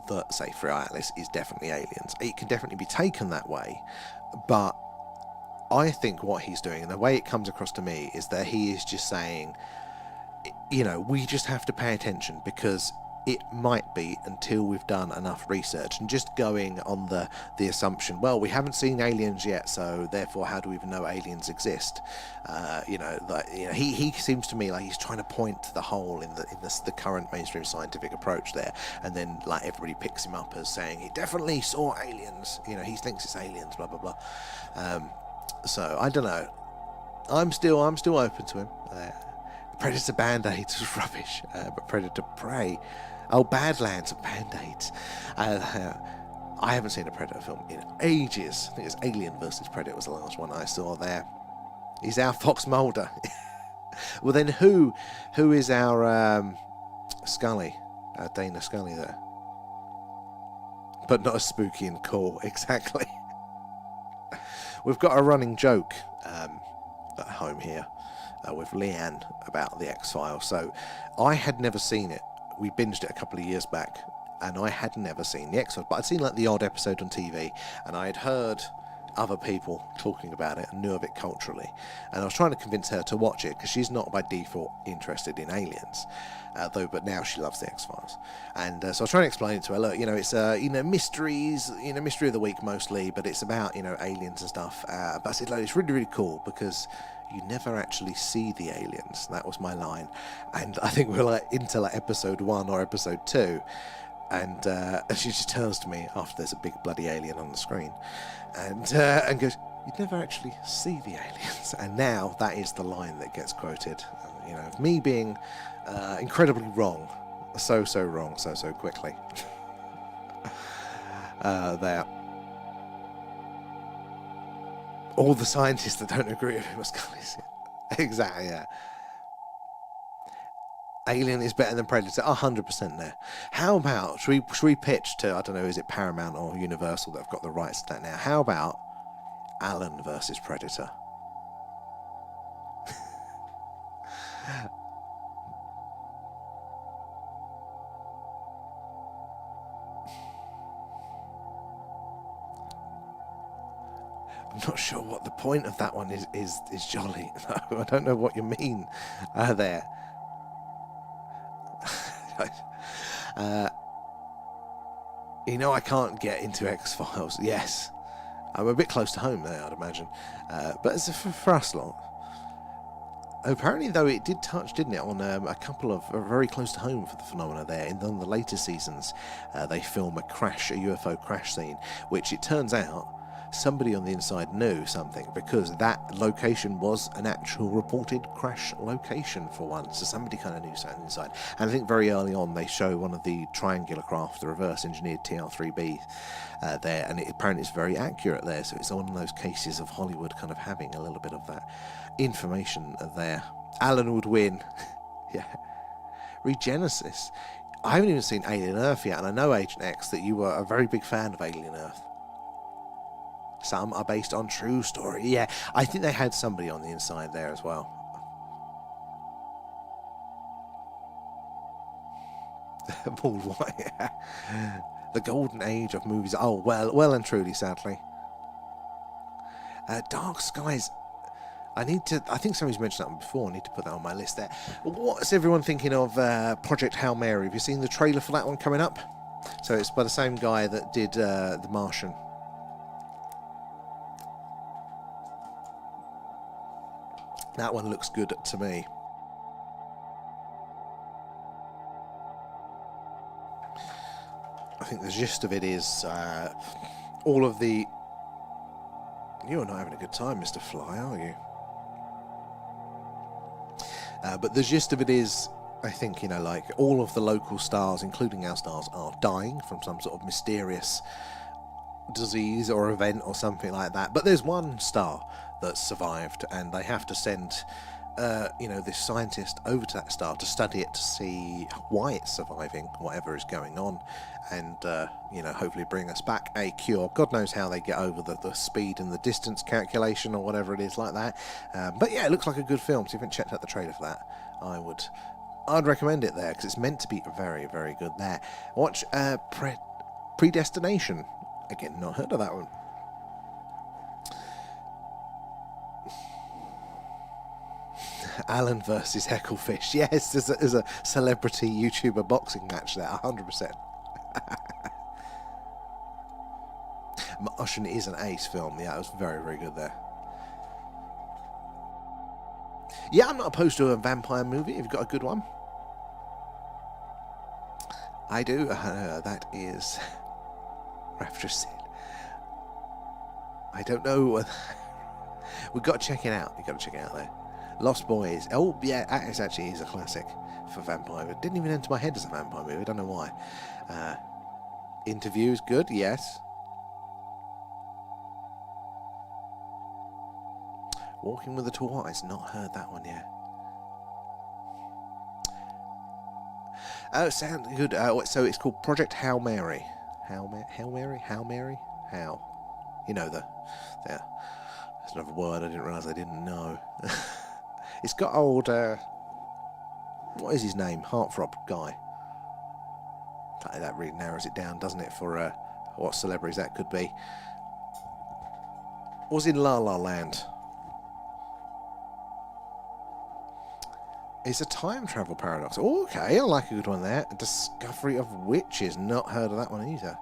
that, say, Free Atlas is definitely aliens. It can definitely be taken that way, but I think what he's doing, and the way it comes across to me, is that he is just saying, we just have to pay attention because it might be until we've done enough research, and just going on the assumption, well, we haven't seen aliens yet, so therefore how do we even know aliens exist? He seems to me like he's trying to point to the hole in the current mainstream scientific approach there, and then like everybody picks him up as saying he definitely saw aliens. He thinks it's aliens, blah blah blah. So I don't know. I'm still open to him. Predator Band-Aids was rubbish, but Predator Prey. Oh, Badlands and Band-Aids. I haven't seen a Predator film in ages. I think it's Alien versus Predator was the last one I saw there. He's our Fox Mulder. Well, then who is our Scully? Dana Scully there. But not as spooky and cool, exactly. We've got a running joke at home here with Leanne about the X-Files. So I had never seen it. We binged it a couple of years back, and I had never seen the X-Files, but I'd seen like the odd episode on TV, and I had heard other people talking about it and knew of it culturally, and I was trying to convince her to watch it because she's not by default interested in aliens, but now she loves the X-Files, and so I was trying to explain it to her. Look, it's mysteries, mystery of the week mostly, but it's about aliens and stuff. But I said, look, it's really, really cool because you never actually see the aliens. That was my line, and I think we're into episode 1 or episode 2. And she just turns to me after there's a big bloody alien on the screen, and goes, "You'd never actually see the aliens." And now that is the line that gets quoted. Me being incredibly wrong, so wrong, so quickly. There. All the scientists that don't agree with him are Scully's. Exactly. Yeah. Alien is better than Predator, 100% there. How about, should we pitch to, I don't know, is it Paramount or Universal that have got the rights to that now? How about Alien versus Predator? I'm not sure what the point of that one is Jolly. No, I don't know what you mean there. I can't get into X-Files. Yes, I'm a bit close to home there, I'd imagine, but it's for us lot. Apparently, though, it did touch, didn't it, on a couple of very close to home for the phenomena there. In the later seasons, they film a UFO crash scene, which it turns out somebody on the inside knew something, because that location was an actual reported crash location for once. So somebody kind of knew something inside. And I think very early on they show one of the triangular craft, the reverse engineered TR-3B there, and apparently it's very accurate there. So it's one of those cases of Hollywood kind of having a little bit of that information there. Alan would win. Yeah. Regenesis. I haven't even seen Alien Earth yet, and I know, Agent X, that you were a very big fan of Alien Earth. Some are based on true story. Yeah, I think they had somebody on the inside there as well. Paul White. The golden age of movies. Oh, well and truly, sadly. Dark Skies. I think somebody's mentioned that one before. I need to put that on my list there. What's everyone thinking of Project Hail Mary? Have you seen the trailer for that one coming up? So it's by the same guy that did The Martian. That one looks good to me. I think the gist of it is all of the... You're not having a good time, Mr. Fly, are you? But the gist of it is, I think, all of the local stars, including our stars, are dying from some sort of mysterious disease or event or something like that. But there's one star that's survived, and they have to send this scientist over to that star to study it, to see why it's surviving whatever is going on, and hopefully bring us back a cure. God knows how they get over the speed and the distance calculation or whatever it is like that, but yeah, it looks like a good film. So if you haven't checked out the trailer for that, I'd recommend it there, because it's meant to be very, very good there. Watch Predestination. Again, not heard of that one. Alan versus Hecklefish. Yes, there's a celebrity YouTuber boxing match there, 100%. Martian is an ace film. Yeah, it was very, very good there. Yeah, I'm not opposed to a vampire movie if you've got a good one. I do. That is Rapture said. I don't know. We've got to check it out. You've got to check it out there. Lost Boys. Oh, yeah, that is actually a classic for vampire. It didn't even enter my head as a vampire movie. I don't know why. Interviews, good, yes. Walking with the Tall Eyes, not heard that one yet. Oh, sound good. So it's called Project Hail Mary. Hail Mary? How? You know there. That's another word I didn't realise I didn't know. It's got old, what is his name? Heartthrob guy. That really narrows it down, doesn't it, for what celebrities that could be. Was in La La Land. It's a time travel paradox. Oh, okay, I like a good one there. Discovery of Witches. Not heard of that one either.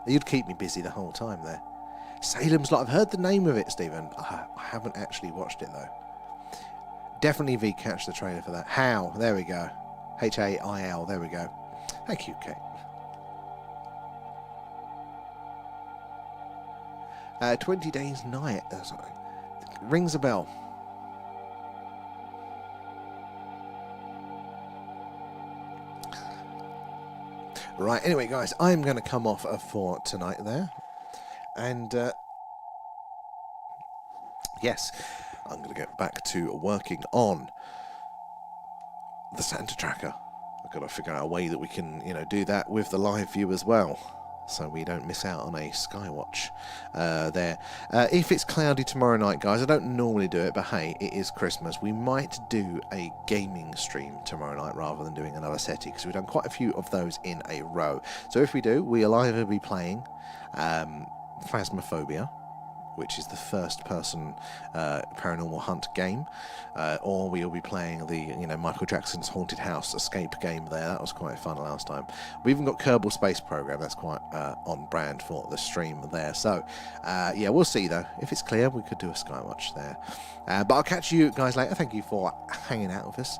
You'd keep me busy the whole time there. Salem's Lot. I've heard the name of it, Stephen. I haven't actually watched it, though. Definitely V catch the trailer for that. How? There we go. Hail. There we go. Thank you, Kate. 20 Days Night. Rings a bell. Right, anyway, guys, I'm going to come off for tonight there. And, yes, I'm going to get back to working on the Santa Tracker. I've got to figure out a way that we can, do that with the live view as well, so we don't miss out on a skywatch there. If it's cloudy tomorrow night, guys, I don't normally do it, but hey, it is Christmas. We might do a gaming stream tomorrow night rather than doing another SETI, because we've done quite a few of those in a row. So if we do, we'll either be playing Phasmophobia, which is the first-person paranormal hunt game, or we'll be playing the Michael Jackson's Haunted House escape game there. That was quite fun last time. We even got Kerbal Space Program. That's quite on brand for the stream there. So, yeah, we'll see, though. If it's clear, we could do a Skywatch there. But I'll catch you guys later. Thank you for hanging out with us.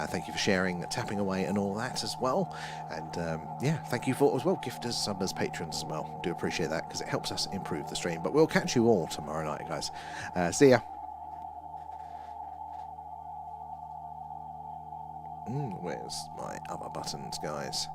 Thank you for sharing, tapping away and all that as well. And yeah, thank you for as well, gifters, subbers, patrons as well. Do appreciate that because it helps us improve the stream. But we'll catch you all tomorrow night, guys. See ya. Where's my other buttons, guys?